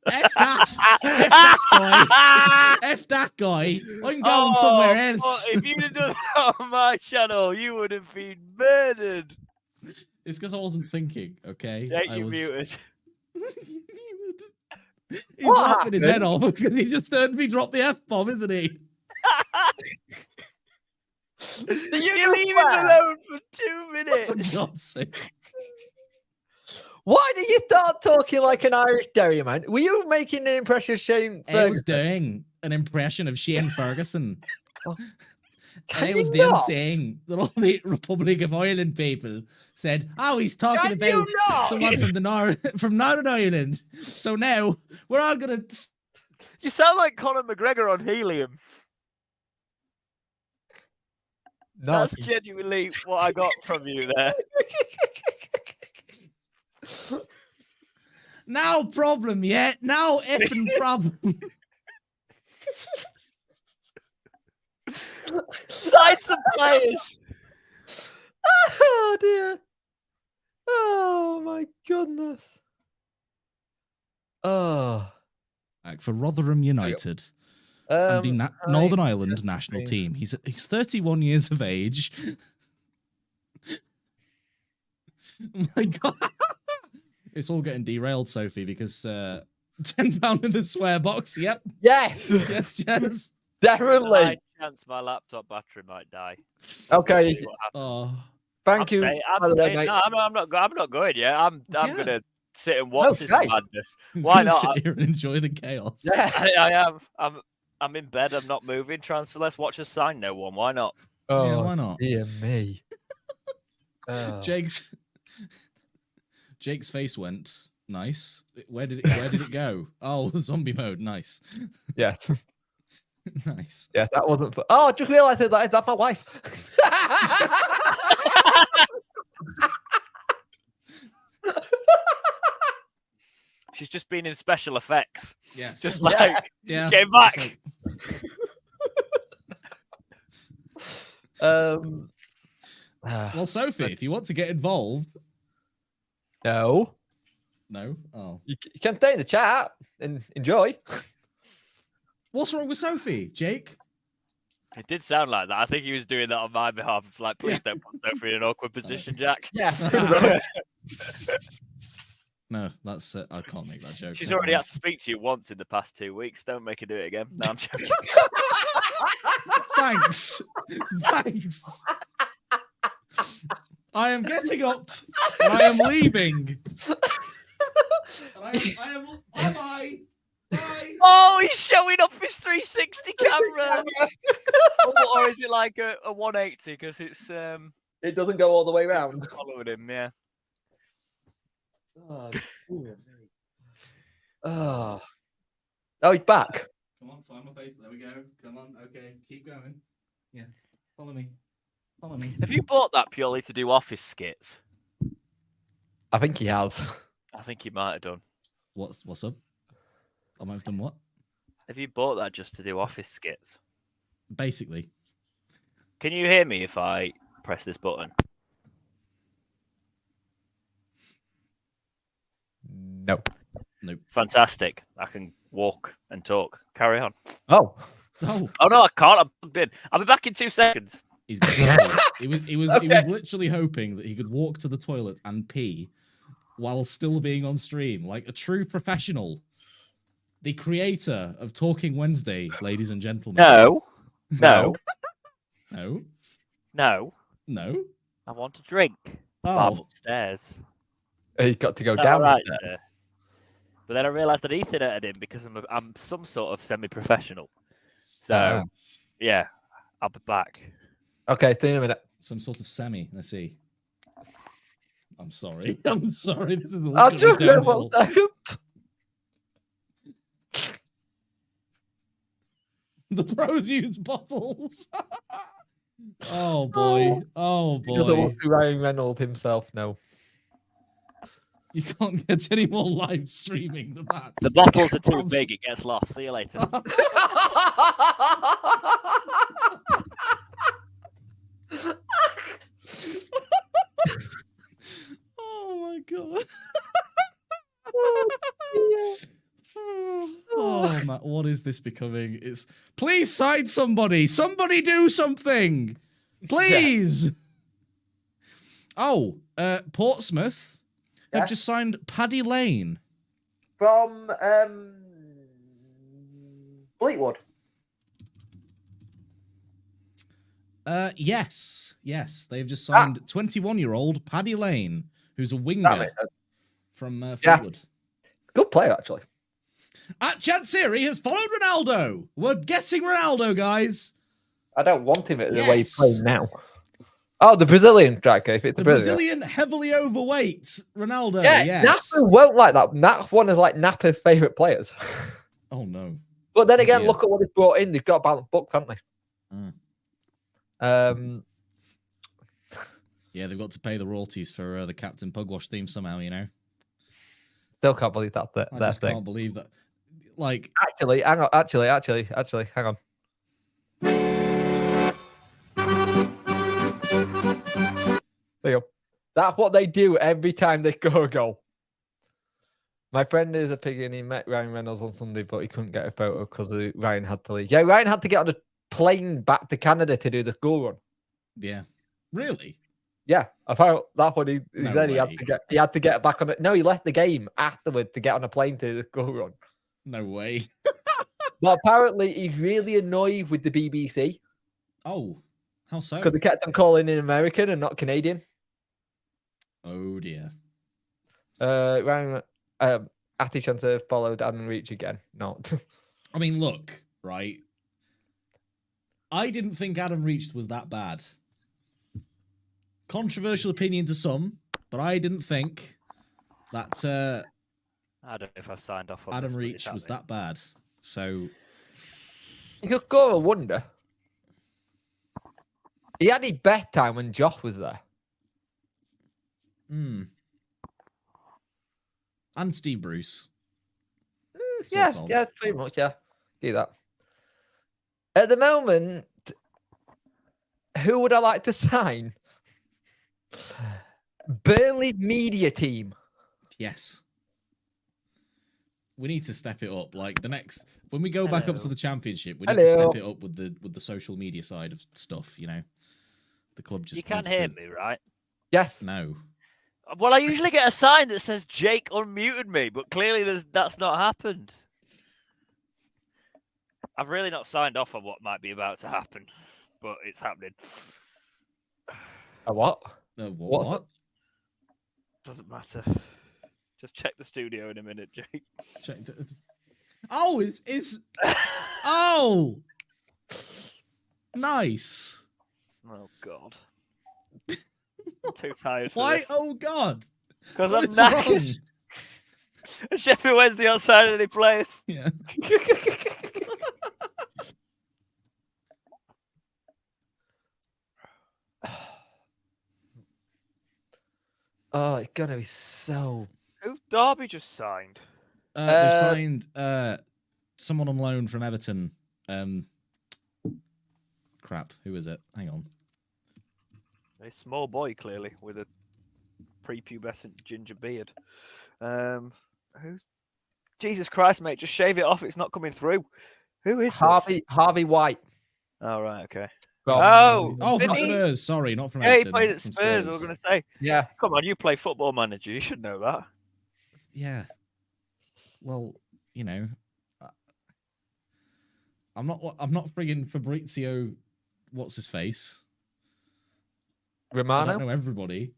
F that guy. F that guy. I'm going somewhere else. If you'd have done that on my channel, you would have been murdered. It's because I wasn't thinking, okay? Yeah, you muted. He's laughing his head off because he just heard me drop the F-bomb, isn't he? You leave it alone for 2 minutes. For God's sake. Why did you start talking like an Irish dairyman? Were you making an impression of Shane Ferguson? I was doing an impression of Shane Ferguson. And I was then saying that all the Republic of Ireland people said, "Oh, he's talking about someone from Northern Ireland." So now we're all gonna. You sound like Conor McGregor on helium. That's genuinely what I got from you there. No problem yet. No effing problem. Sign some players. Oh dear. Oh my goodness. Oh. Like for Rotherham United and the Northern Ireland national team. He's 31 years of age. Oh my God. It's all getting derailed, Sophie, because £10 in the swear box. Yep. Yes. Yes. Definitely. Chance my laptop battery might die. Okay. Thank you. I'm not going yet. I'm gonna sit and watch this madness. Why not? Sit here and enjoy the chaos. Yeah, I am. I'm in bed. I'm not moving. Transfer. Let's watch us sign no one. Why not? Oh, yeah, why not? Dear me. Jake's face went nice. Where did it go? Oh, zombie mode. Nice. Yes. Nice. Yeah, that wasn't. Oh, I just realised that's my wife. She's just been in special effects. Yes. Just like yeah. came back. Like... Well, Sophie, if you want to get involved. No. No? Oh. You can stay in the chat and enjoy. What's wrong with Sophie, Jake? It did sound like that. I think he was doing that on my behalf. Like, please don't put Sophie in an awkward position, Jack. Yeah. No, that's I can't make that joke. She's already had to speak to you once in the past 2 weeks. Don't make her do it again. No, I'm joking. Thanks. Thanks. I am getting up and I am leaving. I am bye. Bye. Oh, he's showing off his 360 camera. Or is it like a 180? Because it's it doesn't go all the way around. Following him, yeah. Oh, he's back. Come on, find my face. There we go. Come on. Okay, keep going. Yeah, follow me. Follow me. Have you bought that purely to do office skits? I think he has. I think he might have done. What's up? I might have done what? Have you bought that just to do office skits? Basically. Can you hear me if I press this button? Nope. Fantastic. I can walk and talk. Carry on. Oh. Oh. Oh no, I can't. I'm plugged in. I'll be back in 2 seconds. He was literally hoping that he could walk to the toilet and pee while still being on stream, like a true professional. The creator of Talking Wednesday, ladies and gentlemen. No. No. I want a drink. Oh. I'm upstairs. He got to go Is that down. right, sir? But then I realised that Ethan edited him because I'm some sort of semi-professional. So, yeah, I'll be back. Okay, see you in a minute. Some sort of semi. Let's see. I'm sorry. I'm sorry. This is a I'll just downhill. The pros use bottles. Oh boy. Oh He doesn't boy. want to Ryan Reynolds himself, no. You can't get any more live streaming than that. The bottles are too big. It gets lost. See you later. Oh my god. Oh man, what is this becoming? It's please sign somebody. Somebody do something. Please. Oh, Portsmouth have just signed Paddy Lane. From Fleetwood. Yes. They've just signed 21-year-old Paddy Lane, who's a winger from Fleetwood. Good player, actually. At Chansiri has followed Ronaldo. We're getting Ronaldo, guys. I don't want him the way he's playing now. Oh, the Brazilian striker. If it's the Brazilian heavily overweight Ronaldo. Yeah, yes. Napa won't like that. That's one of Napa's favourite players. Oh no. But then again, look at what they've brought in. They've got balanced books, haven't they? Yeah, they've got to pay the royalties for the Captain Pugwash theme somehow, you know. Still can't believe that's their I just thing. can't believe that. Like, actually, hang on. Actually, hang on. There you go. That's what they do every time they go a goal. My friend is a pig and he met Ryan Reynolds on Sunday, but he couldn't get a photo because Ryan had to leave. Yeah, Ryan had to get on a plane back to Canada to do the school run. Yeah. Really? Yeah, apparently that's what he said. Way. He had to get back on it. No, he left the game afterward to get on a plane to do the school run. No way. But apparently he's really annoyed with the BBC. Oh, how so? Because they kept on calling in American and not Canadian. Oh dear. Ryan, Ati followed Adam Reach again. Not. I mean, look, right. I didn't think Adam Reach was that bad. Controversial opinion to some, but I didn't think that I don't know if I've signed off on Adam this, Reach was that bad. So You could go a wonder. He had his bedtime when Josh was there. And Steve Bruce. Yeah, Sort of. yeah, pretty much, yeah. Do that. At the moment, who would I like to sign? Burnley media team. Yes. We need to step it up. Like when we go back up to the championship, we need to step it up with the social media side of stuff. You know, the club just. You can't hear me, right? Yes. No. Well, I usually get a sign that says Jake unmuted me, but clearly that's not happened. I've really not signed off on what might be about to happen, but it's happening. A what? What's it? Doesn't matter. Just check the studio in a minute, Jake. Oh, it's oh, nice. Oh God. I'm too tired for Why? this. Oh God. Because I'm knackered. Sheffield Wednesday on Saturday players. Yeah. Oh, it's gonna be so. Who's Derby just signed? They signed someone on loan from Everton. Crap. Who is it? Hang on. A small boy, clearly, with a prepubescent ginger beard. Who's? Jesus Christ, mate! Just shave it off. It's not coming through. Who is this? Harvey White. Oh right, okay. Well, Oh, did from he? Spurs. Sorry, not from Yeah, Everton. he played at from Spurs. I was going to say. Yeah. Come on, you play Football Manager. You should know that. Yeah. Well, you know, I'm not friggin' Fabrizio. What's his face? I Romano. don't know everybody.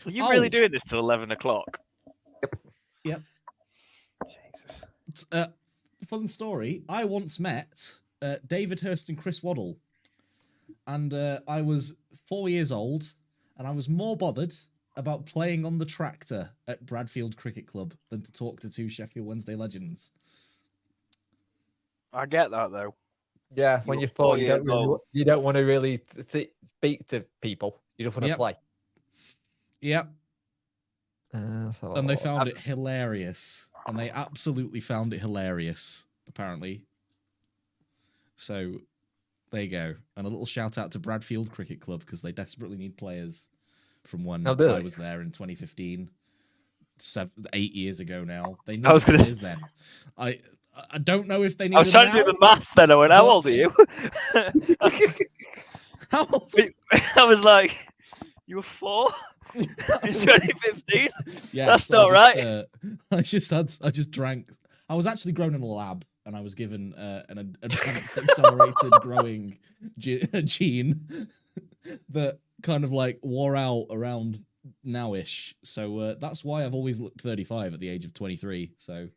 Are you really doing this till 11 o'clock? Yep. Jesus. Fun story. I once met David Hurst and Chris Waddle, and I was 4 years old, and I was more bothered about playing on the tractor at Bradfield Cricket Club than to talk to two Sheffield Wednesday legends. I get that though. Yeah, when you're 4, you don't want to really speak to people. You just want to play. Yep. So And they found it hilarious. And they absolutely found it hilarious, apparently. So, there you go. And a little shout out to Bradfield Cricket Club, because they desperately need players from when I was there in 2015. 8 years ago now. They need players then. I don't know if they need. I was trying to do the maths then. I went, how old are you? How old? I was like, you were 4 in 2015. Yeah, that's not right. I just drank. I was actually grown in a lab, and I was given an advanced accelerated growing gene that kind of like wore out around nowish. So that's why I've always looked 35 at the age of 23. So.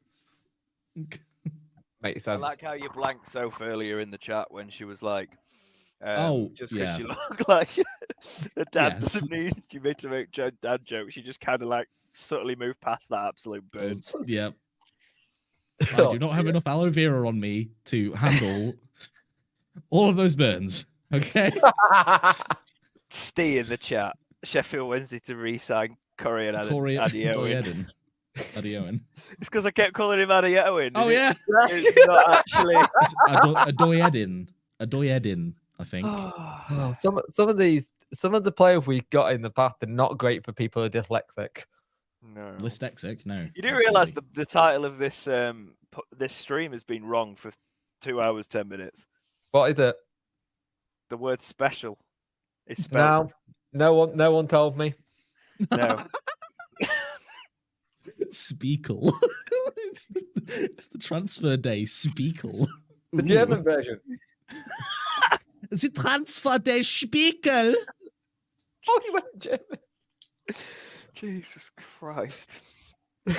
Makes sense. I like how you blanked Soph earlier in the chat when she was like, just because she looked like the dad doesn't need you made to make dad jokes. She just kind of like subtly moved past that absolute burn. Yeah. I do not have enough aloe vera on me to handle all of those burns. Okay. Steve in the chat. Sheffield Wednesday to re-sign Corey and Addy Owen. It's because I kept calling him Addy Owen. Oh yeah. It's not actually Adoyedin, I think. Some of the players we got in the past are not great for people who are dyslexic. No. Dyslexic? No. You do realise the title of this this stream has been wrong for 2 hours 10 minutes. What is it? The word special is spelled. No one told me. No. Speical. it's the transfer day. Speical. The German version. The transfer day Speical. Oh, you went German. Jesus Christ. Do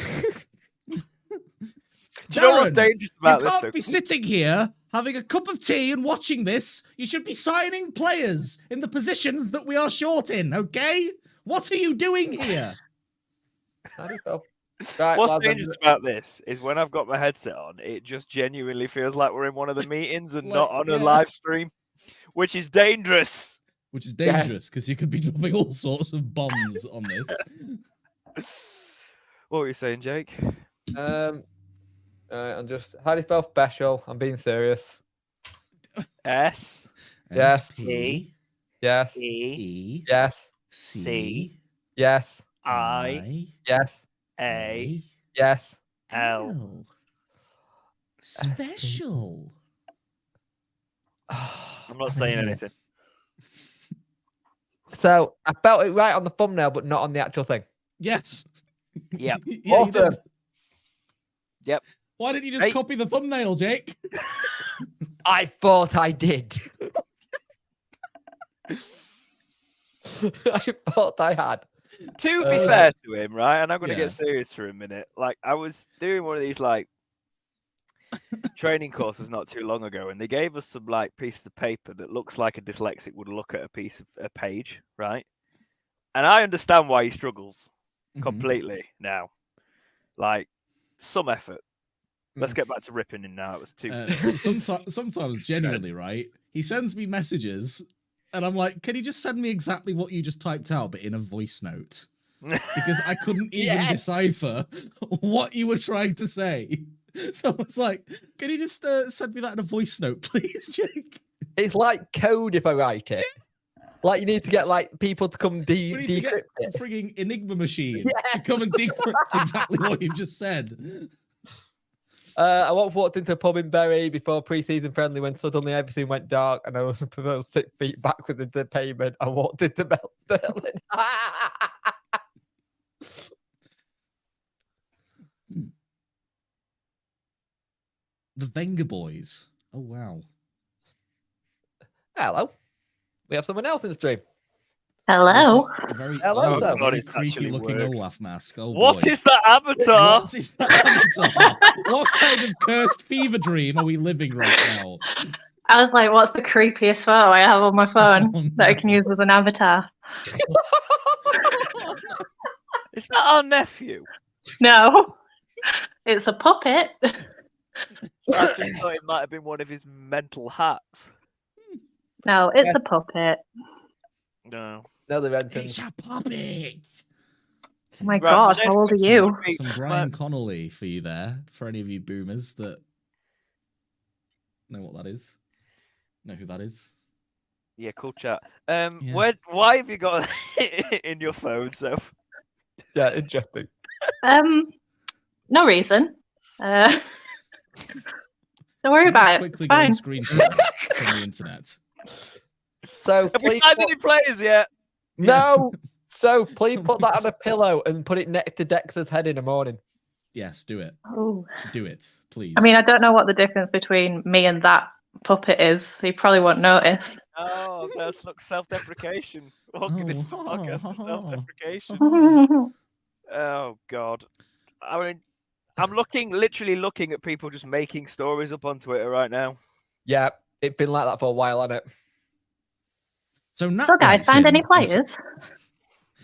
you know what's dangerous about this? You can't be sitting here having a cup of tea and watching this. You should be signing players in the positions that we are short in, okay? What are you doing here? Right, What's lads, dangerous about this is when I've got my headset on, it just genuinely feels like we're in one of the meetings and not on a live stream, which is dangerous. Which is dangerous because you could be dropping all sorts of bombs on this. What were you saying, Jake? I'm just how do you spell special? I'm being serious. S. Yes. S-P. Yes. E. Yes. C. Yes. I. Yes. A. Yes. L. Special. I'm not saying anything. So I felt it right on the thumbnail, but not on the actual thing. Yes. Yep. Yeah, you did. Yep. Why didn't you just copy the thumbnail, Jake? I thought I did. I thought I had. To be fair to him, right, and I'm going to get serious for a minute. Like, I was doing one of these, like, training courses not too long ago, and they gave us some, like, pieces of paper that looks like a dyslexic would look at a page, right? And I understand why he struggles completely now. Like, some effort. Let's get back to ripping him now. It was too. Sometimes, genuinely, right? He sends me messages, and I'm like, "Can you just send me exactly what you just typed out, but in a voice note?" Because I couldn't even decipher what you were trying to say. So I was like, "Can you just send me that in a voice note, please, Jake?" It's like code if I write it. Like you need to get like people to come decrypt it. A frigging Enigma machine to come and decrypt exactly what you've just said. I walked into a pub in Bury before pre-season friendly when suddenly everything went dark and I was about 6 feet backwards into the pavement. I walked into Melbourne. The Wenger Boys. Oh, wow. Hello. We have someone else in the stream. Hello. A very, Hello, very creepy looking Olaf mask. Oh, what boy. is that avatar? What is that avatar? What kind of cursed fever dream are we living right now? I was like, what's the creepiest photo I have on my phone that I can use as an avatar? Is that our nephew? No, it's a puppet. I just thought it might have been one of his mental hats. No, it's a puppet. No. It's a puppet. Oh my God, how old are you? Some Brian Connolly for you there, for any of you boomers that know what that is. Know who that is? Yeah, cool chat. Why have you got it in your phone, so? Yeah, interesting. No reason. Don't worry about it. It's fine. Screenshot from the internet. So have we signed any players yet? No. So please put that on a pillow and put it next to Dexter's head in the morning. Yes, do it. Ooh. Do it, please. I mean, I don't know what the difference between me and that puppet is. He probably won't notice. Oh, that's self-deprecation. Welcome to podcast for self-deprecation. Oh God. I mean, I'm literally looking at people just making stories up on Twitter right now. Yeah, it's been like that for a while, hasn't it? So guys, find any players?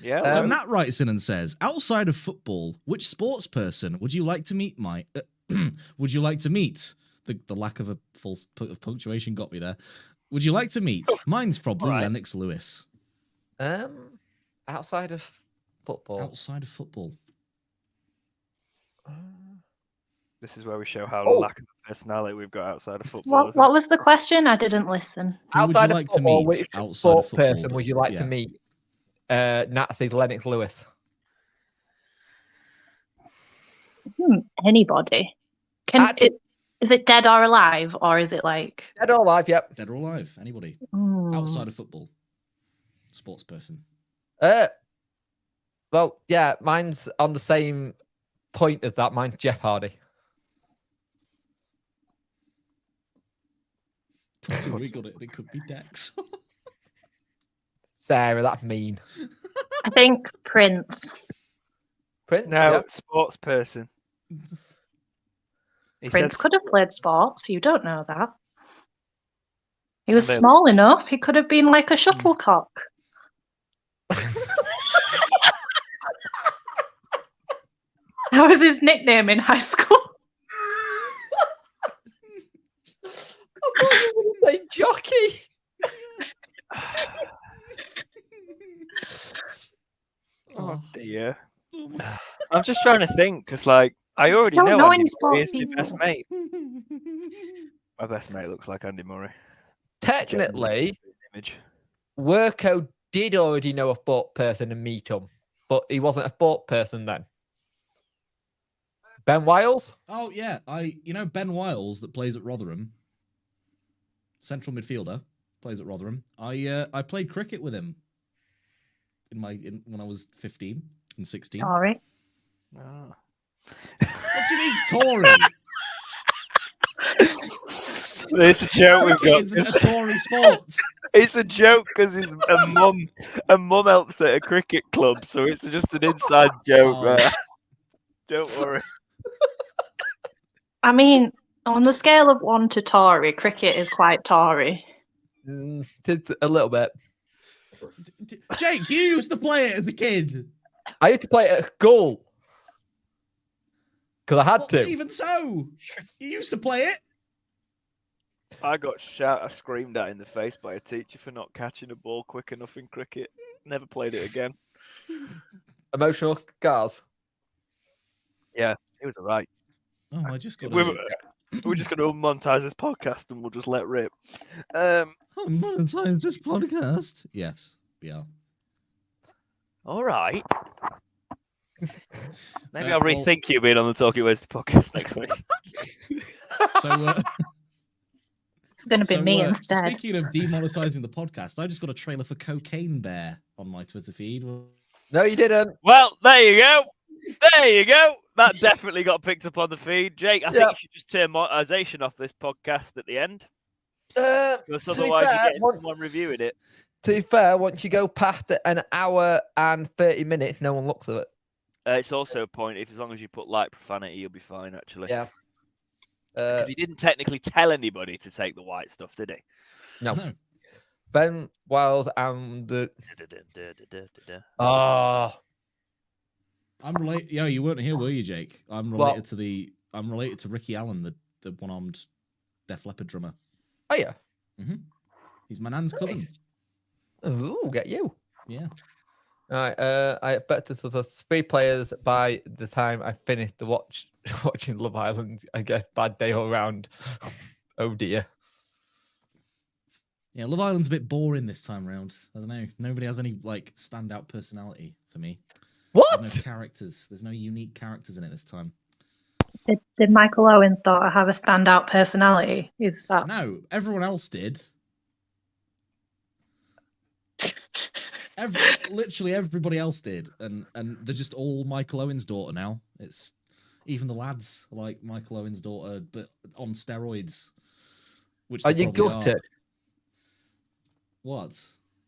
Yeah. So Nat writes in and says, outside of football, which sports person would you like to meet? Would you like to meet? The lack of a full of punctuation got me there. Would you like to meet? Mine's probably Lennox Lewis. Outside of football. Outside of football. This is where we show how lack of personality we've got outside of football. What was the question? I didn't listen. Outside of football, to meet? Which outside of football person would you like to meet? Nazi's Lennox Lewis. Anybody. Is it dead or alive, or is it like dead or alive? Yep. Dead or alive. Anybody outside of football. Sports person. Well, yeah, mine's on the same point as that. Mine's Jeff Hardy. We got it. It could be Dex. Sarah, that's mean. I think Prince. Prince? No, Yep. sports person. Prince could have played sports. You don't know that. He was small enough. He could have been like a shuttlecock. That was his nickname in high school. I thought you were going to say jockey. Oh dear. I'm just trying to think because, like, I already Don't know Andy any Murray sports is my best people. mate. My best mate looks like Andy Murray. Technically, Image. Worko did already know a sport person and meet him, but he wasn't a sport person then. Ben Wiles? Oh yeah, Ben Wiles that plays at Rotherham, central midfielder, plays at Rotherham. I played cricket with him when I was 15 and 16. Sorry. Oh. What do you mean, Tory? It's a joke we've got. It's a Tory sport. It's a joke because his mum helps at a cricket club, so it's just an inside joke. Oh. Don't worry. I mean, on the scale of 1 to Tory, cricket is quite Tory. A little bit. Jake, you used to play it as a kid. I used to play it at school. Because I had to. Even so, you used to play it. I got screamed at in the face by a teacher for not catching a ball quick enough in cricket. Never played it again. Emotional scars. Yeah, it was alright. Oh, I just got. We're just going to monetize this podcast and we'll just let rip. Monetize this podcast. Yes, we are. All right. Maybe I'll rethink you being on the Talking Wednesday podcast next week. So it's going to be me instead. Speaking of demonetizing the podcast, I just got a trailer for Cocaine Bear on my Twitter feed. No, you didn't. Well, there you go. There you go. That definitely got picked up on the feed. Jake, I think you should just turn monetization off this podcast at the end. Because otherwise you get someone reviewing it. To be fair, once you go past an hour and 30 minutes, no one looks at it. It's also a point, as long as you put light profanity, you'll be fine, actually. Yeah. Because he didn't technically tell anybody to take the white stuff, did he? No. Ben Wiles and the... I'm related. Yeah, you weren't here, were you, Jake? I'm related to Ricky Allen, the one-armed Def Leppard drummer. Oh yeah. He's my nan's cousin. Ooh, get you. Yeah. All right. I expect this was 3 players by the time I finished watching Love Island. I guess bad day all round. Oh dear. Yeah, Love Island's a bit boring this time round. I don't know. Nobody has any standout personality for me. What? There's no characters. There's no unique characters in it this time. Did Michael Owen's daughter have a standout personality? Is that No? Everyone else did. Literally everybody else did, and they're just all Michael Owen's daughter now. It's even the lads are like Michael Owen's daughter, but on steroids. Which are you gutted? What?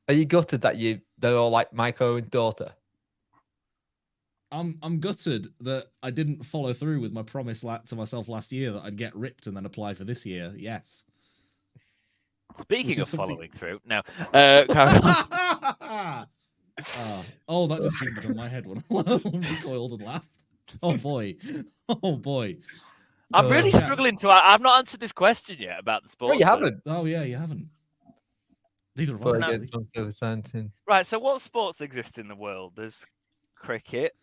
Are you gutted that they're all like Michael Owen's daughter? I'm gutted that I didn't follow through with my promise to myself last year that I'd get ripped and then apply for this year. Yes. Speaking of following through, now, that just zoomed in my head when I recoiled and laughed. Oh boy. I'm really struggling to. I've not answered this question yet about the sport. No, you haven't. Oh yeah, you haven't. Neither have I. Right. So, what sports exist in the world? There's cricket,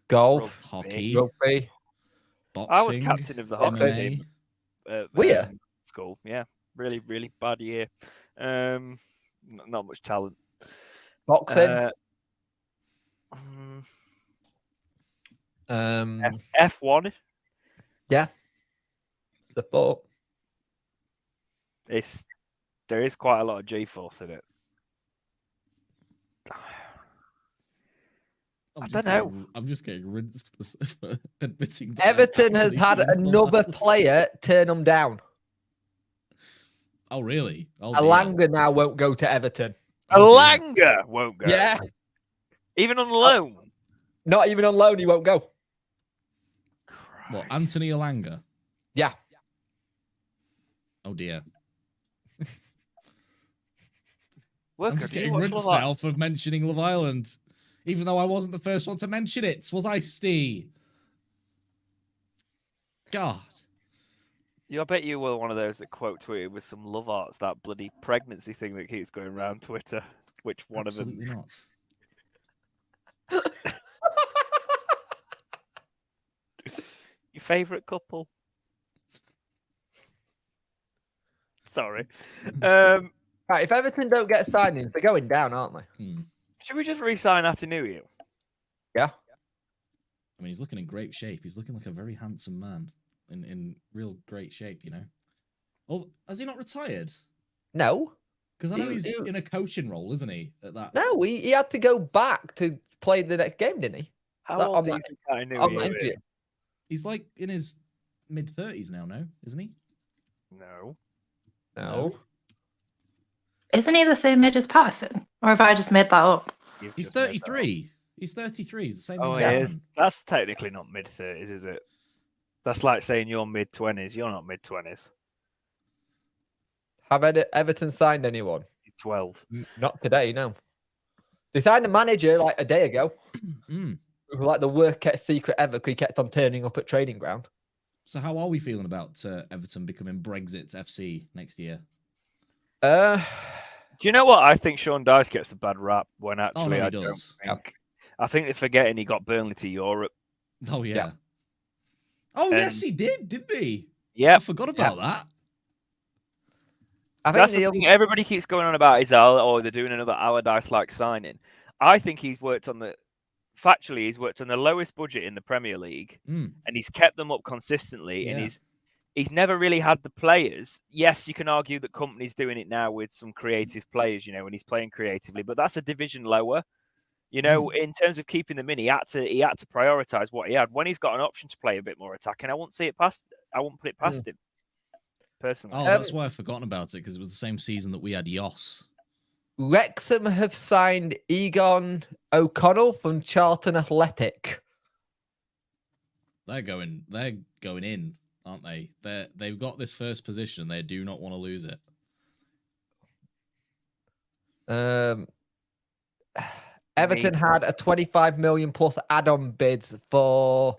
golf, hockey, rugby. Boxing, I was captain of the hockey team. Were you? School, yeah. Really, really bad year. Not much talent. Boxing. F1. Yeah. The sport. There is quite a lot of G-force in it. I don't know. I'm just getting rinsed for admitting that Everton has had another player turn them down. Oh, really? Oh, Alanga now won't go to Everton. Alanga won't go? Yeah. Even on loan? Not even on loan, he won't go. What, Anthony Alanga? Yeah. Oh, dear. I'm just getting rinsed now for mentioning Love Island. Even though I wasn't the first one to mention it. Was I, Steve? God. I bet you were one of those that quote tweeted with some love arts that bloody pregnancy thing that keeps going around Twitter. Which one Absolutely of them? Not. Your favourite couple? Sorry. Right, if Everton don't get signings, they're going down, aren't they? Should we just re-sign Atinu? Yeah. I mean, he's looking in great shape. He's looking like a very handsome man in real great shape, you know. Oh, has he not retired? No. Because I know he's in a coaching role, isn't he? At that. No, he had to go back to play the next game, didn't he? How old do you think Atinu is? He's like in his mid-30s now, no? Isn't he? No. Isn't he the same age as Patterson? Or have I just made that up? He's 33. He's 33. He's the same age he as is. That's technically not mid-30s, is it? That's like saying you're mid-20s. You're not mid-20s. Have Everton signed anyone? 12. Not today, no. They signed a manager like a day ago. Like the worst kept secret ever because he kept on turning up at training ground. So how are we feeling about Everton becoming Brexit FC next year? Do you know what? I think Sean Dyche gets a bad rap when actually he I does. don't think. I think they're forgetting he got Burnley to Europe. Oh, yeah. Oh, yes, he did, didn't he? Yeah. I forgot about that. I That's think the thing everybody keeps going on about is, they're doing another Allardyce-like signing. I think he's worked on the lowest budget in the Premier League, and he's kept them up consistently, and he's never really had the players. Yes, you can argue that Company's doing it now with some creative players, you know, when he's playing creatively, but that's a division lower. You know, in terms of keeping them in, he had to prioritize what he had. When he's got an option to play a bit more attacking, I won't put it past him. Personally. Oh, that's why I've forgotten about it, because it was the same season that we had Yoss. Wrexham have signed Egon O'Connell from Charlton Athletic. They're going in, aren't they? They've got this first position. They do not want to lose it. Everton had a 25 million plus add-on bids for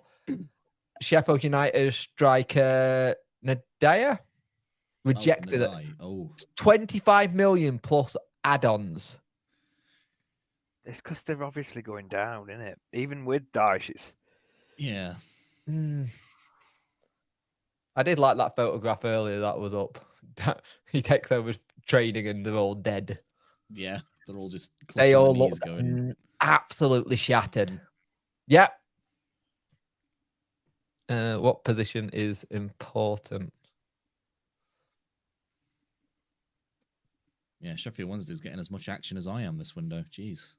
Sheffield United striker Nadaya. Rejected it. 25 million plus add-ons. It's because they're obviously going down, isn't it? Even with Dyche, it's... Yeah. I did like that photograph earlier that was up. He takes over training and they're all dead. Yeah, they're all just... They all look absolutely shattered. Yep. What position is important? Yeah, Sheffield Wednesday's getting as much action as I am this window. Jeez.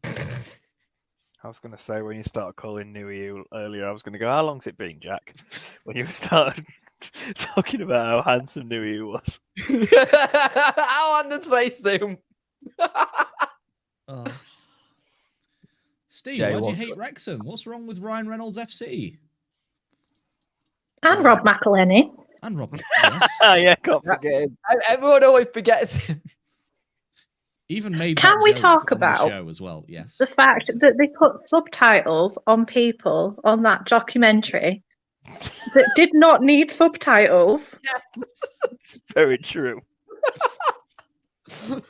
I was going to say, when you started calling Nui earlier, I was going to go, how long's it been, Jack? When you started talking about how handsome Nui was. How on the face zoom? Steve, why do you hate Wrexham? What's wrong with Ryan Reynolds FC? And Rob McElhenney. And Rob. Yes. Yeah, can't forget him. Everyone always forgets him. Even made. Can we talk about the show as well? Yes. The fact that they put subtitles on people on that documentary that did not need subtitles. It's very true. It's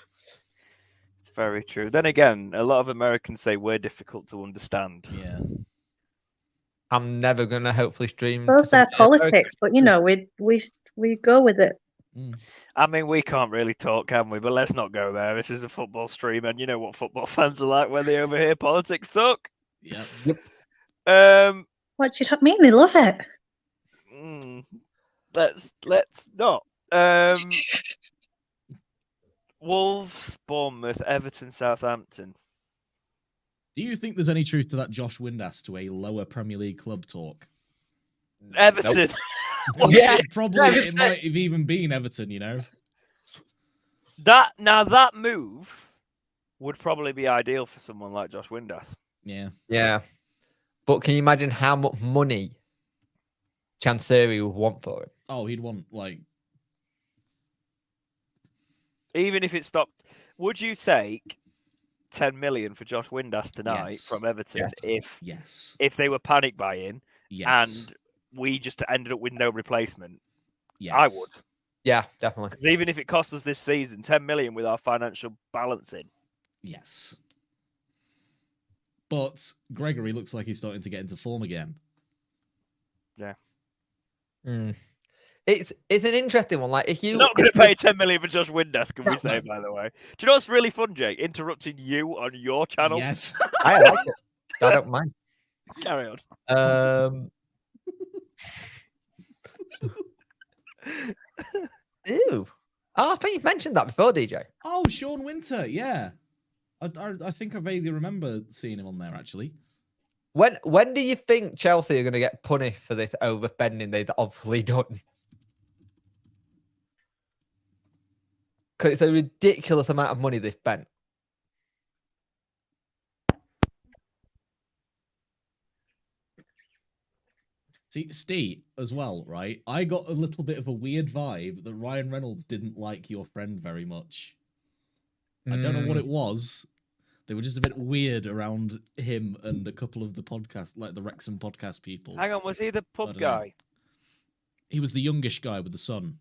very true. Then again, a lot of Americans say we're difficult to understand. Yeah. I'm never gonna hopefully stream. Those their politics, but you know, we go with it. I mean, we can't really talk, can we? But let's not go there. This is a football stream, and you know what football fans are like when they overhear politics talk. Yep. What do you mean? They love it. Let's not. Wolves, Bournemouth, Everton, Southampton. Do you think there's any truth to that Josh Windass to a lower Premier League club talk? Everton. Nope. Yeah, probably. It might have even been Everton, you know. That move would probably be ideal for someone like Josh Windass. Yeah. Yeah. But can you imagine how much money Chansiri would want for him? Oh, he'd want like... Even if it stopped... Would you take 10 million for Josh Windass tonight from Everton if they were panic buying and we just ended up with no replacement, Yes. I would. Yeah, definitely. Because even if it costs us this season 10 million with our financial balancing. Yes. But Gregory looks like he's starting to get into form again. Yeah. It's an interesting one. Like, if you not going to pay 10 million for Josh Windass, can we say, by the way? Do you know what's really fun, Jake? Interrupting you on your channel. Yes. I like it. I don't mind. Carry on. Ew. Oh, I think you've mentioned that before, DJ. Oh, Sean Winter, yeah. I think I vaguely remember seeing him on there, actually. When do you think Chelsea are going to get punished for this overspending they've obviously done? Because it's a ridiculous amount of money they spent. See, Steve, as well, right? I got a little bit of a weird vibe that Ryan Reynolds didn't like your friend very much. I don't know what it was. They were just a bit weird around him and a couple of the podcast, like the Wrexham podcast people. Hang on, was he the pub guy? He was the youngish guy with the son.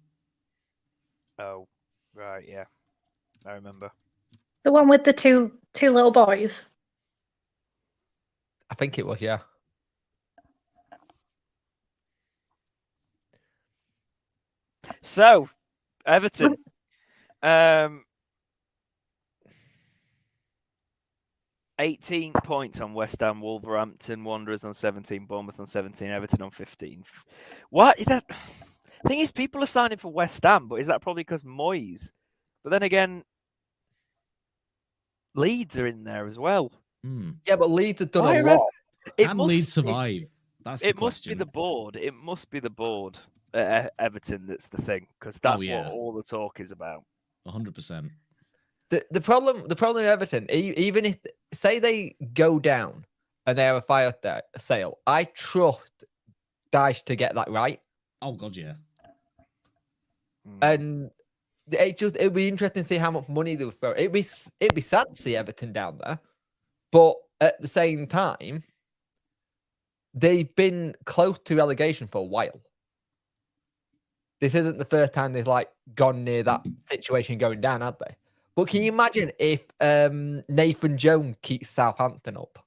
Oh, right, yeah. I remember. The one with the two little boys. I think it was, yeah. So, Everton. 18 points on West Ham, Wolverhampton Wanderers on 17, Bournemouth on 17, Everton on 15. What is that? The thing is, people are signing for West Ham, but is that probably because Moyes? But then again, Leeds are in there as well. Yeah, but Leeds have done a lot. Can Leeds survive? That's the question. It must be the board. It must be the board at Everton that's the thing, because that's what all the talk is about. 100%. The problem with Everton, even if say they go down and they have a fire sale, I trust Dyche to get that right. Oh god, yeah. And it'd be interesting to see how much money they would throw. It'd be sad to see Everton down there, but at the same time, they've been close to relegation for a while. This isn't the first time they've gone near that situation going down, have they? But can you imagine if Nathan Jones keeps Southampton up?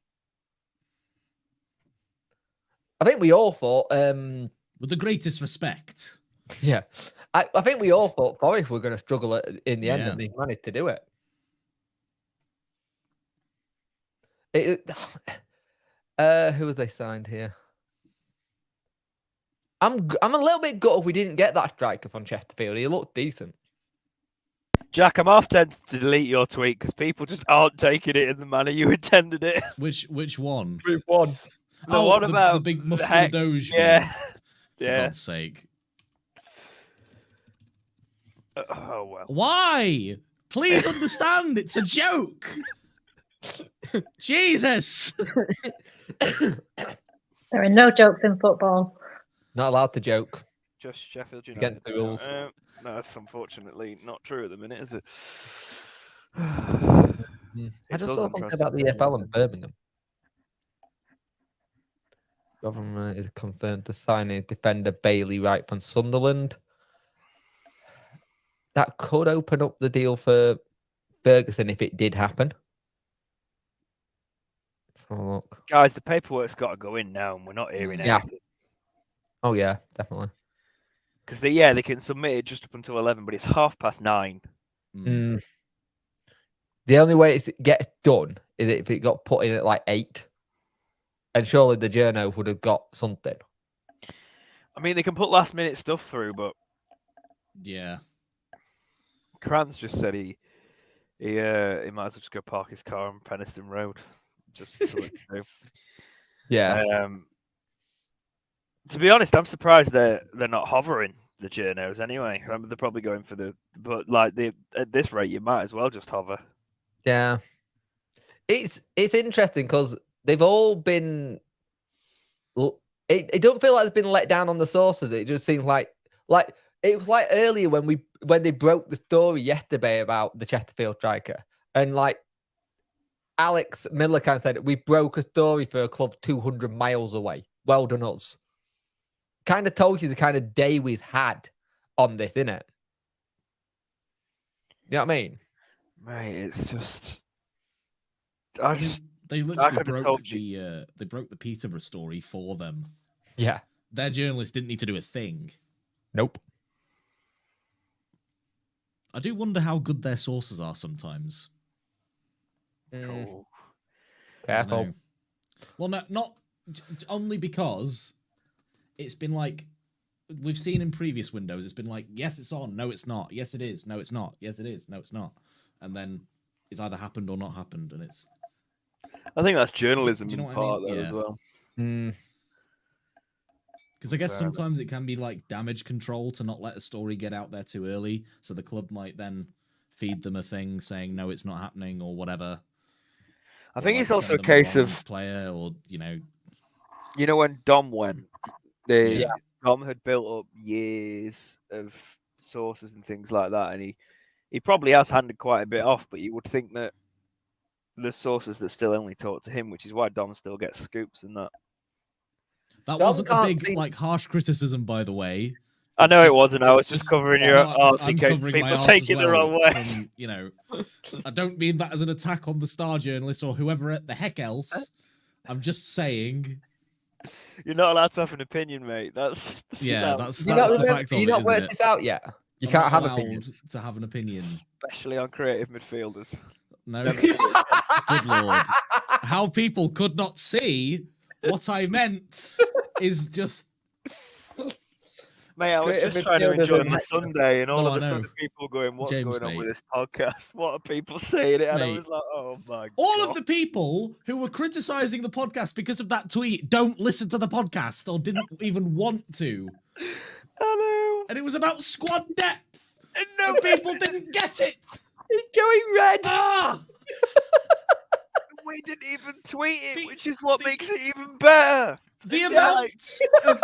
I think we all thought... with the greatest respect. Yeah. I think we all thought Forest were going to struggle in the end, and they managed to do it. Who have they signed here? I'm a little bit gutted we didn't get that striker from Chesterfield. He looked decent. Jack, I'm half tempted to delete your tweet because people just aren't taking it in the manner you intended it. Which one? Which one? The one about the big muscular Doge. Yeah. For God's sake. Oh, well. Why? Please understand, it's a joke. Jesus. There are no jokes in football. Not allowed to joke. Just Sheffield United. Against the rules. No, that's unfortunately not true at the minute, is it? I just saw something about the EFL and Birmingham. Government is confirmed to sign a defender Bailey Wright from Sunderland. That could open up the deal for Ferguson if it did happen. Let's have a look. Guys, the paperwork's got to go in now, and we're not hearing anything. Oh, yeah, definitely. Because they can submit it just up until 11, but it's 9:30. The only way it gets done is if it got put in at 8. And surely the journo would have got something. I mean, they can put last minute stuff through, but yeah. Kranz just said he might as well just go park his car on Penistone Road. Just to do. Yeah. To be honest, I'm surprised they're not hovering the journos anyway. Remember, they're probably going for at this rate, you might as well just hover. Yeah. It's interesting because they've all been. It don't feel like they've been let down on the sources. It just seems like it was earlier when they broke the story yesterday about the Chesterfield striker, and Alex Miller kind of said we broke a story for a club 200 miles away. Well done us. kind of told you the kind of day we've had on this, innit? You know what I mean? Mate, it's just. They literally broke the Peterborough story for them. Yeah. Their journalists didn't need to do a thing. Nope. I do wonder how good their sources are sometimes. Oh. Careful. Well, no, not only because it's been like we've seen in previous windows. It's been like, yes, it's on. No, it's not. Yes, it is. No, it's not. Yes, it is. No, it's not. And then it's either happened or not happened, and it's. I think that's journalism do you know what part I mean? there as well. Because I guess sometimes it can be like damage control to not let a story get out there too early, so the club might then feed them a thing saying no, it's not happening or whatever. I think it's also a case of player, or when Dom went, Dom had built up years of sources and things like that, and he probably has handed quite a bit off, but you would think that the sources that still only talk to him, which is why Dom still gets scoops and that. That wasn't a big, harsh criticism, by the way. I know it wasn't. I was just covering your arse in case people take it the wrong way. I don't mean that as an attack on the Star journalist or whoever the heck else. I'm just saying. You're not allowed to have an opinion, mate. That's the fact of it. You've not worked this out yet. You can't have opinions. To have an opinion, especially on creative midfielders. No, good lord! How people could not see what I meant is just. Mate, I was just trying to enjoy my Sunday, and all of a sudden people going, "What's going on with this podcast? What are people saying?" And I was like, "Oh my god!" All of the people who were criticizing the podcast because of that tweet don't listen to the podcast or didn't even want to. I know. And it was about squad depth. And no people didn't get it. It's going red. We didn't even tweet it, which is what makes it even better. The amount of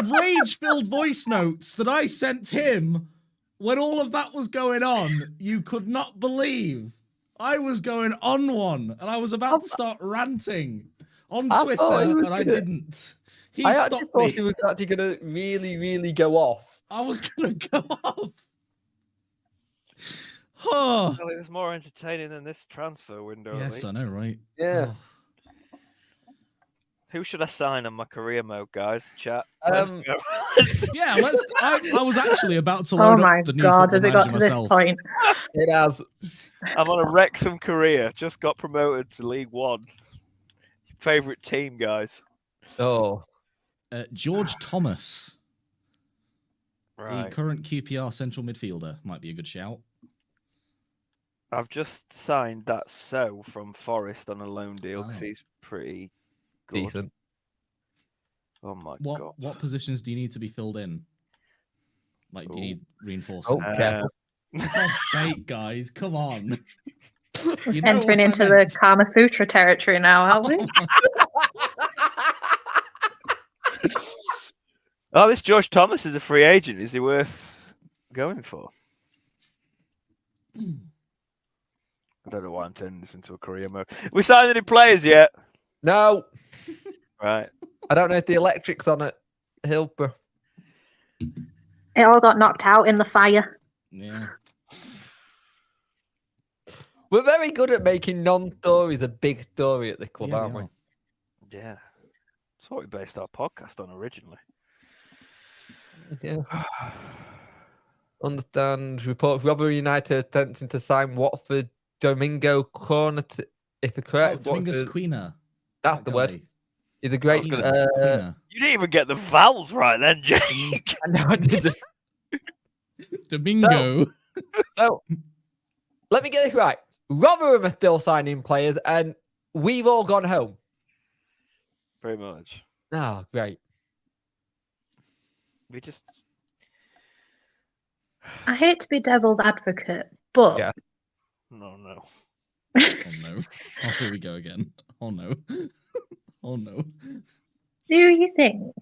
rage-filled voice notes that I sent him when all of that was going on, you could not believe. I was going on one, and I was about to start ranting on Twitter, and I didn't. I actually thought he was actually going to really, really go off. I was going to go off. Well, it was more entertaining than this transfer window. Yes, I know, right? Yeah. Who should I sign on my career mode, guys? Chat. Let's go. Yeah, let's. I was actually about to load up the new Football Manager got to myself. this point? It has. I'm on a Wrexham career. Just got promoted to League One. Favorite team, guys? Oh, George Thomas, right. The current QPR central midfielder, might be a good shout. I've just signed that from Forest on a loan deal because he's pretty good. Decent. Oh my god! What positions do you need to be filled in? Like, do you need reinforcing? Oh, careful. For God's sake, guys, come on! Entering into the Kama Sutra territory now, aren't we? Oh, this George Thomas is a free agent. Is he worth going for? I don't know why I'm turning this into a career mode. We signed any players yet? No. Right. I don't know if the electric's on at Hillsborough. It all got knocked out in the fire. Yeah. We're very good at making non-stories a big story at the club, aren't we? Yeah. That's what we based our podcast on originally. Yeah. Understand reports. Rotherham United attempting to sign Watford Domingo Corner, if it's correct. Domingos Quina. That's the word. He's a great. You didn't even get the vowels right then, Jake. I know I didn't. Domingo. So, let me get this right. Rotherham are still signing players, and we've all gone home. Pretty much. Oh, great. We just. I hate to be devil's advocate, but Yeah. No. Oh no. Oh, here we go again. Oh no. Oh no. do you think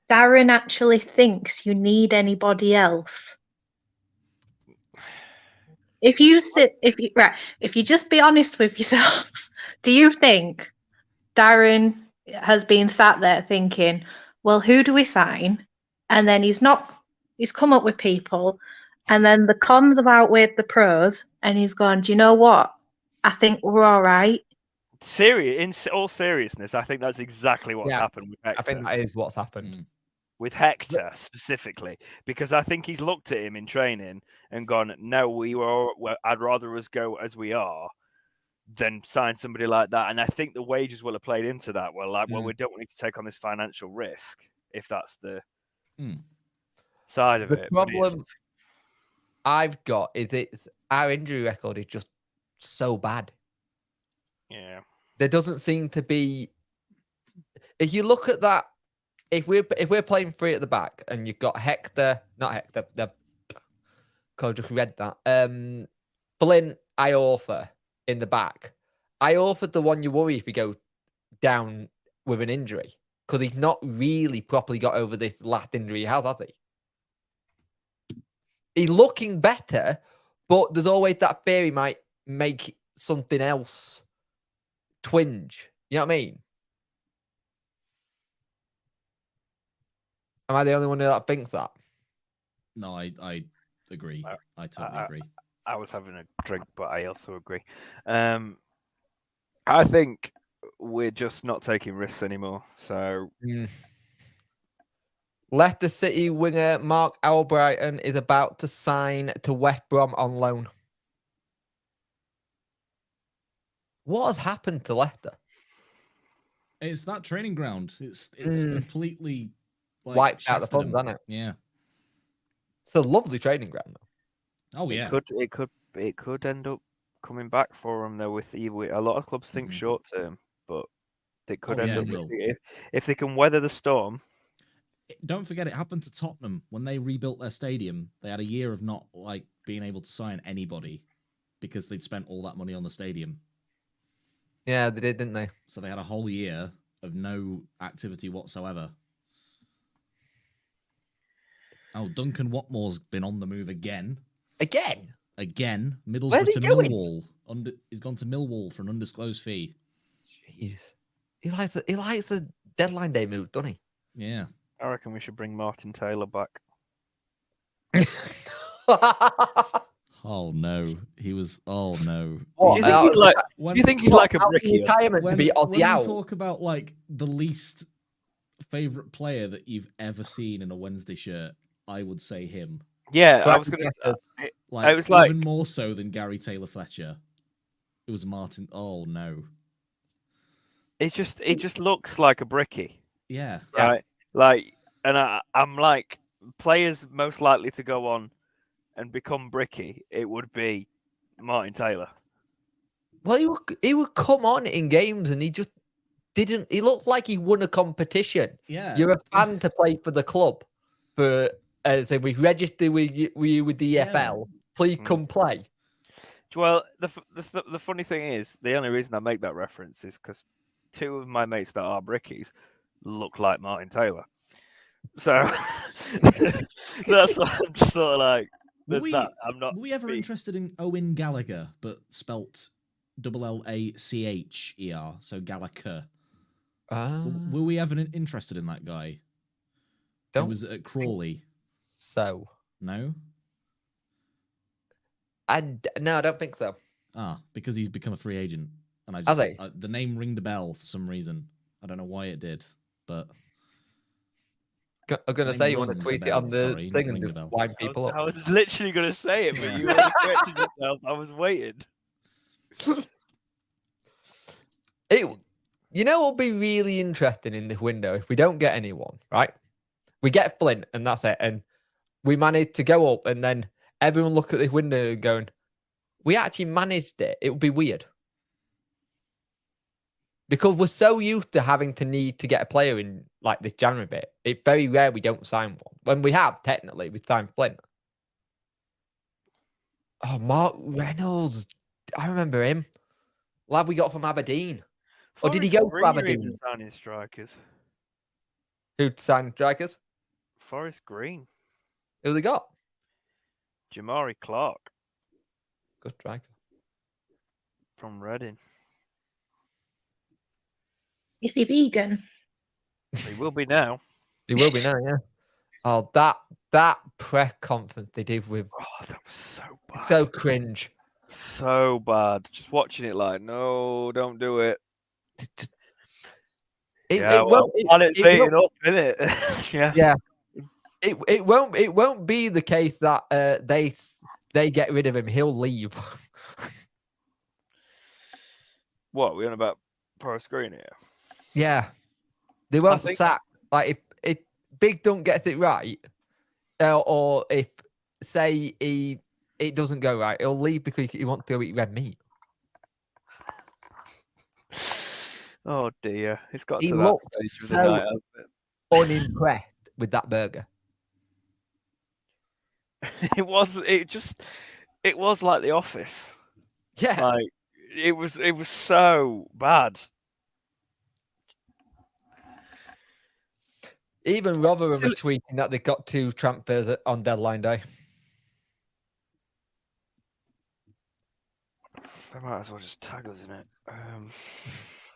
Darren actually thinks you need anybody else? If you just be honest with yourselves, do you think Darren has been sat there thinking, well, who do we sign? And then he's come up with people, and then the cons have outweighed the pros, and he's gone, do you know what? I think we're all right. In all seriousness, I think that's exactly what's happened with Hector. I think that is what's happened. With Hector specifically, because I think he's looked at him in training and gone, no, I'd rather us go as we are than sign somebody like that. And I think the wages will have played into that. Well, we don't need to take on this financial risk if that's the side of it. The problem I've got is our injury record is just so bad. Yeah. There doesn't seem to be. If you look at that, if we're playing three at the back and you've got not Hector, I just read that. Flynn, Iorfa in the back. Iorfa, the one you worry if he goes down with an injury, because he's not really properly got over this last injury he has he? He's looking better, but there's always that fear he might make something else twinge. You know what I mean? Am I the only one that thinks that? No, I agree. I totally agree. I was having a drink, but I also agree. I think we're just not taking risks anymore. So, Leicester City winger Mark Albrighton is about to sign to West Brom on loan. What has happened to Leicester? It's that training ground. It's completely wiped out the funds, hasn't it? Yeah. It's a lovely training ground, though. Oh yeah. It could end up coming back for them though. With a lot of clubs think short term, but they could end up if they can weather the storm. Don't forget, it happened to Tottenham when they rebuilt their stadium. They had a year of not being able to sign anybody because they'd spent all that money on the stadium. Yeah, they did, didn't they? So they had a whole year of no activity whatsoever. Oh, Duncan Watmore's been on the move again. Again? Middlesbrough to Millwall. He's gone to Millwall for an undisclosed fee. Jeez. He likes a deadline day move, doesn't he? Yeah. I reckon we should bring Martin Taylor back. Oh no, he was. Oh no. Do you think he's like a bricky? When you talk about the least favorite player that you've ever seen in a Wednesday shirt, I would say him. Yeah, I was going to. I was even more so than Gary Taylor Fletcher. It was Martin. Oh no. It just looks like a bricky. Yeah. Right. I'm like, players most likely to go on and become bricky, it would be Martin Taylor. Well, he would come on in games and he just didn't. He looked like he won a competition. Yeah. You're a fan to play for the club. We register with you with the EFL. Please come play. Well, the funny thing is, the only reason I make that reference is because two of my mates that are brickies look like Martin Taylor. So that's why I'm just sort of like, Were we ever interested in Owen Gallagher, but spelt Lallacher, so Gallagher? Were we ever interested in that guy? It was at Crawley. So no, no, I don't think so. Because he's become a free agent, and the name ringed a bell for some reason. I don't know why it did, but I'm going to say you want to tweet it on the thing and just wind people up. I was literally going to say it, but you already corrected yourself. I was waiting. You know what will be really interesting in this window if we don't get anyone, right? We get Flint and that's it. And we manage to go up and then everyone look at this window going, we actually managed it. It would be weird. Because we're so used to having to need to get a player in like this January bit. It's very rare we don't sign one. When we have, technically, we signed Flint. Oh, Mark Reynolds. I remember him. Lad we got from Aberdeen. Or did he go to Aberdeen? Signing strikers. Who signed strikers? Forest Green. Who they got? Jamari Clark. Good striker. From Reading. Is he vegan? He will be now. He will be now, yeah. Oh, that press conference they did with Oh, that was so bad. so cringe. So bad. Just watching it like, no, don't do it. It well, won't. it's eating up, innit? Yeah. Yeah. It won't be the case that they get rid of him. He'll leave. What, we on about pro screen here? Yeah. They won't think- sack. Like if Big Dunk gets it right, or if say it doesn't go right, he'll leave because he wants to go eat red meat. Oh dear, it's got He to that looked stage of the so night, hasn't unimpressed with that burger. it? It was like The Office. Yeah. Like it was so bad. Even Rotherham are tweeting that they got 2 transfers on deadline day. They might as well just tag us in it.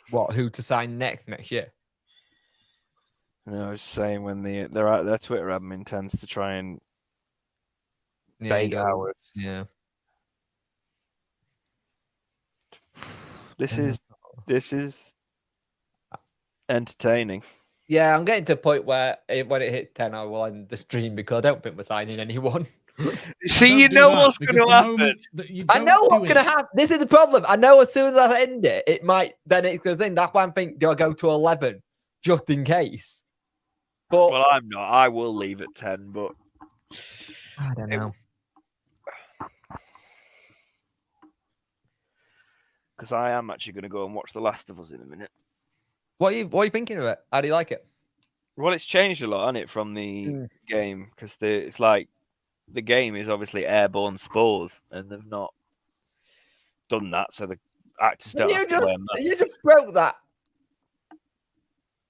What? Who to sign next year? No, I was saying when their Twitter admin tends to try and bait ours. Yeah. This is entertaining. Yeah, I'm getting to a point where when it hits 10, I will end the stream because I don't think we're signing anyone. See, you know what's going to happen. I know what's going to happen. This is the problem. I know as soon as I end it, it might, then it's going to think, that's why I'm thinking, do I go to 11 just in case? But Well, I'm not. I will leave at 10, but I don't know. Because I am actually going to go and watch The Last of Us in a minute. What are you thinking of it? How do you like it? Well, it's changed a lot, hasn't it, from the game? Because it's like the game is obviously airborne spores, and they've not done that, so the actors don't have to wear masks. You just broke that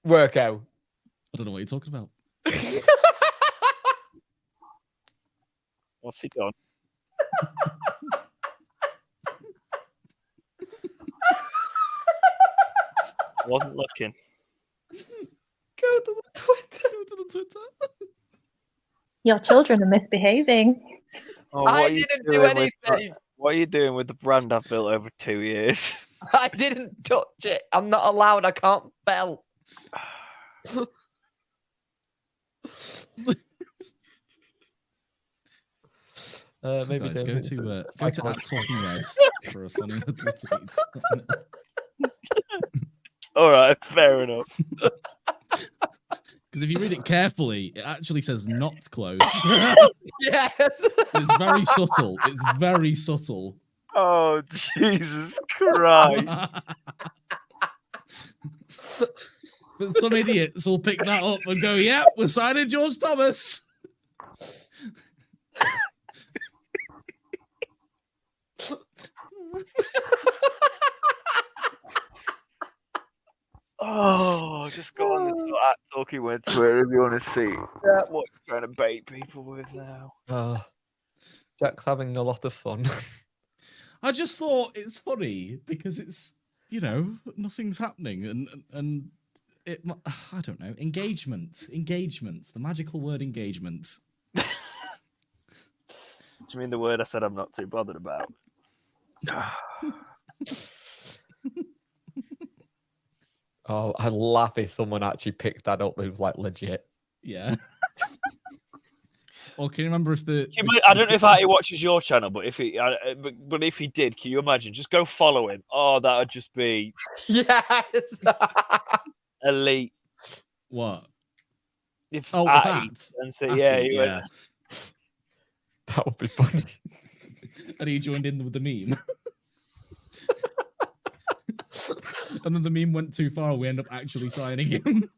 workout. I don't know what you're talking about. What's he done? Wasn't looking. Go to the Twitter. Go to the Twitter. Your children are misbehaving. Oh, I didn't do anything. What are you doing with the brand I've built over 2 years? I didn't touch it. I'm not allowed. I can't spell. Maybe guys, go to @TalkingRed for a funny little tweet. All right, fair enough. Because if you read it carefully, it actually says "not close." Yes. It's very subtle. It's very subtle. Oh, Jesus Christ. But some idiots will pick that up and go, "Yep, we're signing George Thomas." Oh, just go on the Talking Word Twitter if you want to see what you're trying to bait people with now. Jack's having a lot of fun. I just thought it's funny because it's, nothing's happening and it, I don't know, engagement, the magical word engagement. Do you mean the word I said I'm not too bothered about? Oh, I'd laugh if someone actually picked that up. It was like legit. Yeah. Or can you remember if I don't know if Artie watches your channel, but if he did, can you imagine? Just go follow him. Oh, that would just be yes, elite. What? If that. And so, yeah. That would be funny. And he joined in with the meme. And then the meme went too far. We end up actually signing him.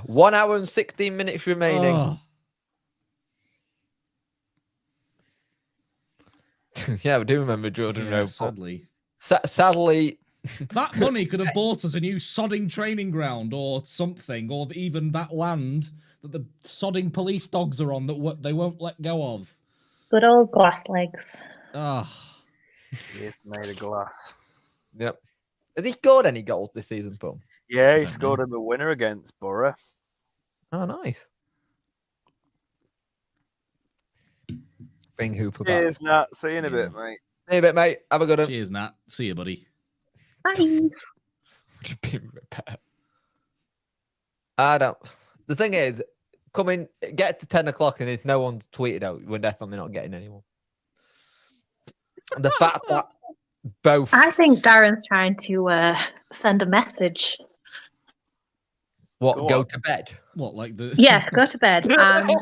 1 hour and 16 minutes remaining. Oh. Yeah, I do remember Jordan Rowe. Sadly. Sadly. That money could have bought us a new sodding training ground or something, or even that land that the sodding police dogs are on that they won't let go of. Good old glass legs. Ah. It's made of glass. Yep. Has he scored any goals this season, Paul? Yeah, I he don't scored know. him a winner against Borough. Oh, nice. Bring Hooper back. Cheers, Nat. See you in a Yeah. bit, mate. Hey, bit, mate. Have a good one. Cheers, Nat. See you, buddy. Bye. I don't. The thing is, get to 10 o'clock and if no one's tweeted out, we're definitely not getting anyone. The fact that both. I think Darren's trying to send a message. Go to bed? What, like the Yeah, go to bed. And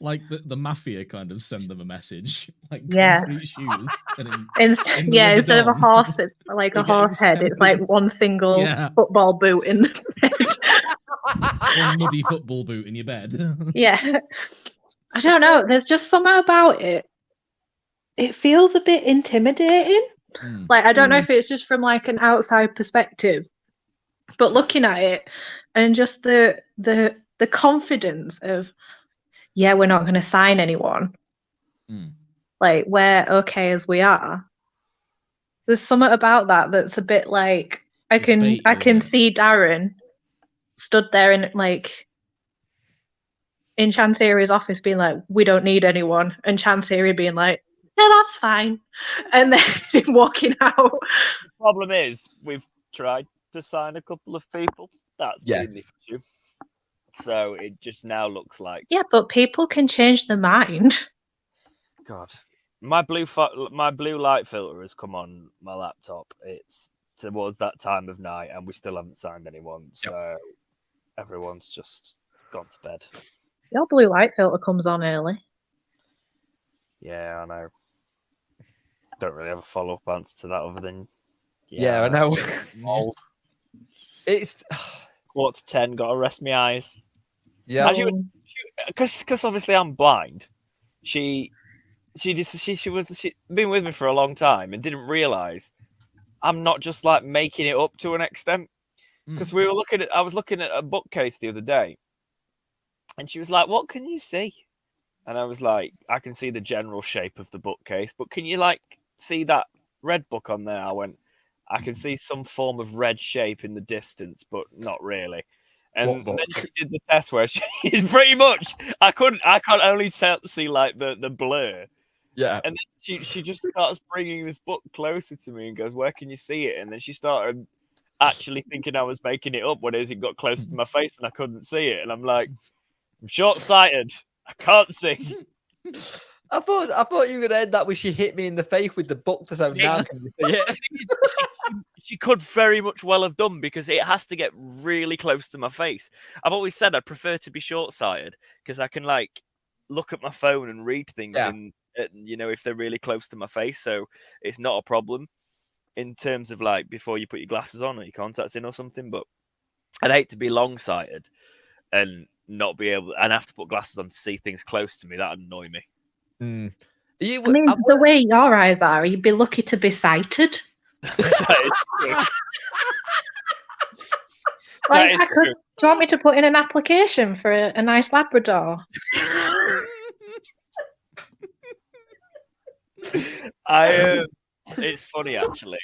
like the mafia kind of send them a message, like Yeah. concrete shoes. And instead of a Dawn, horse, it's like a you're getting horse head. It's like sent- one single Yeah. football boot in the bed. One muddy football boot in your bed. Yeah. I don't know. There's just something about it. It feels a bit intimidating. Like, I don't know if it's just from like an outside perspective, but looking at it and just the confidence of, yeah, we're not going to sign anyone. Like, we're okay as we are. There's something about that that's a bit like I It's can bait, isn't it? see Darren stood there in like in Chancery's office being like, we don't need anyone, and Chancery being like, yeah, that's fine, and then walking out. The problem is, we've tried to sign a couple of people. That's been the issue. So it just now looks like, Yeah, but people can change their mind. God, my blue light filter has come on my laptop. It's towards that time of night, and we still haven't signed anyone. So everyone's just gone to bed. Your blue light filter comes on early. Yeah, I know. Don't really have a follow-up answer to that other than Yeah, I know. Old. It's 9:45. Got to rest my eyes. Yeah, because obviously I'm blind. She been with me for a long time and didn't realize I'm not just like making it up to an extent. Because I was looking at a bookcase the other day, and she was like, "What can you see?" And I was like, "I can see the general shape of the bookcase, but can you like see that red book on there?" I went, "I can see some form of red shape in the distance, but not really." And then she did the test where she pretty much I can't only see like the blur. Yeah. And then she just starts bringing this book closer to me and goes, "Where can you see it?" And then she started actually thinking I was making it up when it got close to my face and I couldn't see it. And I'm like, I'm short-sighted. I can't see. I thought you were gonna end that when she hit me in the face with the book to say, now can you see it? She could very much well have done, because it has to get really close to my face. I've always said I'd prefer to be short-sighted because I can like look at my phone and read things and if they're really close to my face, so it's not a problem in terms of like before you put your glasses on or your contacts in or something. But I'd hate to be long-sighted and not be able and have to put glasses on to see things close to me. That'd annoy me. I mean, the way your eyes are, you'd be lucky to be sighted. Like, do you want me to put in an application for a nice Labrador? It's funny actually,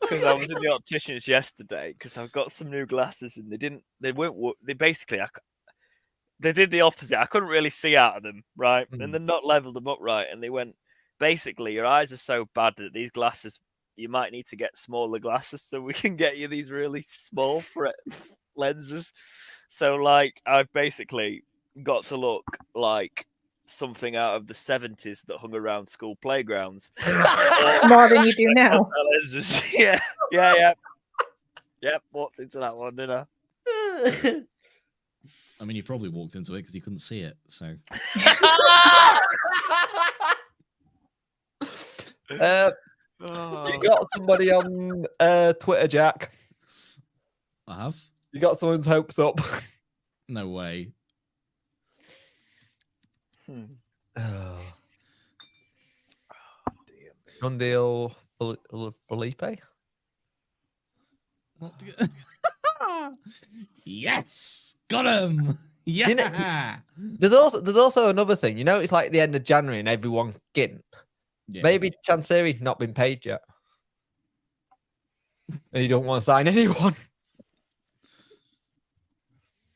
because I was in the opticians yesterday because I've got some new glasses and they did the opposite. I couldn't really see out of them, right? And they're not leveled them up right. And they went, basically, your eyes are so bad that these glasses, you might need to get smaller glasses so we can get you these really small lenses. So, like, I've basically got to look like something out of the 70s that hung around school playgrounds. More than you do now. Lenses. Yeah. Walked into that one, didn't I? I mean, you probably walked into it because you couldn't see it. So, you got somebody on Twitter, Jack. I have. You got someone's hopes up. No way. Gundeal Felipe. Yes, got him. Yeah. There's also another thing. It's like the end of January and everyone's getting. Yeah. Maybe Chancery's not been paid yet. And you don't want to sign anyone.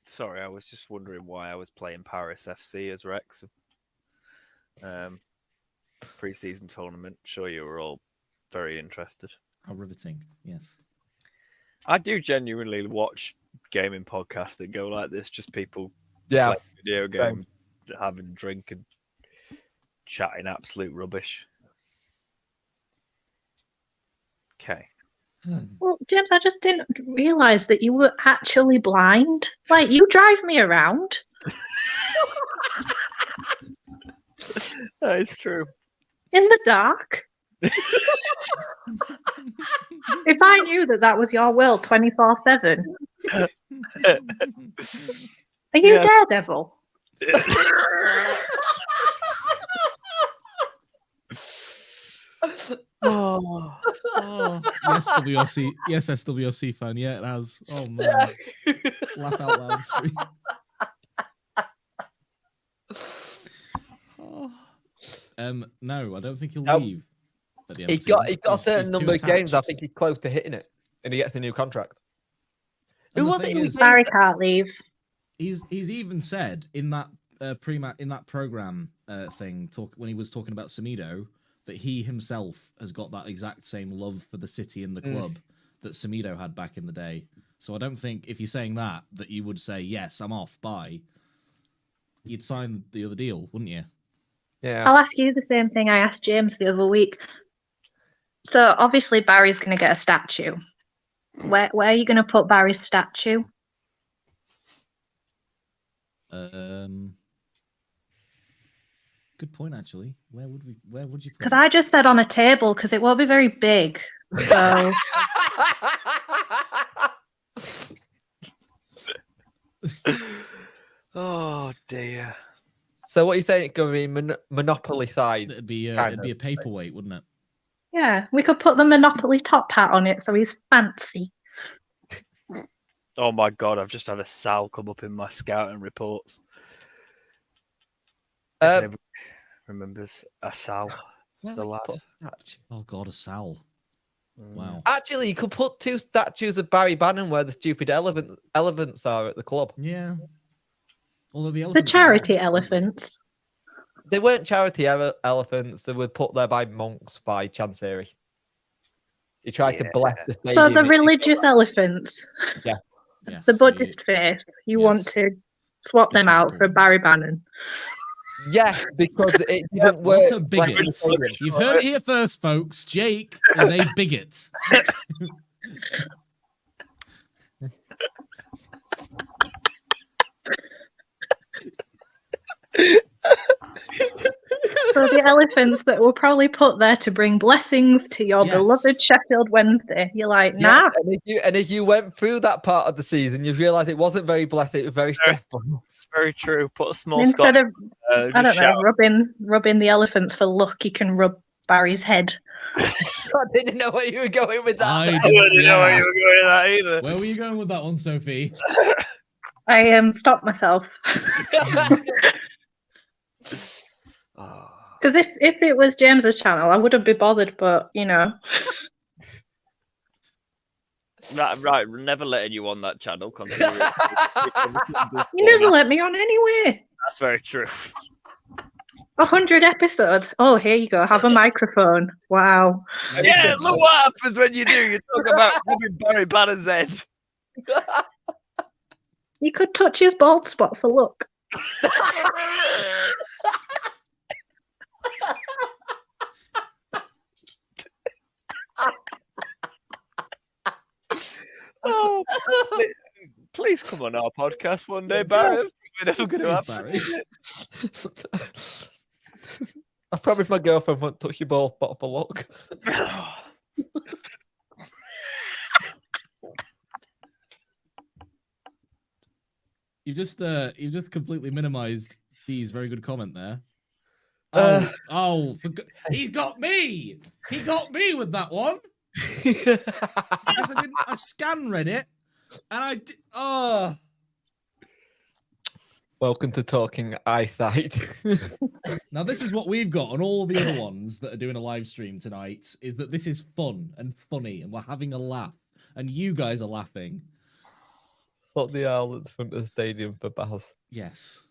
Sorry, I was just wondering why I was playing Paris FC as Wrexham. Pre-season tournament. Sure, you were all very interested. How riveting! Yes, I do genuinely watch gaming podcasts that go like this. Just people Yeah. playing video games, having a drink and chatting absolute rubbish. Okay. Well, James, I just didn't realise that you were actually blind. Like, you drive me around. That is true. In the dark. If I knew that was your will 24/7. Are you Daredevil? Oh. Yes, WFC. Yes, SWFC fan. Yeah, it has. Oh man, laugh out loud stream. No, I don't think he'll leave. At the end He of the got season. a certain He's too number of games. I attached. think he's close to hitting it, and he gets a new contract. And Who the was thing it? is, Barry can't leave. He's even said in that in that program thing when he was talking about Semedo that he himself has got that exact same love for the city and the club that Semedo had back in the day. So I don't think if you're saying that you would say yes, I'm off. Bye. You'd sign the other deal, wouldn't you? Yeah. I'll ask you the same thing I asked James the other week. So obviously Barry's going to get a statue. Where are you going to put Barry's statue? Good point, actually. Where would you put Because it? I just said on a table because it won't be very big. So Oh dear. So what are you saying? It's going to be Monopoly side? It'd be kind a of paperweight, wouldn't it? yeah, we could put the Monopoly top hat on it so he's fancy. Oh my god, I've just had a Sal come up in my scouting reports. If anybody remembers a Sal, the lad. Oh god, a Sal. Wow. Actually, you could put 2 statues of Barry Bannon where the stupid elephants are at the club. Yeah. Although the The elephants charity elephants. They weren't charity elephants. They were put there by monks by Chancery. He tried to bless the stadium. So the religious elephants. Yeah. Yes, The so Buddhist faith. You want to swap them out for Barry Bannon. Yeah, because it didn't work. What a bigot. You've heard it here first, folks. Jake is a bigot. So the elephants that were probably put there to bring blessings to your beloved Sheffield Wednesday. You're like, nah. And if you went through that part of the season, you'd realise it wasn't very blessed. It was very stressful. It's very true. Put a small Instead Scot, of I don't know, rubbing the elephants for luck, you can rub Barry's head. I didn't know where you were going with that. I didn't know where you were going with that either. Where were you going with that one, Sophie? I stopped myself. Because if it was James's channel, I wouldn't be bothered, but you know. Right, never letting you on that channel. You never let me on anyway. That's very true. 100 episodes. Oh, here you go. Have a microphone. Wow. Yeah, look what happens when you do. You talk about rubbing Barry Bannon's head. You could touch his bald spot for luck. Oh, please come on our podcast one day, Barry. We're never going to happen. I promise my girlfriend won't touch your ball spot for luck. You've just completely minimized Dee's very good comment there. He's got me. He got me with that one. Because I scan read it, and I did. Oh. Welcome to Talking Eyesight. Now, this is what we've got on all the other ones that are doing a live stream tonight, is that this is fun and funny, and we're having a laugh. and you guys are laughing. Put the owl at the front of the stadium for Baz. Yes.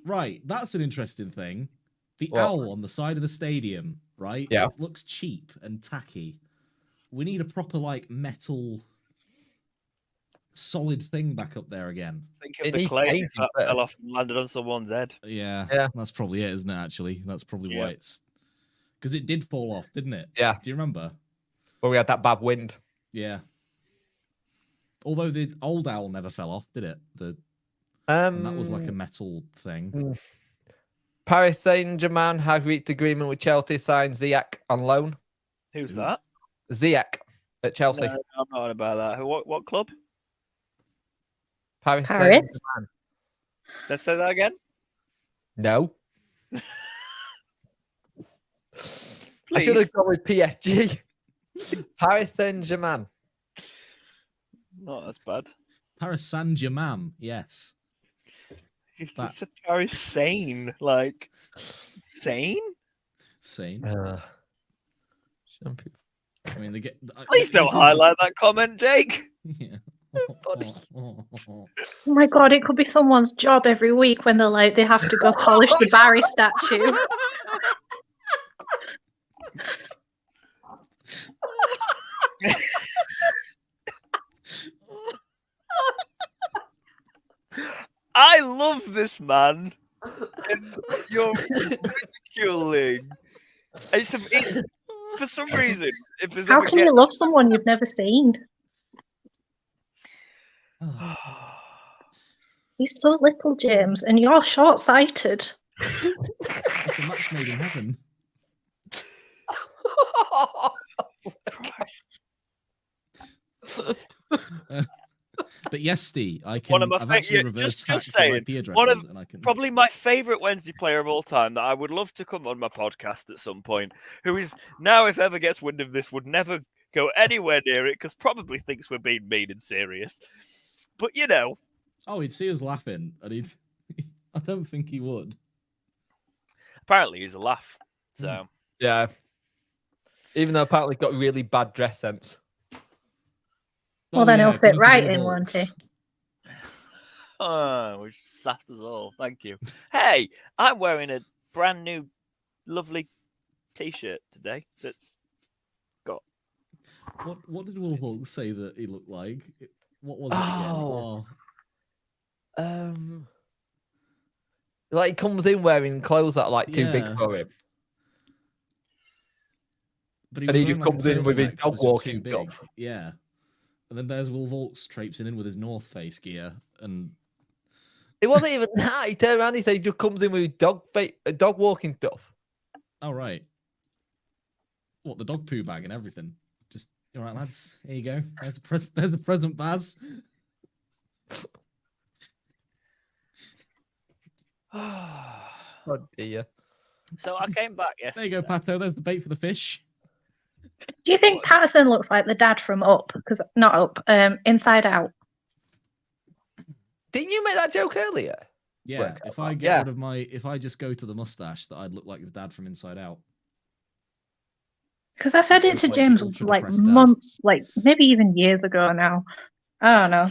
Right, that's an interesting thing. The What? owl on the side of the stadium, right? Yeah. It looks cheap and tacky. We need a proper, like, metal, solid thing back up there again. Think of It the needs clay painting that first. fell off and landed on someone's head. Yeah, that's probably it, isn't it, actually? That's probably Yeah. why it's... Because it did fall off, didn't it? Yeah. Do you remember? But we had that bad wind. Yeah. Although the old owl never fell off, did it? And that was like a metal thing. Paris Saint-Germain have reached agreement with Chelsea, signed Ziyech on loan. Who's that? Ziyech at Chelsea. No, I'm not about that. What club? Paris Paris? Saint-Germain. Let's say that again. No. I Please. should have gone with PSG. Paris Saint-Germain. Not as bad. Paris Saint-Germain, yes. It's That- just a Paris sane. Like, sane? Sane. Some people. I mean, they get... Please don't highlight that comment, Jake. Yeah. Oh my god, it could be someone's job every week when they're like, they have to go polish the Barry statue. I love this man. And you're ridiculing. It's for some reason. If there's How ever can you love someone you've never seen? He's so little, James, and you're short-sighted. It's a match made in heaven. Christ. But yes, Steve, I can. One of my I've actually just reversed back to saying, IP addresses, one of and I can probably my favorite Wednesday player of all time that I would love to come on my podcast at some point, who is now, if ever gets wind of this, would never go anywhere near it because probably thinks we're being mean and serious. But you know, Oh, he'd see us laughing, and he'd. I don't think he would. apparently he's a laugh. So Yeah. Even though apparently got really bad dress sense. Well, then he'll fit according to right Will in, won't he? oh, which sassed us all. Thank you. Hey, I'm wearing a brand new, lovely T-shirt today. That's got. What did Will Hawk say that he looked like? What was it again? Like he comes in wearing clothes that are like too big Yeah. for him. But And he was just wearing, comes in with his turtleneck that dog was just too walking big. stuff. Yeah. And then there's Will Volks traipsing in with his North Face gear, and It wasn't even that. He turned around. He said he just comes in with his dog walking stuff. oh right, what, the dog poo bag and everything. Just all right, lads. Here you go. There's a present, Baz. Oh dear. So I came back There yesterday. you go, Pato. There's the bait for the fish. Do you think Patterson looks like the dad from Up? Because not Up, Inside Out. Didn't you make that joke earlier? Yeah. Work If out. I get Yeah. rid of if I just go to the mustache, that I'd look like the dad from Inside Out. Because I said it to Like James ultra like depressed dad. months, like maybe even years ago now. I don't know.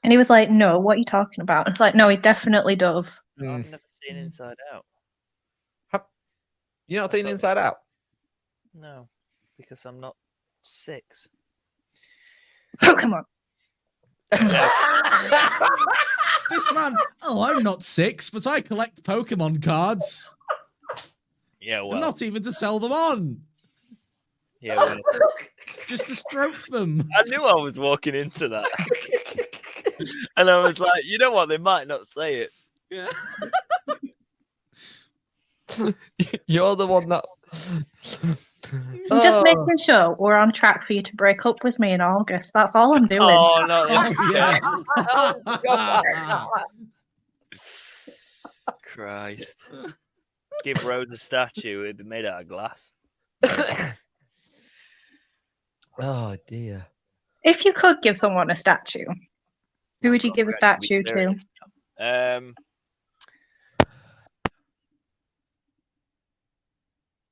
And he was like, "No, what are you talking about?" It's like, "No, he definitely does." I've never seen Inside Out. You not seen Inside Out? No, because I'm not 6. Pokemon. This man. Oh, I'm not 6, but I collect Pokemon cards. Yeah, well, And not even to sell them on. yeah, well. Just to stroke them. I knew I was walking into that, and I was like, you know what? They might not say it. Yeah. You're the one that. I'm just making sure we're on track for you to break up with me in August. That's all I'm doing. Oh no! Yeah. Christ! Give Rose a statue; it'd be made out of glass. Oh dear. If you could give someone a statue, who would you give a Right, statue to? serious.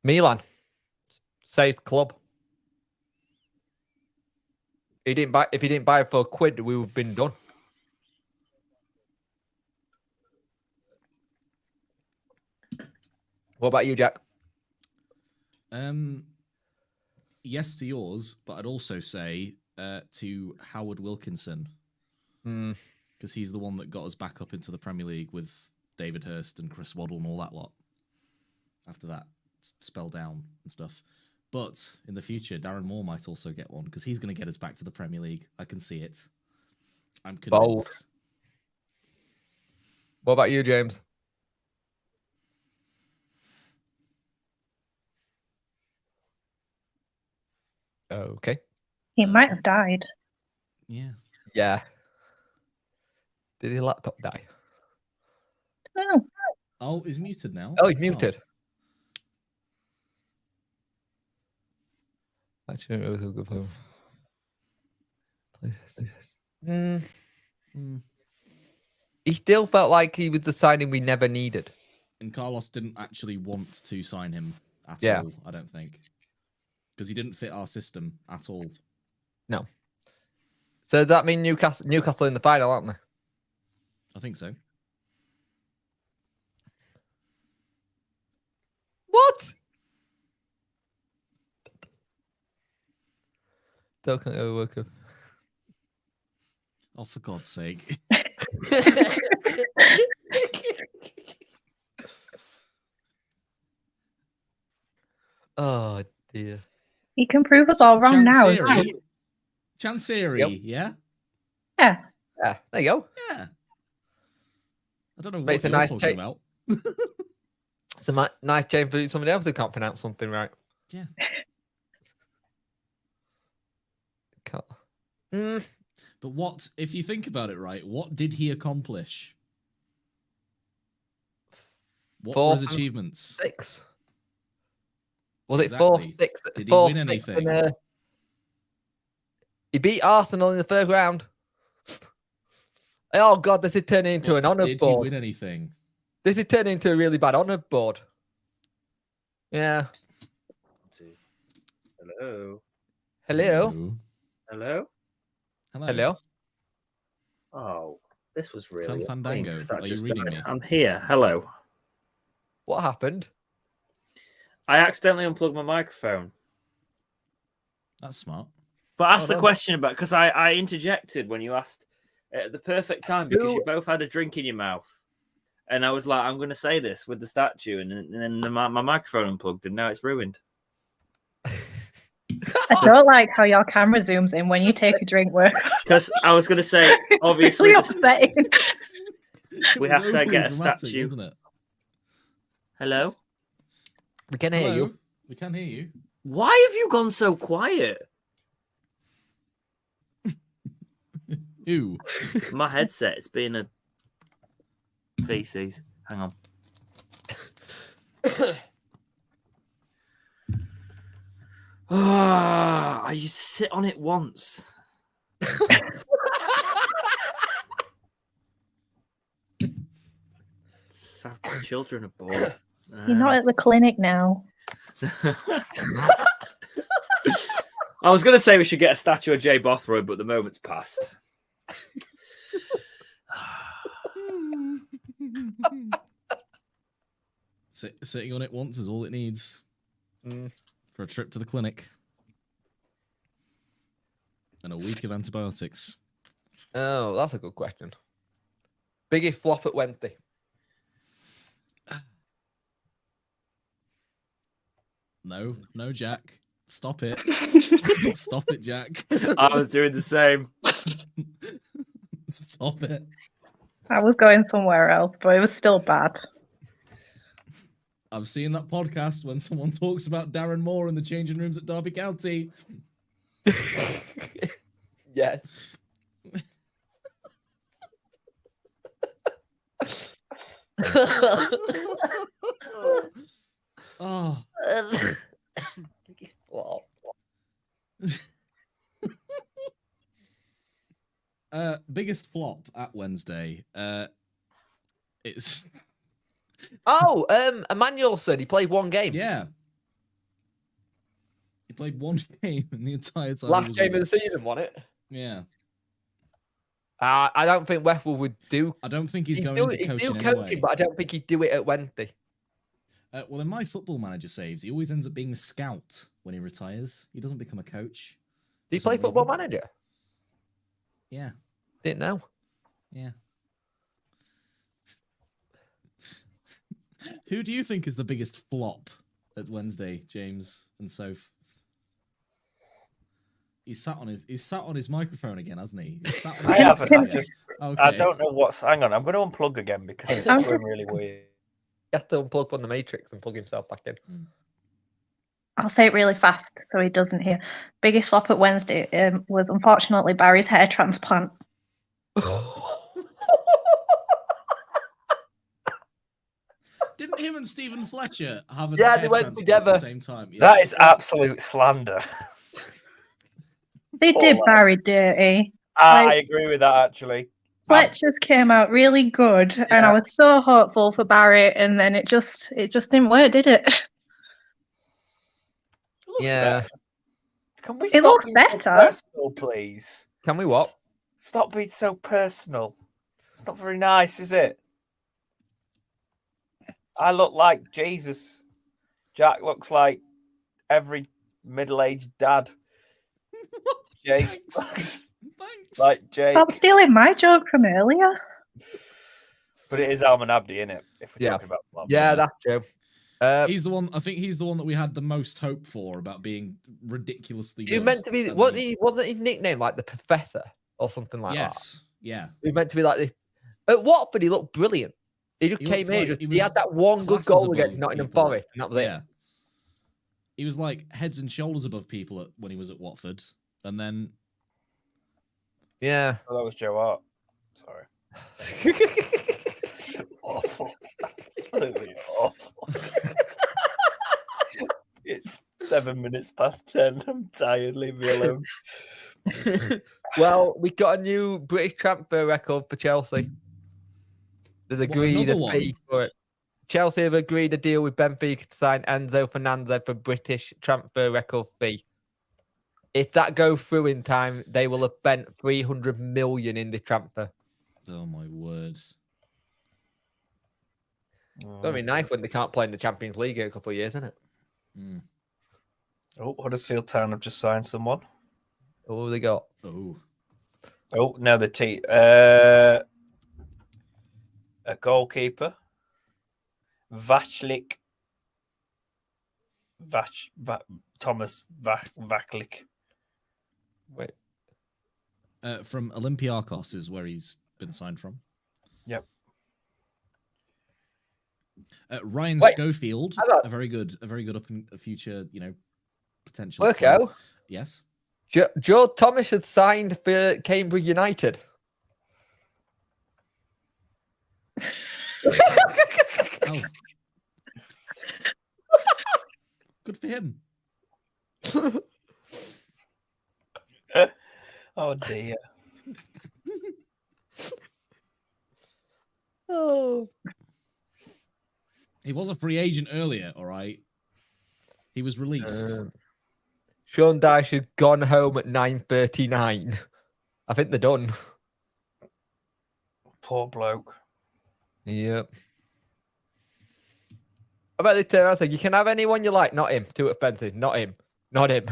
Milan. Saved club. If he didn't buy it for £1, we would have been done. What about you, Jack? Yes to yours, but I'd also say to Howard Wilkinson. Because he's the one that got us back up into the Premier League with David Hurst and Chris Waddle and all that lot. After that spell down and stuff. But in the future, Darren Moore might also get one because he's going to get us back to the Premier League. I can see it. I'm convinced. Bold. What about you, James? Okay. He might have died. Yeah. Yeah. Did his laptop die? Oh. Oh, he's muted now. Oh, he's muted. Actually, it was a good film. He still felt like he was the signing we never needed. And Carlos didn't actually want to sign him at all, I don't think. Because he didn't fit our system at all. No. So does that mean Newcastle in the final, aren't they? I think so. What? Don't overwork him. Oh, for God's sake. Oh, dear. He can prove us all wrong now. Chancery, yeah? Yeah. Yeah, there you go. Yeah. I don't know Makes what a you're nice talking about. It's a nice change for somebody else who can't pronounce something right. Yeah. But what, if you think about it right, what did he accomplish? What were his achievements? 6. Was it Exactly. 4-6? Did he win anything? He beat Arsenal in the third round. Oh, God, this is turning into an honour board. Did he win anything? This is turning into a really bad honour board. Yeah. Hello. Hello. Hello. Hello. Hello. Oh, this was really Fandango. Are you reading me? I'm here. Hello. What happened? I accidentally unplugged my microphone. That's smart. But ask the question about, because I interjected when you asked at the perfect time because you both had a drink in your mouth. And I was like, I'm going to say this with the statue. And then my microphone unplugged and now it's ruined. I don't like how your camera zooms in when you take a drink, work. Because I was going to say, obviously, really upsetting. We have to get a statue. Isn't it? Hello? We can hear you. We can hear you. Why have you gone so quiet? Ew. My headset, it's been a feces. Hang on. You sit on it once. Children are bored. You're not at the clinic now. I was going to say we should get a statue of Jay Bothroyd, but the moment's passed. Sitting on it once is all it needs for a trip to the clinic and a week of antibiotics. Oh, that's a good question. Biggest flop at Wednesday. No, Jack. Stop it. Stop it, Jack. I was doing the same. Stop it. I was going somewhere else, but it was still bad. I've seen that podcast when someone talks about Darren Moore in the changing rooms at Derby County. Yes. Oh. Biggest flop at Wednesday. It's Emmanuel said he played one game. Yeah. He played one game in the entire time. Last game of the season, wasn't it? Yeah. I don't think Westwood would do. I don't think he's going do, into coaching he'd do anyway. coaching, but I don't think he'd do it at Wednesday. Well, in my Football Manager saves, he always ends up being a scout when he retires. He doesn't become a coach. Do you play Football Manager? Yeah. Didn't know. Yeah. Who do you think is the biggest flop at Wednesday, James and Soph? He's sat on his microphone again, hasn't he? I haven't. Okay. I don't know what's. Hang on, I'm going to unplug again because it's going really weird. He has to unplug from the Matrix and plug himself back in. I'll say it really fast so he doesn't hear. Biggest flop at Wednesday was unfortunately Barry's hair transplant. Didn't him and Stephen Fletcher have a they went together at the same time? Yeah. That is absolute slander. They did Barry dirty. I agree with that, actually. Fletcher's came out really good, and I was so hopeful for Barry, and then it just didn't work, did it? Yeah. Can we It stop looks being better. so personal, please? Can we what? Stop being so personal. It's not very nice, is it? I look like Jesus. Jack looks like every middle-aged dad. Jay. Thanks. Like Jay. Stop stealing my joke from earlier. But it is Alman Abdi, isn't it? If we're talking about flop. Yeah, that's true. He's the one. I think he's the one that we had the most hope for about being ridiculously good. He was meant to be. Wasn't his nickname like the Professor or something like that? Yes. Yeah. He was meant to be like this. At Watford, he looked brilliant. He just came in. He had that one good goal against Nottingham Forest, and that was it. He was like heads and shoulders above people when he was at Watford, and then. Yeah. Oh, that was Joe Hart. Sorry. Awful. Absolutely awful. It's 7 minutes past 10. I'm tired. Leave me alone. Well, we got a new British transfer record for Chelsea. They've agreed a fee for it. Chelsea have agreed a deal with Benfica to sign Enzo Fernandez for British transfer record fee. If that goes through in time, they will have spent 300 million in the transfer. Oh my word! It's gonna be nice when they can't play in the Champions League in a couple of years, isn't it? Mm. Oh, Huddersfield Town have just signed someone. Oh, they got. Oh, no, a goalkeeper, Thomas Vaclik. Wait. From Olympiacos is where he's been signed from. Yep. Ryan Schofield, a very good up in the future, potential. Worko? Yes. Joe Thomas had signed for Cambridge United. Oh. Good for him. Oh dear. Oh. He was a free agent earlier, all right. He was released. Sean Dyche had gone home at 9:39. I think they're done. Poor bloke. Yep. I bet they turn around and say, you can have anyone you like, not him. Too expensive. Not him. Not him.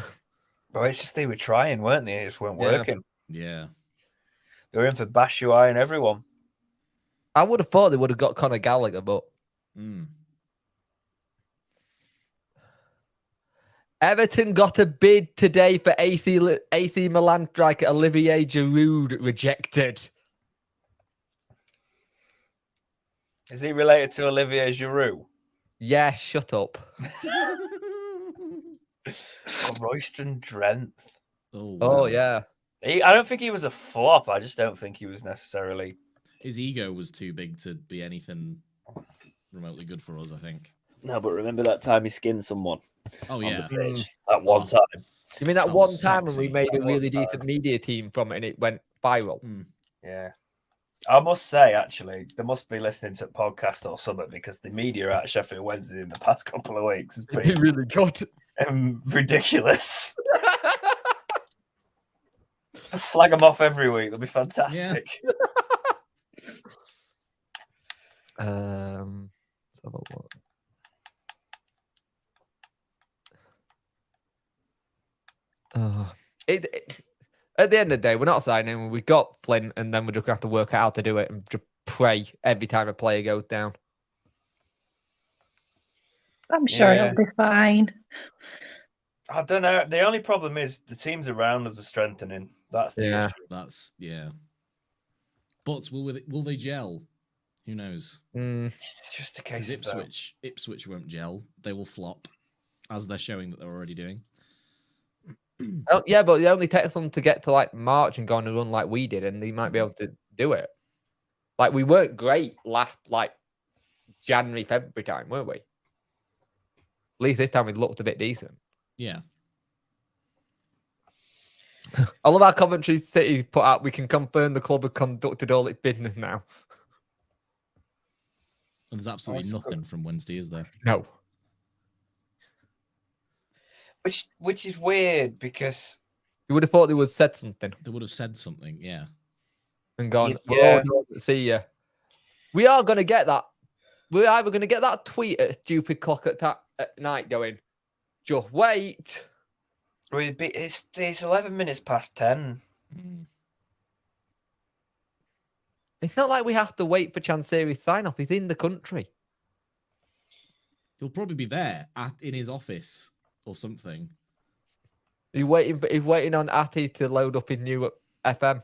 Well, it's just they were trying, weren't they? It just weren't working. Yeah. They were in for Bashuai and everyone. I would have thought they would have got Conor Gallagher, but... Everton got a bid today for AC Milan striker Olivier Giroud rejected. Is he related to Olivier Giroud? Yeah, shut up. Royston Drenthe. Oh, yeah. I don't think he was a flop. I just don't think he was necessarily... His ego was too big to be anything remotely good for us, I think. No, but remember that time he skinned someone? Oh, yeah. That one time. You mean that one time when we made a really decent media team from it and it went viral? Yeah. I must say, actually, they must be listening to a podcast or something because the media at Sheffield Wednesday in the past couple of weeks has been really good. Ridiculous. slag them off every week. They'll be fantastic. Let's have a look. At the end of the day, we're not signing. We got Flint, and then we're just gonna have to work out how to do it and just pray every time a player goes down. I'm sure it'll be fine. I don't know. The only problem is the teams around us are strengthening. That's the issue. But will they gel? Who knows? It's just a case of Ipswich won't gel. They will flop, as they're showing that they're already doing. Oh, yeah, but it only takes them to get to like March and go on a run like we did, and they might be able to do it. Like we weren't great last like January, February time, weren't we? At least this time we looked a bit decent. Yeah. I love our Coventry City put out. We can confirm the club have conducted all its business now. And there's absolutely nothing from Wednesday, is there? No. Which is weird because you would have thought they would have said something. They would have said something, yeah. And gone, see ya. We are going to get that. We're either going to get that tweet at a stupid clock at night going, just wait. It's 11 minutes past 10. It's not like we have to wait for Chansiri's sign-off. He's in the country. He'll probably be there in his office or something. He's waiting on Atty to load up his new FM.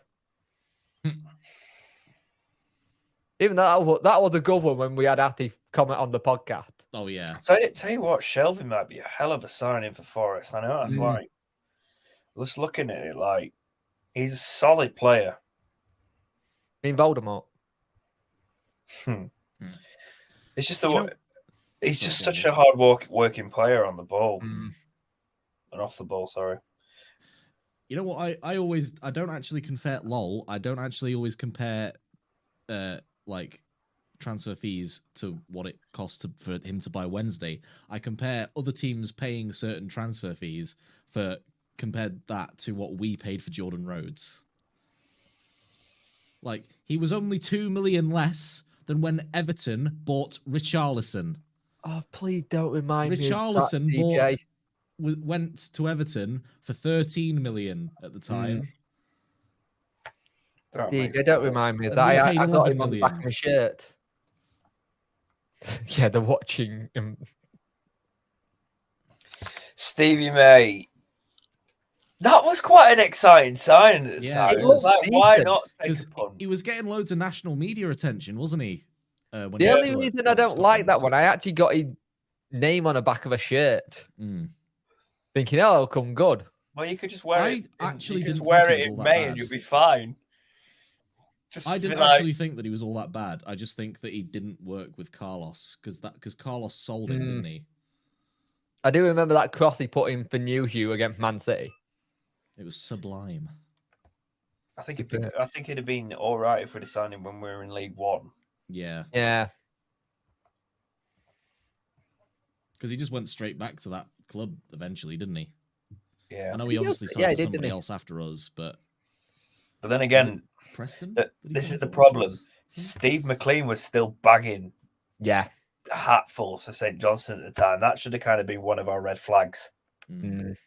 Even though that was a good one when we had Atty comment on the podcast. Oh, yeah. So I tell you what, Shelby might be a hell of a signing for Forest. I know that's like, just looking at it, like, he's a solid player. I mean, Voldemort. It's just he's just such a hard working player on the ball and off the ball. Sorry. You know what? I don't actually compare LOL. I don't actually always compare like transfer fees to what it costs for him to buy Wednesday. I compare other teams paying certain transfer fees compared that to what we paid for Jordan Rhodes. Like, he was only 2 million less than when Everton bought Richarlison. Oh, please don't remind me. Richarlison went to Everton for 13 million at the time. DJ, don't remind me of that. I got him on the back of my shirt. Yeah, they're watching him. Stevie May. That was quite an exciting sign at the time. It was like, why not take a punt? He was getting loads of national media attention, wasn't he? The only reason I don't like that one, I actually got his name on the back of a shirt. Thinking, oh, it'll come good. Well, you could just wear it. You just wear it in May and you'll be fine. I didn't actually think that he was all that bad. I just think that he didn't work with Carlos because Carlos sold him, didn't he? I do remember that cross he put in for New Hugh against Man City. It was sublime. I think it'd have been all right if we'd have signed him when we were in League One. Yeah. Yeah. Because he just went straight back to that club eventually, didn't he? Yeah. I know he obviously signed somebody else after us, but then again, Preston. This is the problem. Steve McLean was still bagging, hatfuls for St. Johnstone at the time. That should have kind of been one of our red flags. Is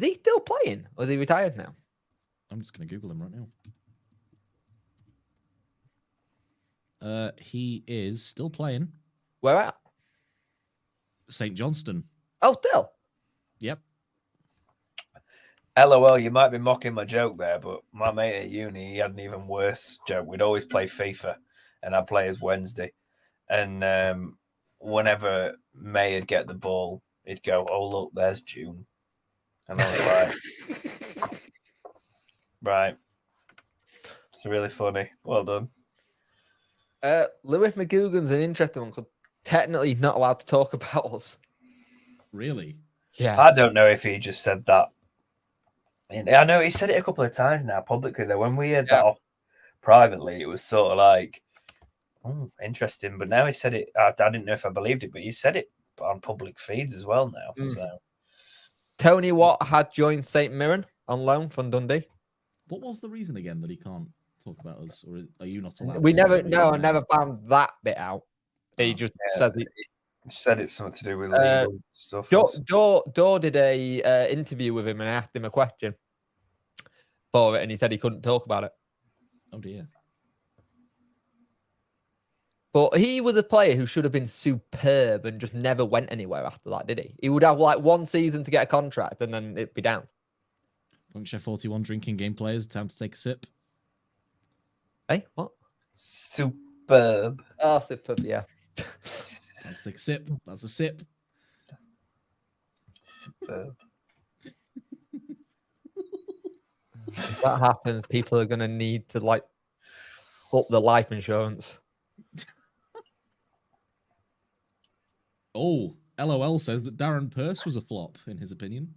he still playing, or is he retired now? I'm just going to Google him right now. He is still playing. Where at? St. Johnstone. Oh, still? Yep. LOL, you might be mocking my joke there, but my mate at uni, he had an even worse joke. We'd always play FIFA, and I'd play as Wednesday. And whenever May would get the ball, he'd go, oh, look, there's June. And I was like, right. It's really funny. Well done. Lewis McGugan's an interesting one because technically he's not allowed to talk about us. Really? Yeah. I don't know if he just said that. I know he said it a couple of times now publicly, though. When we heard that off privately, it was sort of like, interesting. But now he said it. I didn't know if I believed it, but he said it on public feeds as well now. So Tony Watt had joined St Mirren on loan from Dundee. What was the reason again that he can't talk about us, or are you not allowed? We to say never, the no, I reason never found that bit out. He just said he said it's something to do with legal stuff. Dor did a interview with him and asked him a question for it, and he said he couldn't talk about it. Oh dear. But he was a player who should have been superb and just never went anywhere after that, did he? He would have like one season to get a contract and then it'd be down. Puncture 41 drinking game players. Time to take a sip. Hey, what? Superb. Oh, superb, yeah. Time to take a sip. That's a sip. Superb. If that happens, people are going to need to like up the life insurance. Oh, LOL says that Darren Purse was a flop, in his opinion.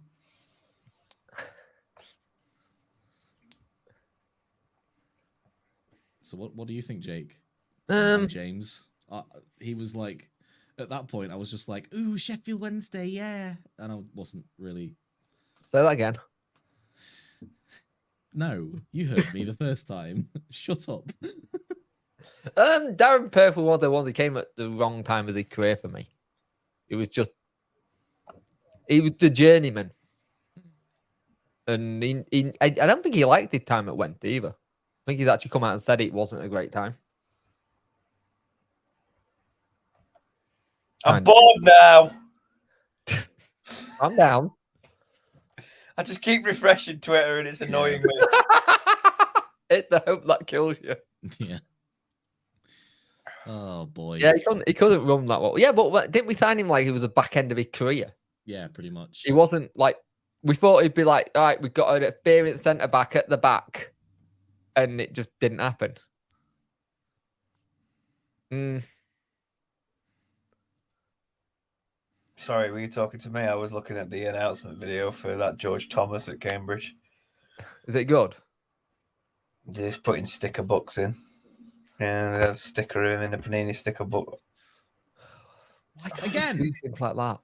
So what do you think, Jake? James? He was like, at that point, I was just like, ooh, Sheffield Wednesday, yeah. And I wasn't really... Say that again. No, you heard me the first time. Shut up. Darren Purse was one of the ones who came at the wrong time of his career for me. He was the journeyman. And I don't think he liked his time at Went either. I think he's actually come out and said it wasn't a great time. I'm bored now. I'm down. I just keep refreshing Twitter and it's annoying me. Hit the hope that kills you. Yeah. Oh boy. Yeah, he couldn't run that well. Yeah, but didn't we sign him like he was a back end of his career? Yeah, pretty much. He wasn't like we thought he'd be like, all right, we've got an experienced centre back at the back, and it just didn't happen. Sorry, were you talking to me? I was looking at the announcement video for that George Thomas at Cambridge. Is it good? Just putting sticker books in. And there's a sticker of him in a Panini sticker book. Like, again, things like that.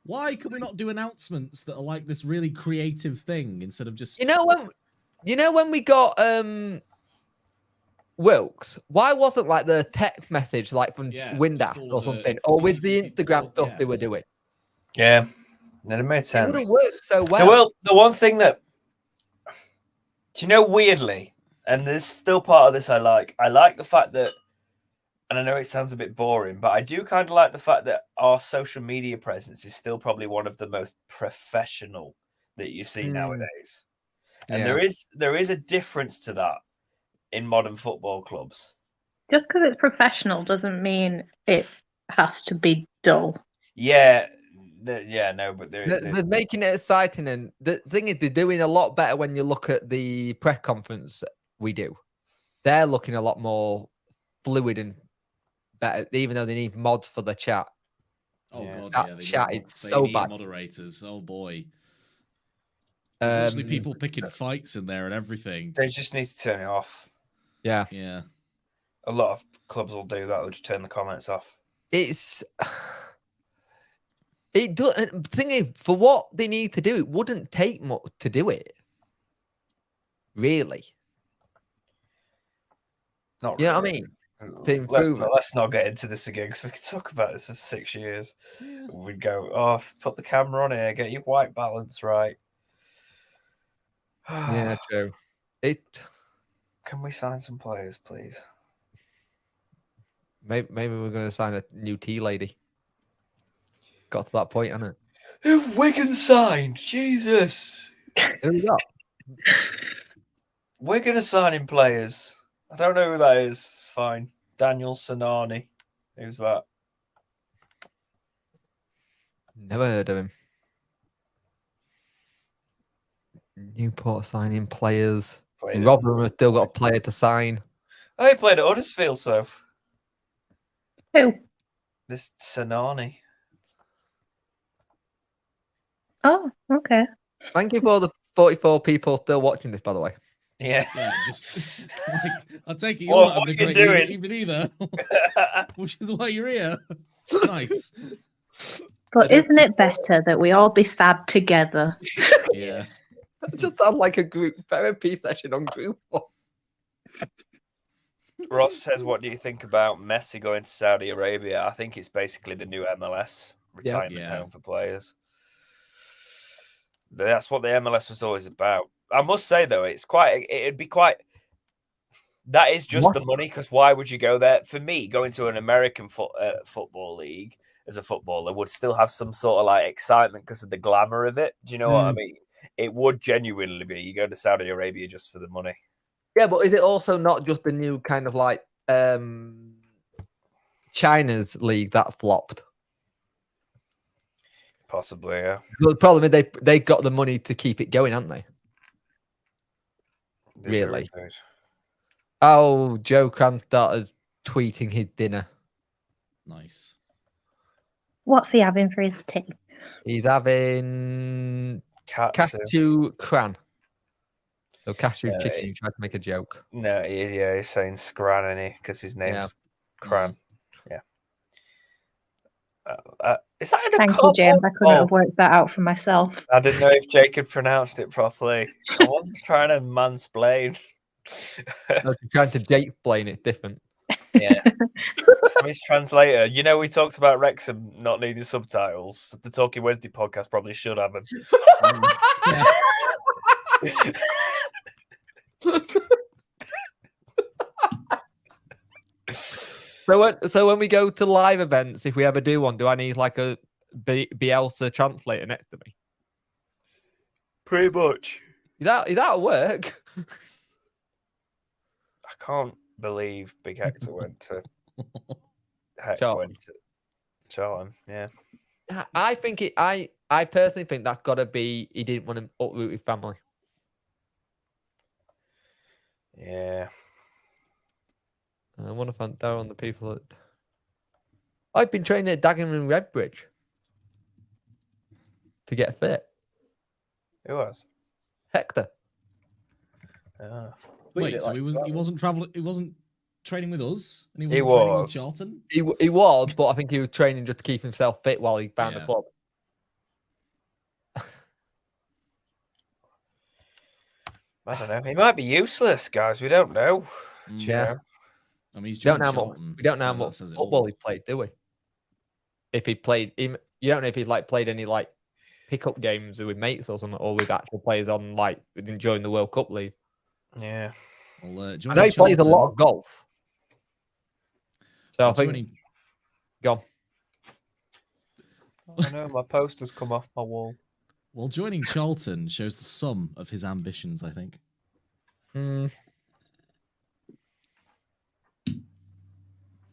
Why can we not do announcements that are like this really creative thing instead of just... You know when we got Wilkes, why wasn't like the text message like from Windass or something, or with the Instagram stuff they were doing? Yeah, it made sense. It would have worked so well. The one thing that, do you know, weirdly, and there's still part of this I like the fact that, and I know it sounds a bit boring, but I do kind of like the fact that our social media presence is still probably one of the most professional that you see nowadays. And there is a difference to that in modern football clubs. Just because it's professional doesn't mean it has to be dull. Yeah. But they're making it exciting, and the thing is, they're doing a lot better when you look at the press conference we do. They're looking a lot more fluid and better, even though they need mods for the chat. Oh god, that chat is so bad. Moderators, oh boy. There's literally people picking fights in there and everything. They just need to turn it off. Yeah. A lot of clubs will do that. They'll just turn the comments off. It does. The thing is, for what they need to do, it wouldn't take much to do it. Really. Not you really. know what I mean? Let's not get into this again because we could talk about this for 6 years. Yeah. We'd go, put the camera on here, get your white balance right. Yeah, true. Can we sign some players, please? Maybe we're going to sign a new tea lady. Got to that point, hasn't it? Who've Wigan signed? Jesus. Who we got? We're going to sign in players. I don't know who that is. It's fine. Daniel Sanani. Who's that? Never heard of him. Newport signing players. Rotherham have still got a player to sign. Oh, he played at Huddersfield, so. Who? This Sanani. Oh, okay. Thank you for the 44 people still watching this, by the way. Yeah. Just I'll take it. What are you doing? Even either, which is why you're here. Nice. But isn't it better that we all be sad together? Yeah. It just sounds like a group therapy session on group one. Ross says, "What do you think about Messi going to Saudi Arabia?" I think it's basically the new MLS retirement home for players. That's what the MLS was always about. I must say though, it'd be quite. That is just the money, because why would you go there? For me, going to an American football league as a footballer would still have some sort of like excitement because of the glamour of it. Do you know what I mean? It would genuinely be. You go to Saudi Arabia just for the money. Yeah, but is it also not just the new kind of like China's league that flopped? Possibly, yeah. But the problem is they got the money to keep it going, haven't they? Really? Oh, Joe Cranstarter's tweeting his dinner. Nice. What's he having for his tea? He's having Katsu. cashew cran. So cashew chicken. You tried to make a joke. No, he's saying Scran, isn't he? Because his name's Cran. Yeah. Is that in a Thank you, James. I couldn't have worked that out for myself. I didn't know if Jake had pronounced it properly. I wasn't trying to mansplain. No, if you're trying to Jake-plain it different. Yeah. His translator. You know, we talked about Wrexham not needing subtitles. The Talking Wednesday podcast probably should have them. So when we go to live events, if we ever do one, do I need like a Bielsa translator next to me? Pretty much. Is that at work? I can't believe Big Hector went to Charlton. Yeah. I think I personally think that's got to be he didn't want to uproot his family. Yeah. I want to thank Darren and the people that I've been training at Dagenham and Redbridge to get fit. Who was? Hector. Wait, so he wasn't traveling. He wasn't training with us, and he wasn't training was. with Charlton. He was, but I think he was training just to keep himself fit while he found the club. I don't know. He might be useless, guys. We don't know. Yeah. I mean, we don't know how much football he played, do we? If he played, you don't know if he's like played any like pickup games with mates or something, or with actual players on like enjoying the World Cup league. Yeah. Well, I know he plays a lot of golf. So I think. Go on. I know my poster's come off my wall. Well, joining Charlton shows the sum of his ambitions, I think.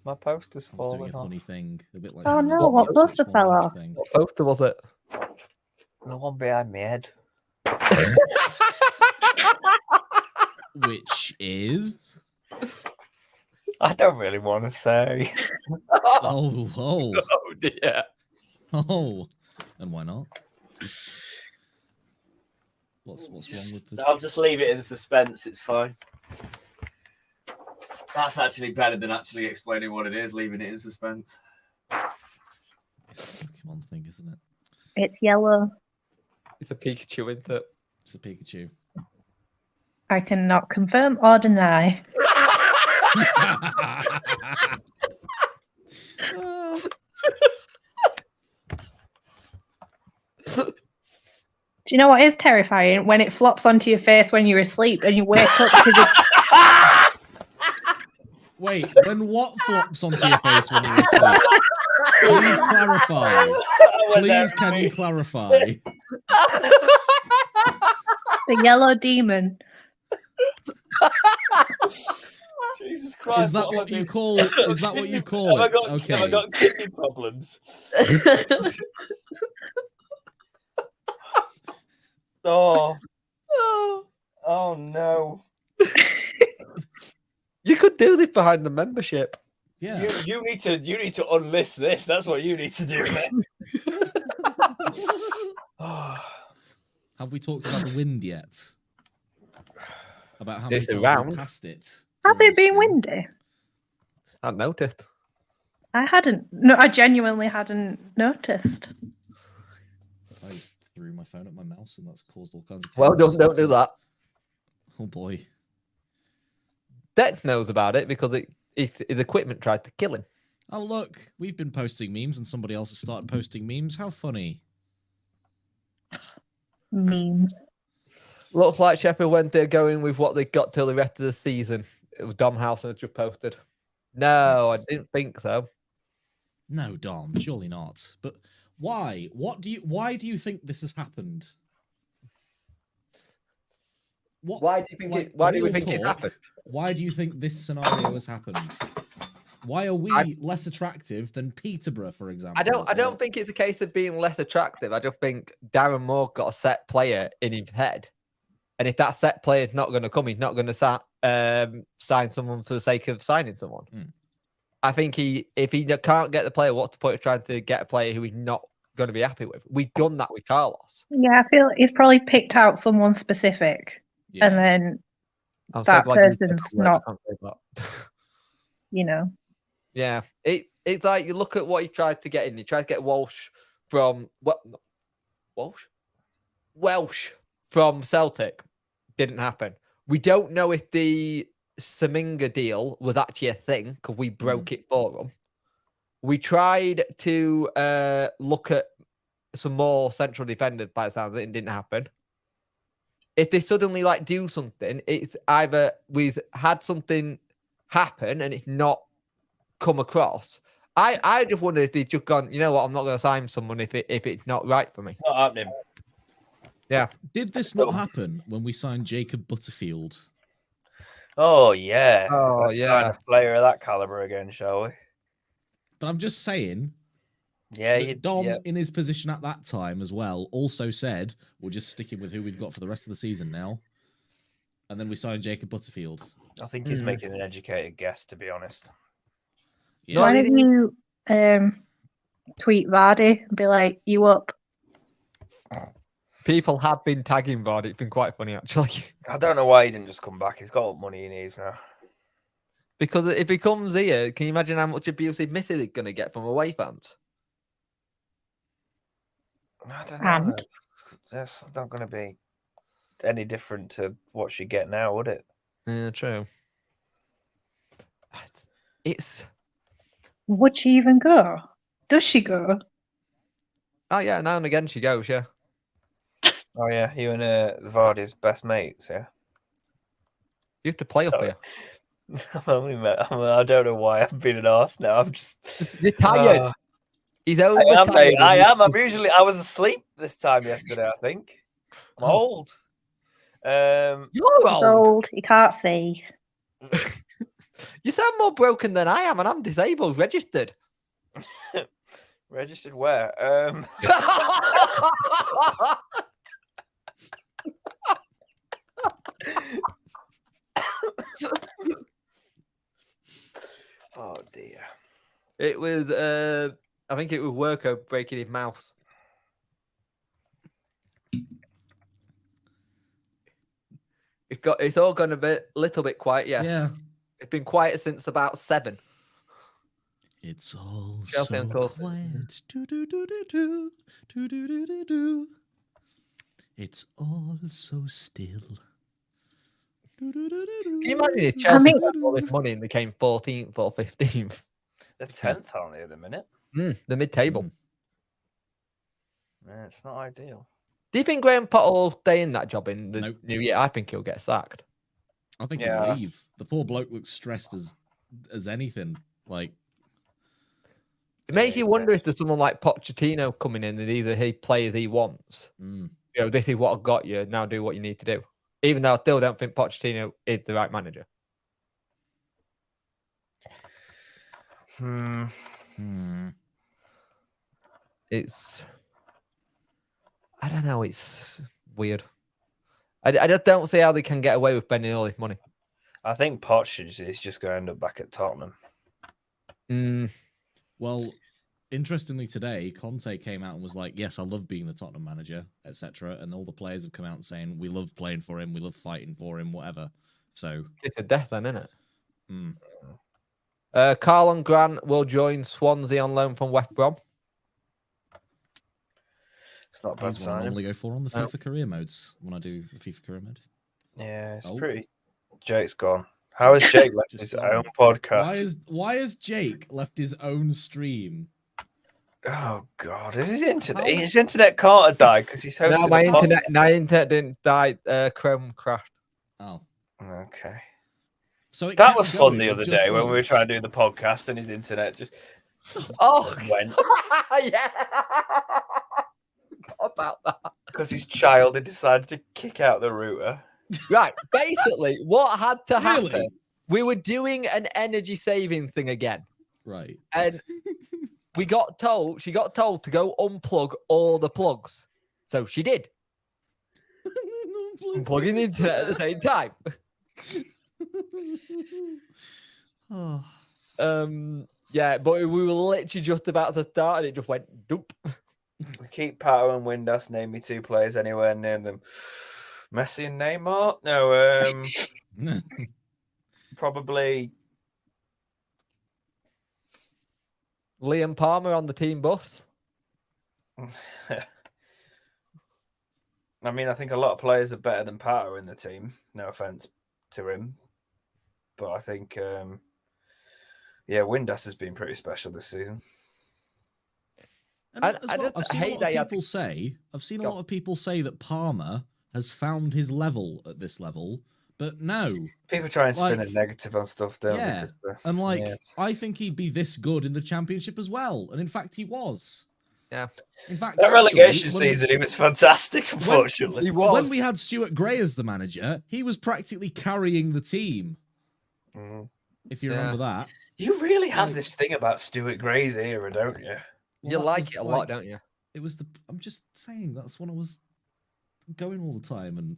My poster's I was falling doing a off. funny thing, a bit like. Oh no! What poster fell off? What poster was it? The one behind my head. Which is. I don't really want to say. Oh dear. Oh, and why not? What's wrong with the? I'll just leave it in suspense. It's fine. That's actually better than actually explaining what it is, leaving it in suspense. It's a Pokemon thing, isn't it? It's yellow. It's a Pikachu, isn't it? It's a Pikachu. I cannot confirm or deny. Do you know what is terrifying? When it flops onto your face when you're asleep and you wake up because Wait, when what flops onto your face when you're asleep? Please clarify. Please, can you clarify? the yellow demon. Jesus Christ! Is that what you call it? Is that what you call it? Okay. Have I got kidney problems? Oh no! You could do this behind the membership. Yeah. You need to unlist this. That's what you need to do, man. Have we talked about the wind yet? About how many It's times around. we've passed it? Has it been windy? I've noticed. I hadn't. No, I genuinely hadn't noticed. I threw my phone at my mouse, and that's caused all kinds of chaos. Well, don't do that. Oh boy. Dex knows about it because his equipment tried to kill him. Oh look, we've been posting memes, and somebody else has started posting memes. How funny! Memes. Looks like Sheffield Wednesday are going with what they got till the rest of the season. It was Dom Howson just posted. No, What? I didn't think so. No, Dom, surely not. But why? Why do you think this has happened? What? Why do you think Why do we think it's happened? Why do you think this scenario has happened? Why are we less attractive than Peterborough, for example? I don't think it's a case of being less attractive. I just think Darren Moore got a set player in his head, and if that set player is not going to come, he's not going to sign someone for the sake of signing someone. I think if he can't get the player, what's the point of trying to get a player who he's not going to be happy with? We've done that with Carlos. Yeah, I feel he's probably picked out someone specific, and then that person's not. You know. Yeah, it's like you look at what he tried to get in. He tried to get Walsh from Welsh from Celtic. Didn't happen. We don't know if the Seminga deal was actually a thing because we broke it for them. We tried to look at some more central defenders by the sounds of it, and didn't happen. If they suddenly do something, it's either we've had something happen and it's not come across. I just wonder if they've just gone, you know what, I'm not going to sign someone if it's not right for me. It's not happening. Yeah. Did this not happen when we signed Jacob Butterfield? Oh yeah. Let's sign a player of that caliber again, shall we? But I'm just saying. Yeah, Dom in his position at that time as well also said we're just sticking with who we've got for the rest of the season now, and then we signed Jacob Butterfield. I think he's making an educated guess, to be honest. Yeah. Why don't you tweet Vardy and be like, "You up?" People have been tagging Vardy. It's been quite funny, actually. I don't know why he didn't just come back. He's got all the money he needs now. Because if he comes here, can you imagine how much abuse his missus is going to get from away fans? I don't know. That's not going to be any different to what she get now, would it? Yeah, true. It's. Would she even go? Does she go? Oh yeah, now and again she goes. Yeah. Oh yeah, you and Vardy's best mates, yeah. You have to play up here. I don't know why I'm being an arse now. I'm just. You're tired. He's over. I am. I was asleep this time yesterday, I think. I'm old. You're old. You can't see. You sound more broken than I am, and I'm disabled, registered. Registered where? Oh dear. It was I think it was Worko breaking his mouse. It's all gone a little bit quiet, yes. Yeah. It's been quiet since about 7. It's all Chelsea so and Chelsea. quiet. Do-do-do-do-do. Do-do-do-do-do. It's all so still. Can you imagine if Chelsea got all this money and they came 14th or 15th? They're 10th, aren't they, at the minute? The mid-table. Yeah, it's not ideal. Do you think Graham Potter will stay in that job in the new year? I think he'll get sacked. I think he'll leave. The poor bloke looks stressed as anything. Like, it makes you wonder if there's someone like Pochettino coming in and either he plays he wants. You know, this is what I've got you. Now do what you need to do. Even though I still don't think Pochettino is the right manager. It's, I don't know. It's weird. I just don't see how they can get away with spending all this money. I think Poch is just going to end up back at Tottenham. Well, interestingly, today Conte came out and was like, "Yes, I love being the Tottenham manager, etc." And all the players have come out saying, "We love playing for him, we love fighting for him, whatever." So it's a death, then, isn't it? Carlon Grant will join Swansea on loan from West Brom. It's not a bad He's what I sign. normally go for on the FIFA career modes when I do the FIFA career mode. Yeah, it's pretty. Jake's gone. How has Jake left his own podcast? Why has Jake left his own stream? Oh God! Is his internet? His internet can't have died because he's hosting. No, my internet didn't die. Chrome crashed. Oh, okay. So that was fun the other day when we were trying to do the podcast and his internet just went. Yeah, forgot about that because his child had decided to kick out the router. Right. Basically, what had to happen? We were doing an energy saving thing again. Right. And she got told to go unplug all the plugs. So she did. Unplugging the internet at the same time. Yeah, but we were literally just about to start and it just went doop. Keep Pato and Windass, name me 2 players anywhere near them. Messi and Neymar? No, probably Liam Palmer on the team bus. I mean, I think a lot of players are better than Pato in the team. No offense to him. But I think, Windass has been pretty special this season. And I've seen a lot of people say that Palmer has found his level at this level, but no. People try and spin a negative on stuff, don't they? And I think he'd be this good in the Championship as well, and in fact he was. Yeah. In fact, that relegation season, he was fantastic. Unfortunately, when we had Stuart Gray as the manager, he was practically carrying the team. If you remember that, you really have this thing about Stuart Gray's era, don't you? You like it a lot, don't you? It was I'm just saying that's when I was going all the time, and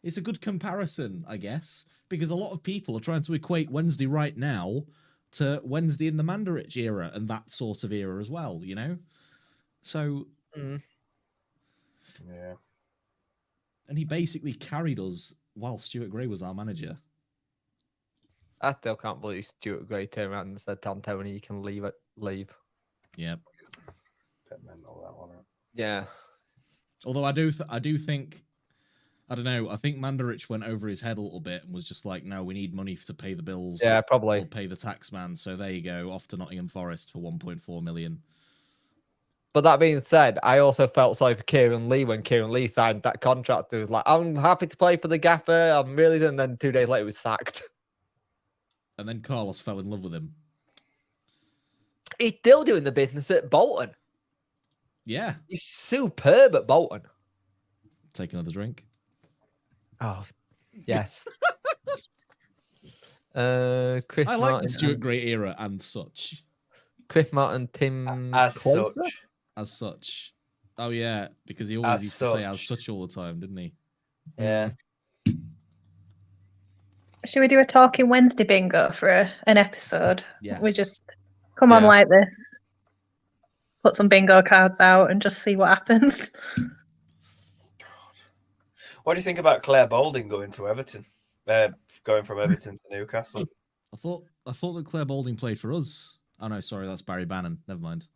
it's a good comparison, I guess, because a lot of people are trying to equate Wednesday right now to Wednesday in the Mandarich era and that sort of era as well, you know. So, yeah. And he basically carried us while Stuart Gray was our manager. I still can't believe Stuart Gray turned around and said, "Tom Tony, you can leave." Yep. Yeah. Although I do think, I don't know, I think Mandarich went over his head a little bit and was just like, no, we need money to pay the bills. Yeah, probably. Or pay the tax man. So there you go, off to Nottingham Forest for 1.4 million. But that being said, I also felt sorry for Kieran Lee when Kieran Lee signed that contract. He was like, I'm happy to play for the gaffer. I'm really... And then 2 days later, he was sacked. And then Carlos fell in love with him. He's still doing the business at Bolton. Yeah. He's superb at Bolton. Take another drink. Oh, yes. Chris I like Martin the Stuart Gray era and such. Chris Martin, Tim... As Closer? such. As such. Oh, yeah, because he always used to say as such all the time, didn't he? Yeah. Should we do a Talking Wednesday bingo for an episode? Yes. We just come on like this, put some bingo cards out and just see what happens. What do you think about Claire Balding going to Everton? Going from Everton to Newcastle? I thought that Claire Balding played for us. Oh, no, sorry, that's Barry Bannon. Never mind.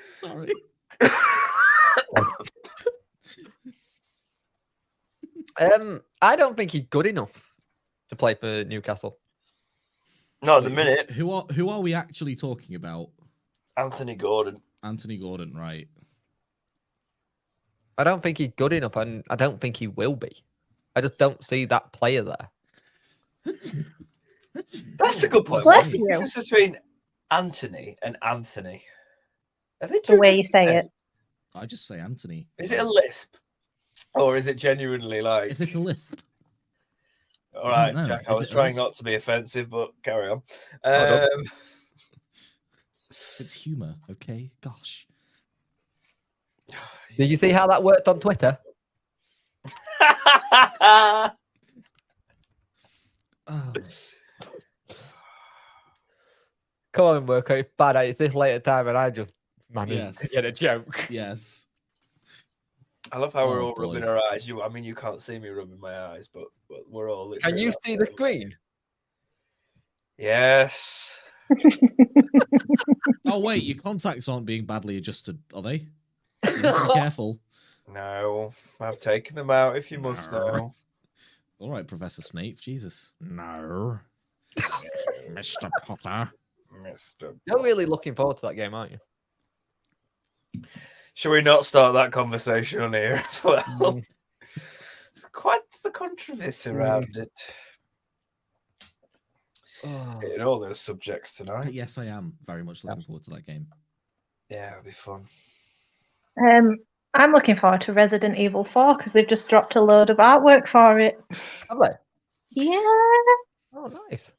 Sorry. I don't think he's good enough to play for Newcastle. Not at the minute. Who are we actually talking about? Anthony Gordon. Anthony Gordon, right. I don't think he's good enough, and I don't think he will be. I just don't see that player there. That's a good point. Bless What's the you. difference between Anthony and Anthony? Are they The way you say it. I just say Anthony. Is it a lisp? Or is it genuinely like... Is it a lisp? All right, know. Jack, I Is was it trying lisp? not to be offensive, but carry on. It's humour, okay? Gosh. Did you see how that worked on Twitter? Oh. Come on, Worker. It's bad. It's this late at time, and I just managed Yes. to get a joke. Yes. I love how we're all boy. rubbing our eyes. You can't see me rubbing my eyes, but we're all. Can you see the screen? Yes. Oh wait, your contacts aren't being badly adjusted, are they? You have to be careful. No, I've taken them out. If you must know. All right, Professor Snape. Jesus. No. Mr. Potter. You're really looking forward to that game, aren't you? Should we not start that conversation on here as well? Quite the controversy around it. In all those subjects tonight. But yes, I am very much looking forward to that game. Yeah, it'll be fun. I'm looking forward to Resident Evil 4 because they've just dropped a load of artwork for it. Have they? Yeah. Oh, nice.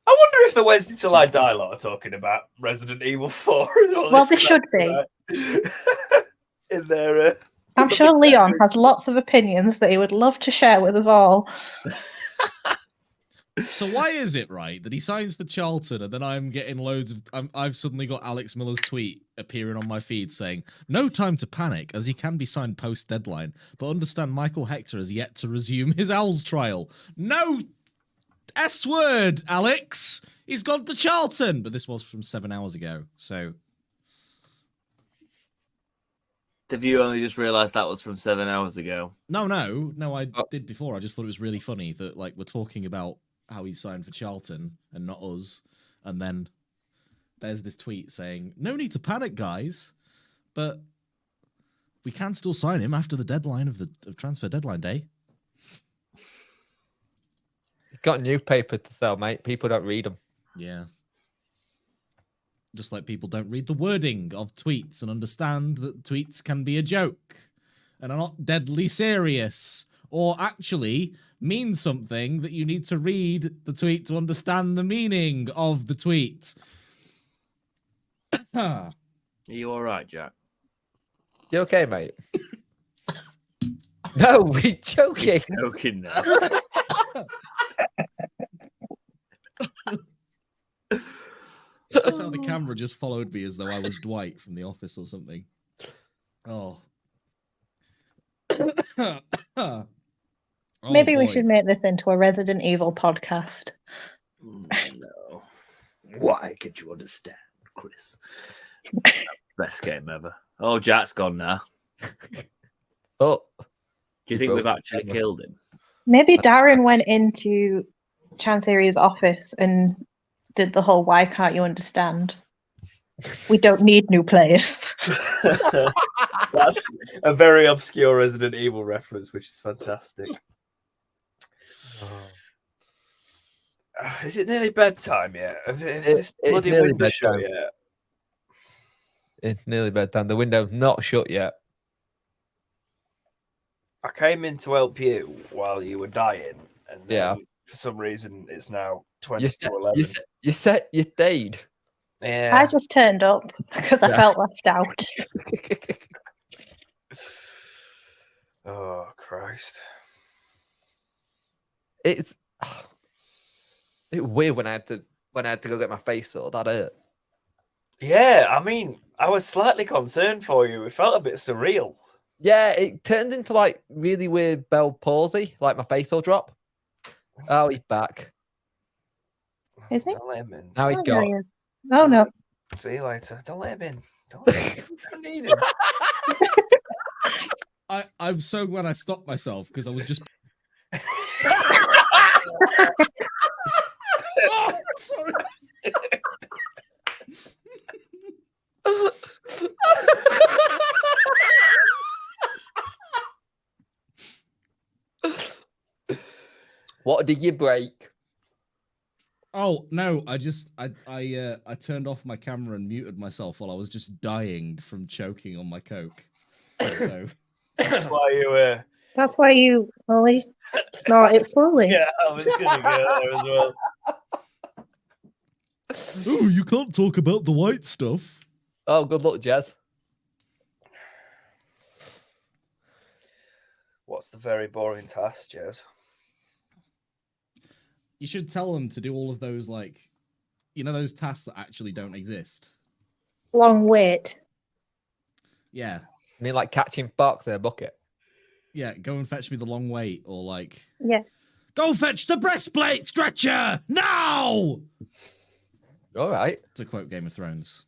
I wonder if the Wednesday Till I Die lot are talking about Resident Evil 4. Well, they should be. In their, I'm sure Leon has lots of opinions that he would love to share with us all. So why is it, right, that he signs for Charlton and then I'm getting loads of... I've suddenly got Alex Miller's tweet appearing on my feed saying, no time to panic, as he can be signed post-deadline, but understand Michael Hector has yet to resume his Owls trial. No S-word, Alex! He's gone to Charlton! But this was from 7 hours ago, so... Have you only just realised that was from 7 hours ago? No, I did before. I just thought it was really funny that, like, we're talking about how he signed for Charlton and not us, and then there's this tweet saying, no need to panic, guys, but we can still sign him after the deadline of transfer deadline day. You've got newspapers to sell, mate. People don't read them. Yeah. Just like people don't read the wording of tweets and understand that tweets can be a joke and are not deadly serious or actually mean something that you need to read the tweet to understand the meaning of the tweet. Are you all right, Jack? You okay, mate? No, we're joking. You're joking now. That's how the camera just followed me as though I was Dwight from The Office or something. Oh. Maybe we should make this into a Resident Evil podcast. No. Why can't you understand, Chris? Best game ever. Oh, Jack's gone now. Oh. Do you think we've actually killed him? Maybe Darren went into Chanseri's office and did the whole why can't you understand? We don't need new players. That's a very obscure Resident Evil reference, which is fantastic. Is it nearly bedtime yet? Is this bloody window shut yet? It's nearly bedtime. The window's not shut yet. I came in to help you while you were dying, and yeah, for some reason it's now 20 to 11. You stayed. Yeah, I just turned up because I felt left out. Oh Christ! It's weird when I had to go get my face sorted. That hurt. Yeah, I mean, I was slightly concerned for you. It felt a bit surreal. Yeah, it turned into like really weird Bell palsy, like my face will drop. Oh, he's back. Is he? Don't let him in. Now he's gone. Oh no. See you later. Don't let him in. Don't let him in. Don't need him. I'm so glad I stopped myself because I was just. Oh, sorry. What did you break? Oh no! I turned off my camera and muted myself while I was just dying from choking on my Coke. So That's why you were. That's why you only snort it slowly. Yeah, I was gonna go there as well. Oh, you can't talk about the white stuff. Oh, good luck, Jez. What's the very boring task, Jez? You should tell them to do all of those, like, those tasks that actually don't exist. Long wait. Yeah. I mean, like catching sparks in a bucket. go and fetch me the long wait, or like, Yeah. go fetch the breastplate stretcher now. All right. To quote Game of Thrones.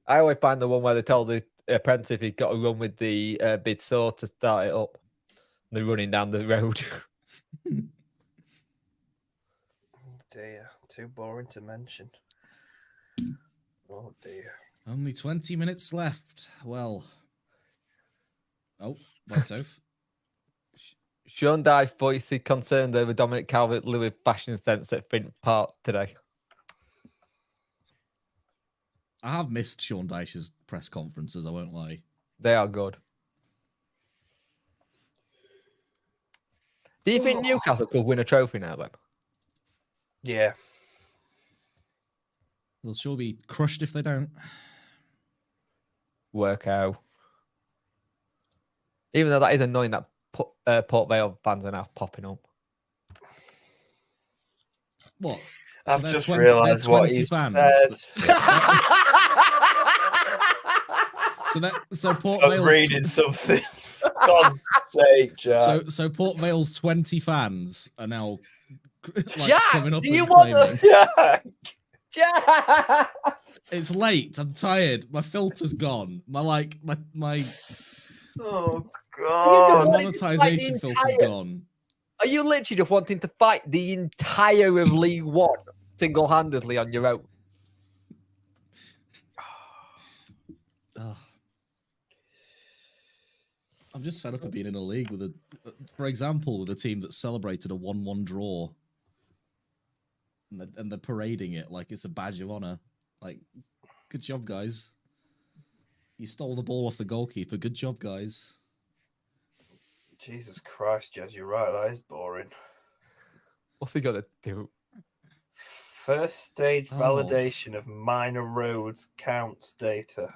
I always find the one where they tell the apprentice he's got to run with the big sword to start it up. They're running down the road. Dear, too boring to mention. Oh dear. Only 20 minutes left. Well. Oh, bye, Soph. Sean Dyche voiced concerned over Dominic Calvert-Lewin fashion sense at Flint Park today. I have missed Sean Dyche's press conferences, I won't lie. They are good. Do you think Newcastle could win a trophy now, then? Yeah. They'll sure be crushed if they don't. Work out. Even though that is annoying that Port Vale fans are now popping up. What? I've just realised what you said. So Port I'm Vale's reading something. For God's sake, Jack. So Port Vale's 20 fans are now Jack, coming up do you and want claiming. Jack. Jack! It's late. I'm tired. My filter's gone. My Oh Are God. you monetization filter's gone. Are you literally just wanting to fight the entire of League One single-handedly on your own? Oh. I'm just fed up of being in a league with for example, with a team that celebrated a 1-1 draw, and they're parading it like it's a badge of honor. Like, good job, guys. You stole the ball off the goalkeeper. Good job, guys. Jesus Christ, Jez, you're right. That is boring. What's he gonna do? First stage validation of minor roads counts data.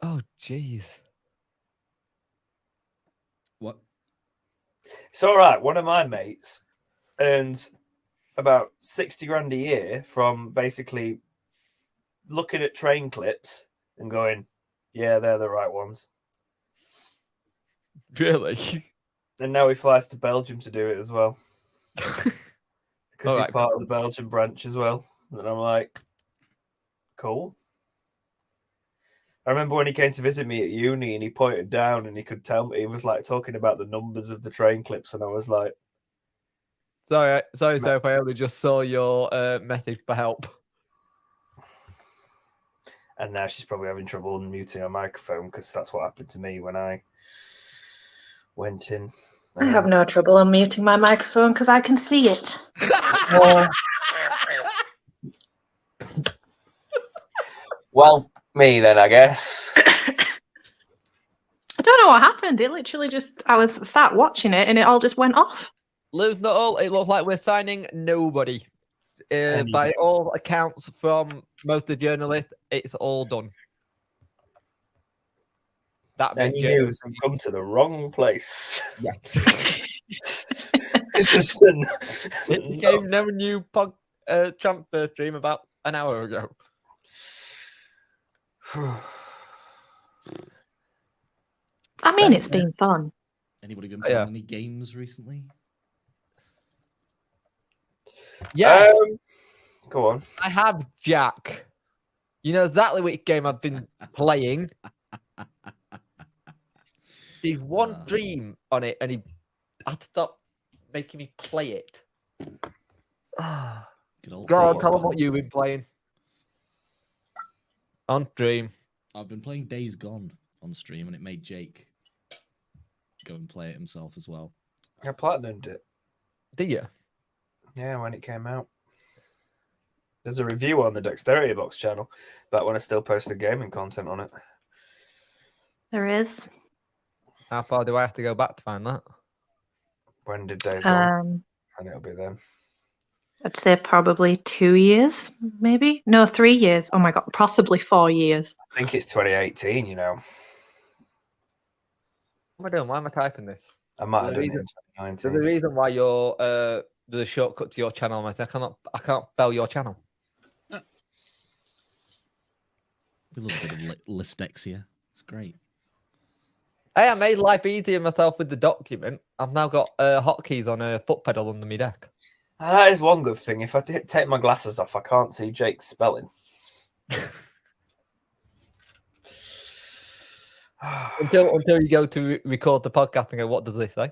Oh, jeez. What? It's all right. One of my mates earns about 60 grand a year from basically looking at train clips and going, yeah, they're the right ones. Really? And now he flies to Belgium to do it as well. Because he's part of the Belgian branch as well. And I'm like, cool. I remember when he came to visit me at uni and he pointed down and he could tell me, he was like talking about the numbers of the train clips. And I was like, sorry, Soph, I only just saw your message for help. And now she's probably having trouble muting her microphone because that's what happened to me when I went in. I have no trouble unmuting my microphone because I can see it. Well, me then, I guess. I don't know what happened. It literally just, I was sat watching it and it all just went off. Lose not all. It looks like we're signing nobody. By all accounts from most of the journalists, it's all done. Any news have come to the wrong place. Yeah. It became no new transfer stream about an hour ago. I mean, it's been fun. Anybody been playing any games recently? Yeah. Go on. I have, Jack. You know exactly which game I've been playing. There's one dream on it, and he had to stop making me play it. Go on, tell him what you've been playing. On stream. I've been playing Days Gone on stream, and it made Jake go and play it himself as well. I platinumed it. Did you? Yeah, when it came out. There's a review on the Dexterity Box channel back when I still posted gaming content on it. There is. How far do I have to go back to find that? When did Days Gone? And it'll be then. I'd say probably 2 years, maybe. No, 3 years. Oh my God, possibly 4 years. I think it's 2018, you know. What am I doing? Why am I typing this? I might have done it in 2019. So the reason why you're there's a shortcut to your channel, I can't spell your channel. A little bit of listexia. It's great. Hey, I made life easier myself with the document. I've now got hotkeys on a foot pedal under my deck. That is one good thing. If I take my glasses off, I can't see Jake's spelling. until you go to record the podcast and go, what does this say?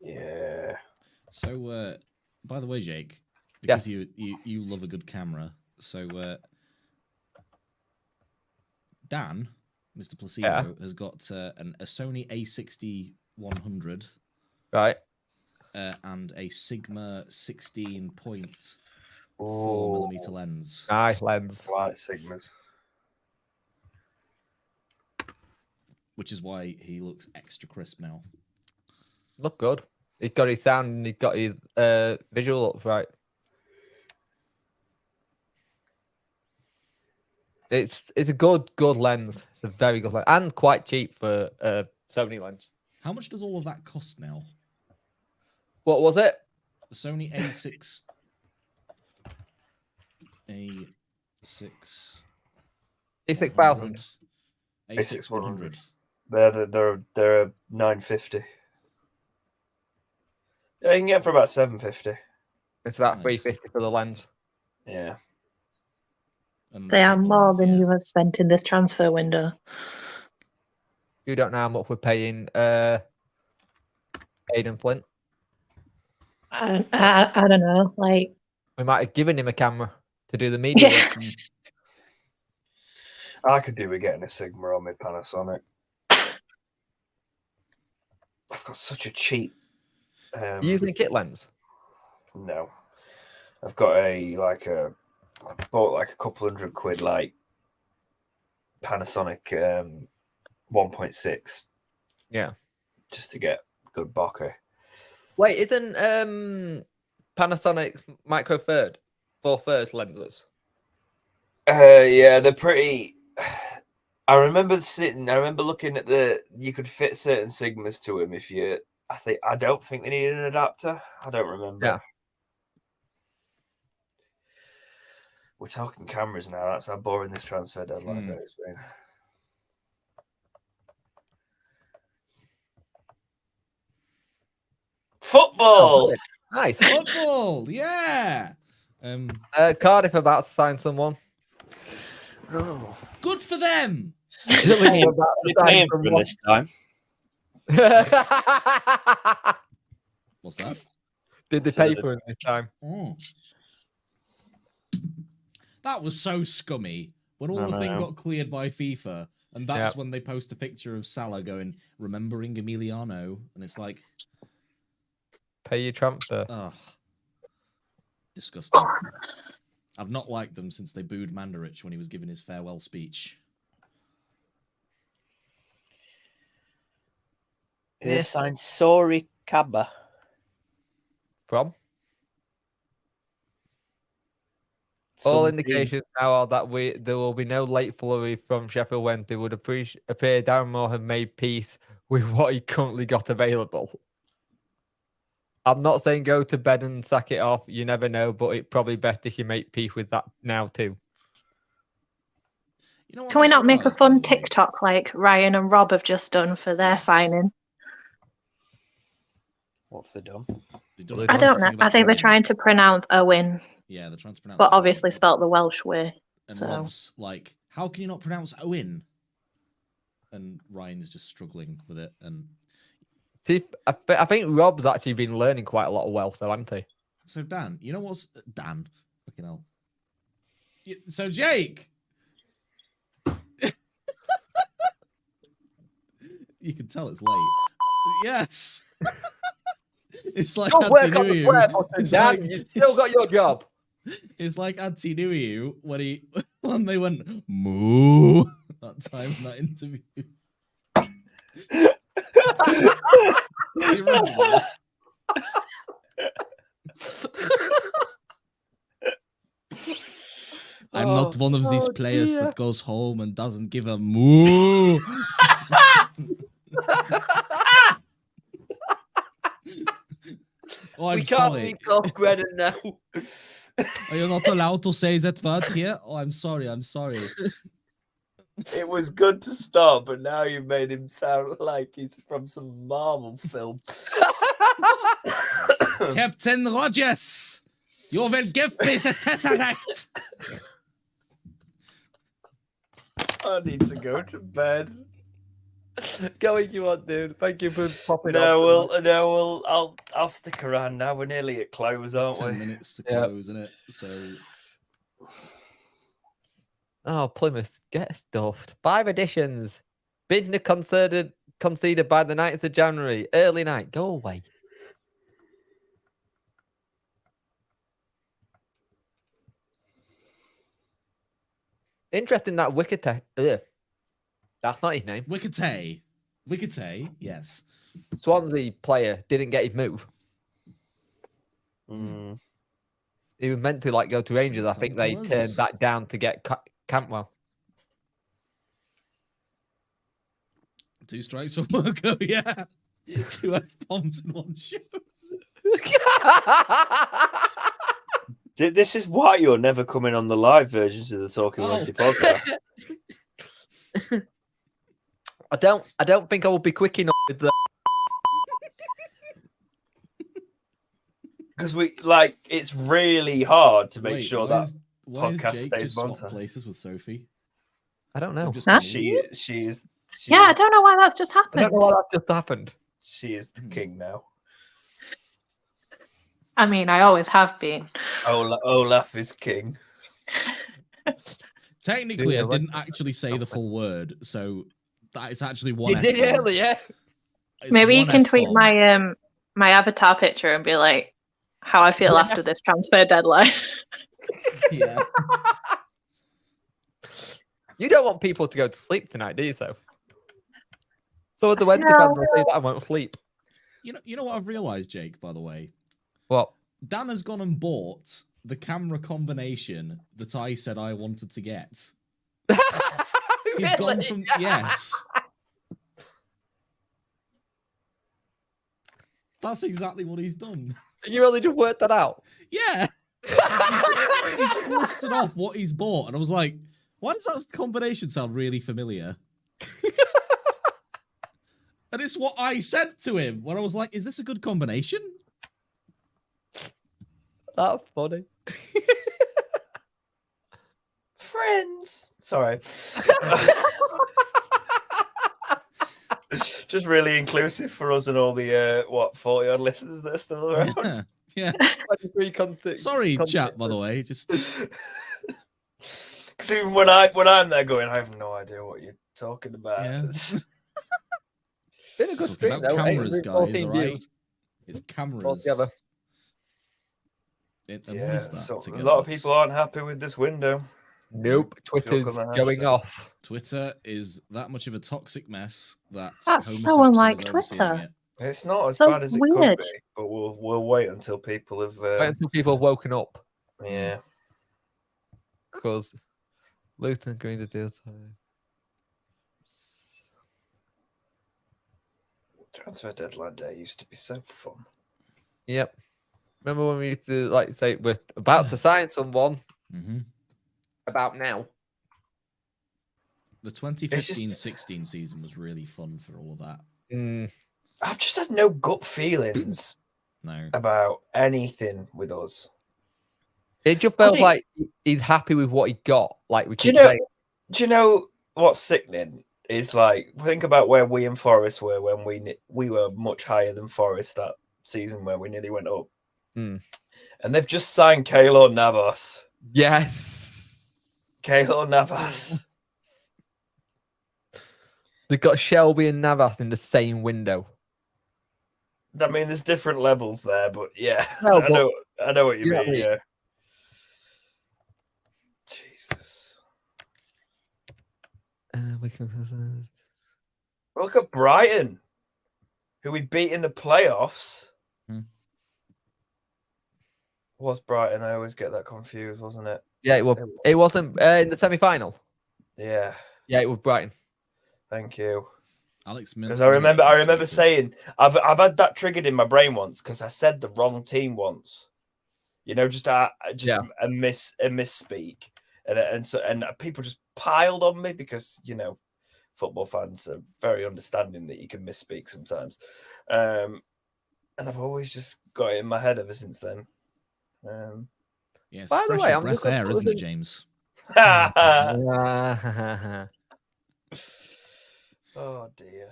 Yeah. So, by the way, Jake, because you love a good camera, so Dan, Mr. Placebo, has got a Sony A60-100, right, and a Sigma 16.4mm lens. Nice lens. Right, Sigmas. Which is why he looks extra crisp now. Look good. He's got his sound and he's got his visual up right. It's a good lens. It's a very good lens and quite cheap for a Sony lens. How much does all of that cost now? What was it? The Sony A6000. A6100. They're $950. Yeah, you can get for about $750. It's about Nice. $350 for the lens. Yeah. And They are more Sigmas, than yeah. you have spent in this transfer window. You don't know how much we're paying Aidan Flint. I don't know. Like, We might have given him a camera to do the media Yeah. work. I could do with getting a Sigma on my Panasonic. I've got such a cheap. You using a kit lens? No, I've got I bought like a couple £100 like Panasonic 1.6. Yeah. Just to get good bokeh. Wait, isn't Panasonic's Micro Four Thirds lenses? Yeah, they're pretty. I remember looking at you could fit certain Sigmas to them if you. I don't think they needed an adapter. I don't remember. Yeah. We're talking cameras now. That's how boring this transfer deadline day has been. Football. Nice. Football, yeah. Cardiff about to sign someone. Oh. Good for them. Gillingham about to sign Paying for someone. this time. What's that? Did they pay for it this time? Oh. That was so scummy. When all the thing got cleared by FIFA, and that's when they post a picture of Salah going, remembering Emiliano, and it's like, Pay your transfer. ugh. Disgusting. I've not liked them since they booed Mandarich when he was giving his farewell speech. They signed Sori Kaba. From? All indications now are that there will be no late flurry from Sheffield Wednesday. Would appear Darren Moore have made peace with what he currently got available. I'm not saying go to bed and sack it off. You never know, but it's probably best if you make peace with that now too. You know what can we I just not make a realised, fun by the way? TikTok like Ryan and Rob have just done for their Yes. signing? What's they done? They've done I a I good don't know. thing I about think they're Owen. trying to pronounce Owen, Yeah, they're trying to pronounce but Owen, obviously spelt the Welsh way. And so. Rob's like, how can you not pronounce Owen? And Ryan's just struggling with it. And See, I think Rob's actually been learning quite a lot of Welsh, though, hasn't he? so Dan, you know what's Dan? Fucking hell. So Jake, you can tell it's late. Yes. It's like Don't work on Auntie the Nui. swear button, It's Dan. like- You still got your job. It's like Auntie Nui when they went moo that time in that interview. Do you remember that? I'm not one of these players dear. that goes home and doesn't give a moo. Oh, I'm We can't sorry. leave Golf Brennan now. Are you not allowed to say that word here? Oh, I'm sorry. I'm sorry. It was good to start, but now you've made him sound like he's from some Marvel film. Captain Rogers, you will give me the Tesseract. I need to go to bed. Go if you want, dude. Thank you for popping up. I'll stick around now. We're nearly at close, aren't It's we? 10 minutes to close, isn't it? So. Oh, Plymouth, get stuffed. 5 editions. Bintner conceded by the 9th of January. Early night. Go away. Interesting that Wickete. That's not his name. Wickete, yes. Swansea player didn't get his move. Mm. He was meant to go to Rangers. I think they turned that down to get Cantwell. 2 strikes from Marco, yeah. 2 F-bombs in one show. This is why you're never coming on the live versions of the Talking Wednesday podcast. I don't think I will be quick enough with the. Because it's really hard to make sure that podcast Jake stays just swapped monetized. places with Sophie? I don't know. Huh? She is. Yeah, I don't know why that's just I happened. don't know why that just happened. She is the king now. I mean, I always have been. Olaf is king. Technically, Yeah, I didn't actually say the full word, so that is actually one. You did F-bomb. earlier. It's Maybe you one can tweet F-bomb. my avatar picture and be like, how I feel after this transfer deadline. Yeah. You don't want people to go to sleep tonight, do you, so? So the Wednesday fans will say that I won't sleep. You know what I've realised, Jake, by the way? What? Dan has gone and bought the camera combination that I said I wanted to get. He's gone from yes. That's exactly what he's done. You really just worked that out? Yeah. He's just listed off what he's bought, and I was like, why does that combination sound really familiar? And it's what I said to him when I was like, is this a good combination? That's funny. Friends. Sorry. Just really inclusive for us and all the 40 odd listeners that are still around. Yeah. 23 content. Sorry, chat, by the way. Just because even when I'm there going, I have no idea what you're talking about. Yeah. Been a good talking stream, about though. cameras, guys. All 14 right, views it's cameras. altogether. And what Yeah, is that so a together? lot of people aren't happy with this window. Nope. Twitter's on the going hashtag. off. Twitter is that much of a toxic mess that That's so homosexuals unlike are overseeing Twitter. it. It's not as So bad as it could weird. be, but we'll wait until people have. Wait until people have woken up. Yeah. Because Luton agreed to deal time. Transfer deadline day used to be so fun. Yep. Remember when we used to say we're about to sign someone Mm-hmm. about now? The 2015-16 season was really fun for all of that. I've just had no gut feelings No. about anything with us. It just felt like he's happy with what he got. Like we Do keep saying. Do you know what's sickening? Is think about where we and Forest were when we were much higher than Forest that season where we nearly went up. Mm. And they've just signed Keylor Navas. Yes. Keylor Navas. They've got Shelby and Navas in the same window. I mean, there's different levels there, but yeah, No, I know what you Yeah, mean. Yeah. Jesus. We can. Look at Brighton, who we beat in the playoffs. Was Brighton? I always get that confused, wasn't it? Yeah, it wasn't in the semi-final. Yeah. Yeah, it was Brighton. Thank you. Alex Miller. Because I remember saying I've had that triggered in my brain once because I said the wrong team once. Just a misspeak, and people just piled on me because, you know, football fans are very understanding that you can misspeak sometimes. And I've always just got it in my head ever since then. Yeah, it's By the fresh way, of I'm breath just air, isn't it, looking- James? Oh dear.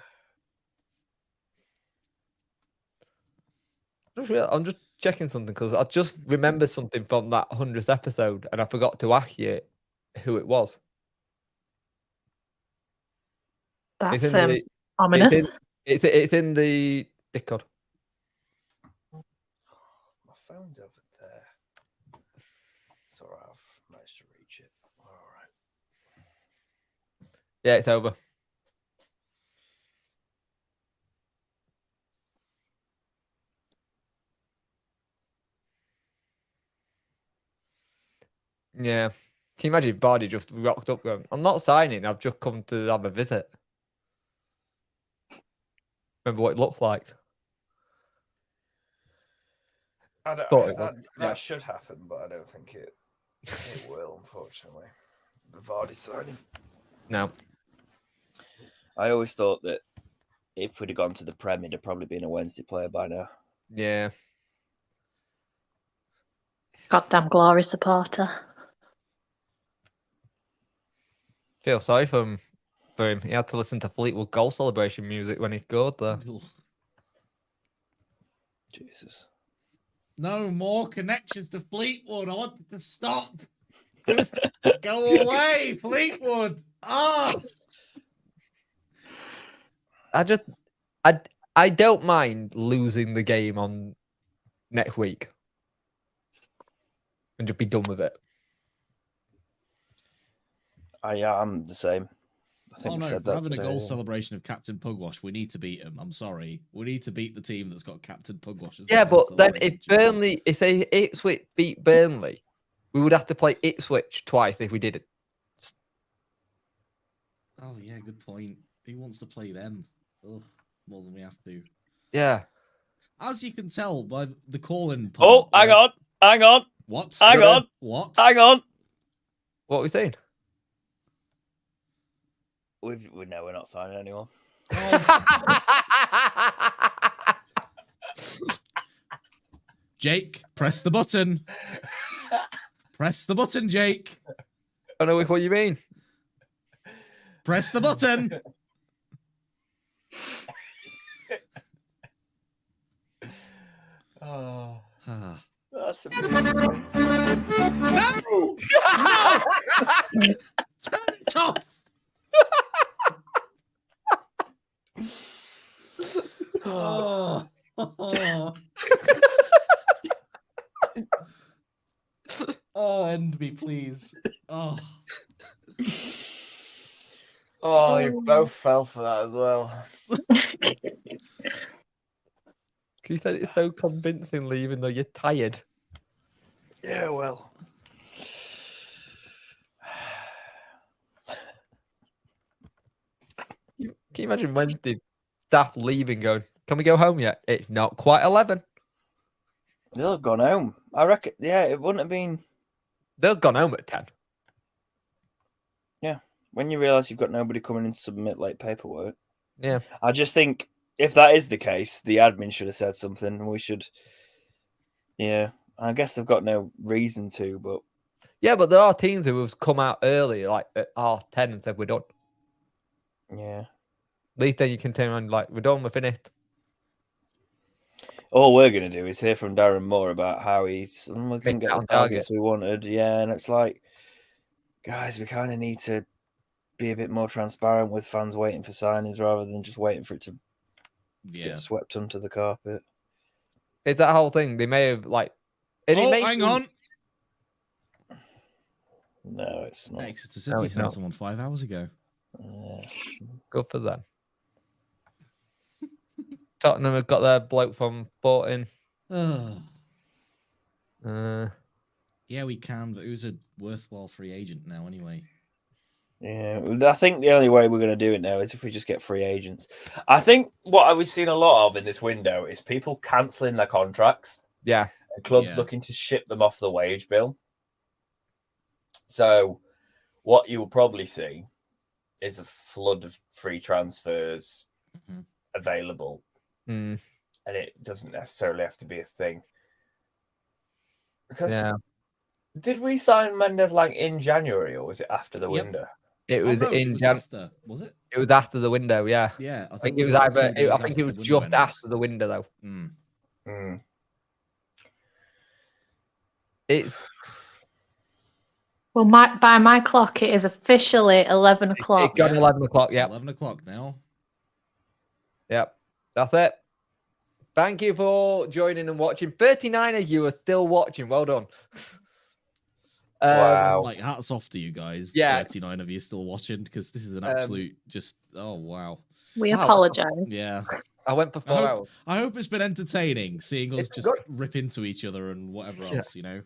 I'm just checking something because I just remembered something from that 100th episode and I forgot to ask you who it was. That's It's in the, ominous. Oh, it's in the Discord. my phone's over there. It's all right. I've managed to reach it. All right. Yeah, it's over. Yeah. Can you imagine if Bardi just rocked up going, I'm not signing, I've just come to have a visit. Remember what it looked like. That should happen, but I don't think it will, unfortunately. The Vardy signing. No. I always thought that if we'd have gone to the Prem, he'd have probably been a Wednesday player by now. Yeah. Goddamn glory supporter. Feel sorry for him. He had to listen to Fleetwood goal celebration music when he scored there. Jesus. No more connections to Fleetwood. I wanted to stop. Go away, Fleetwood. Ah. I don't mind losing the game on next week and just be done with it. I'm the same. I think no, said we're that having today, a goal celebration of Captain Pugwash. We need to beat him. I'm sorry. We need to beat the team that's got Captain Pugwash. As Yeah, the goal but then celebration if champion. Burnley, if say Ipswich beat Burnley, we would have to play Ipswich twice if we did it. Oh yeah, good point. Who wants to play them? Ugh, more than we have to. Yeah. As you can tell by the call-in. Oh, hang on. What? Hang on. What? Hang on. What are we saying? We know we're not signing anyone. Jake, press the button. Press the button, Jake. I know what you mean. Press the button. Oh, That's amazing. No! Turn it off. Oh. Oh, end me, please. Oh. Oh, you both fell for that as well. You said it so convincingly, even though you're tired. Yeah, well. Can you imagine when the staff leaving going, can we go home yet? It's not quite 11. They'll have gone home. I reckon, yeah, it wouldn't have been. They've gone home at 10. Yeah, when you realise you've got nobody coming in to submit late paperwork. Yeah. I just think if that is the case, the admin should have said something and we should. Yeah, I guess they've got no reason to, but. Yeah, but there are teams who have come out early, like at 10 and said, we're done. Yeah. At least then you can turn around like, we're done, we're finished. All we're going to do is hear from Darren Moore about how we can get the targets we wanted. Yeah, and it's like, guys, we kind of need to be a bit more transparent with fans waiting for signings rather than just waiting for it to get swept under the carpet. It's that whole thing. They may have like... hang on. No, it's not. Exeter City sent someone 5 hours ago. Good for them. Tottenham have got their bloke from Sporting. Yeah, we can, but who's a worthwhile free agent now anyway? Yeah, I think the only way we're going to do it now is if we just get free agents. I think what I was seeing a lot of in this window is people cancelling their contracts. Yeah. And clubs looking to ship them off the wage bill. So what you will probably see is a flood of free transfers available. And it doesn't necessarily have to be a thing. Because did we sign Mendes like in January or was it after the window? It was after, was it? It was after the window, yeah. Yeah, I think it was either. I think it was just after the window, though. It's well, by my clock, it is officially 11 o'clock. It's gone 11 o'clock. Yeah, 11 o'clock now. Yep, that's it. Thank you for joining and watching. 39 of you are still watching. Well done. Wow. Like, hats off to you guys. Yeah. 39 of you still watching, because this is an absolute oh, wow. We apologize. Yeah. I went for 4 hours. I hope it's been entertaining seeing us just rip into each other and whatever else, you know.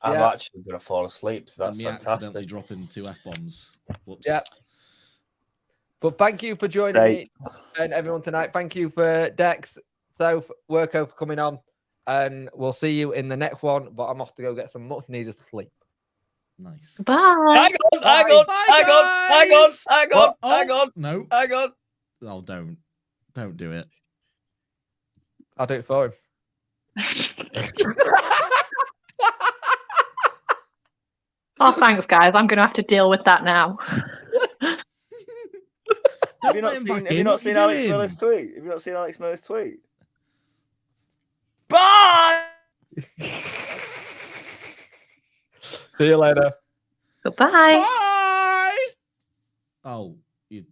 I'm actually going to fall asleep, so that's me fantastic. Accidentally dropping 2 F-bombs. Whoops. Yeah. But thank you for joining me and everyone tonight. Thank you for Dex, Soph, Worko for coming on. And we'll see you in the next one. But I'm off to go get some much needed sleep. Nice. Bye. Hang on. No. Hang on. Oh, don't do it. I'll do it for him. Oh, thanks, guys. I'm going to have to deal with that now. Have you not seen Alex Miller's tweet? Have you not seen Alex Miller's tweet? Bye! See you later. Goodbye. Bye! Oh, you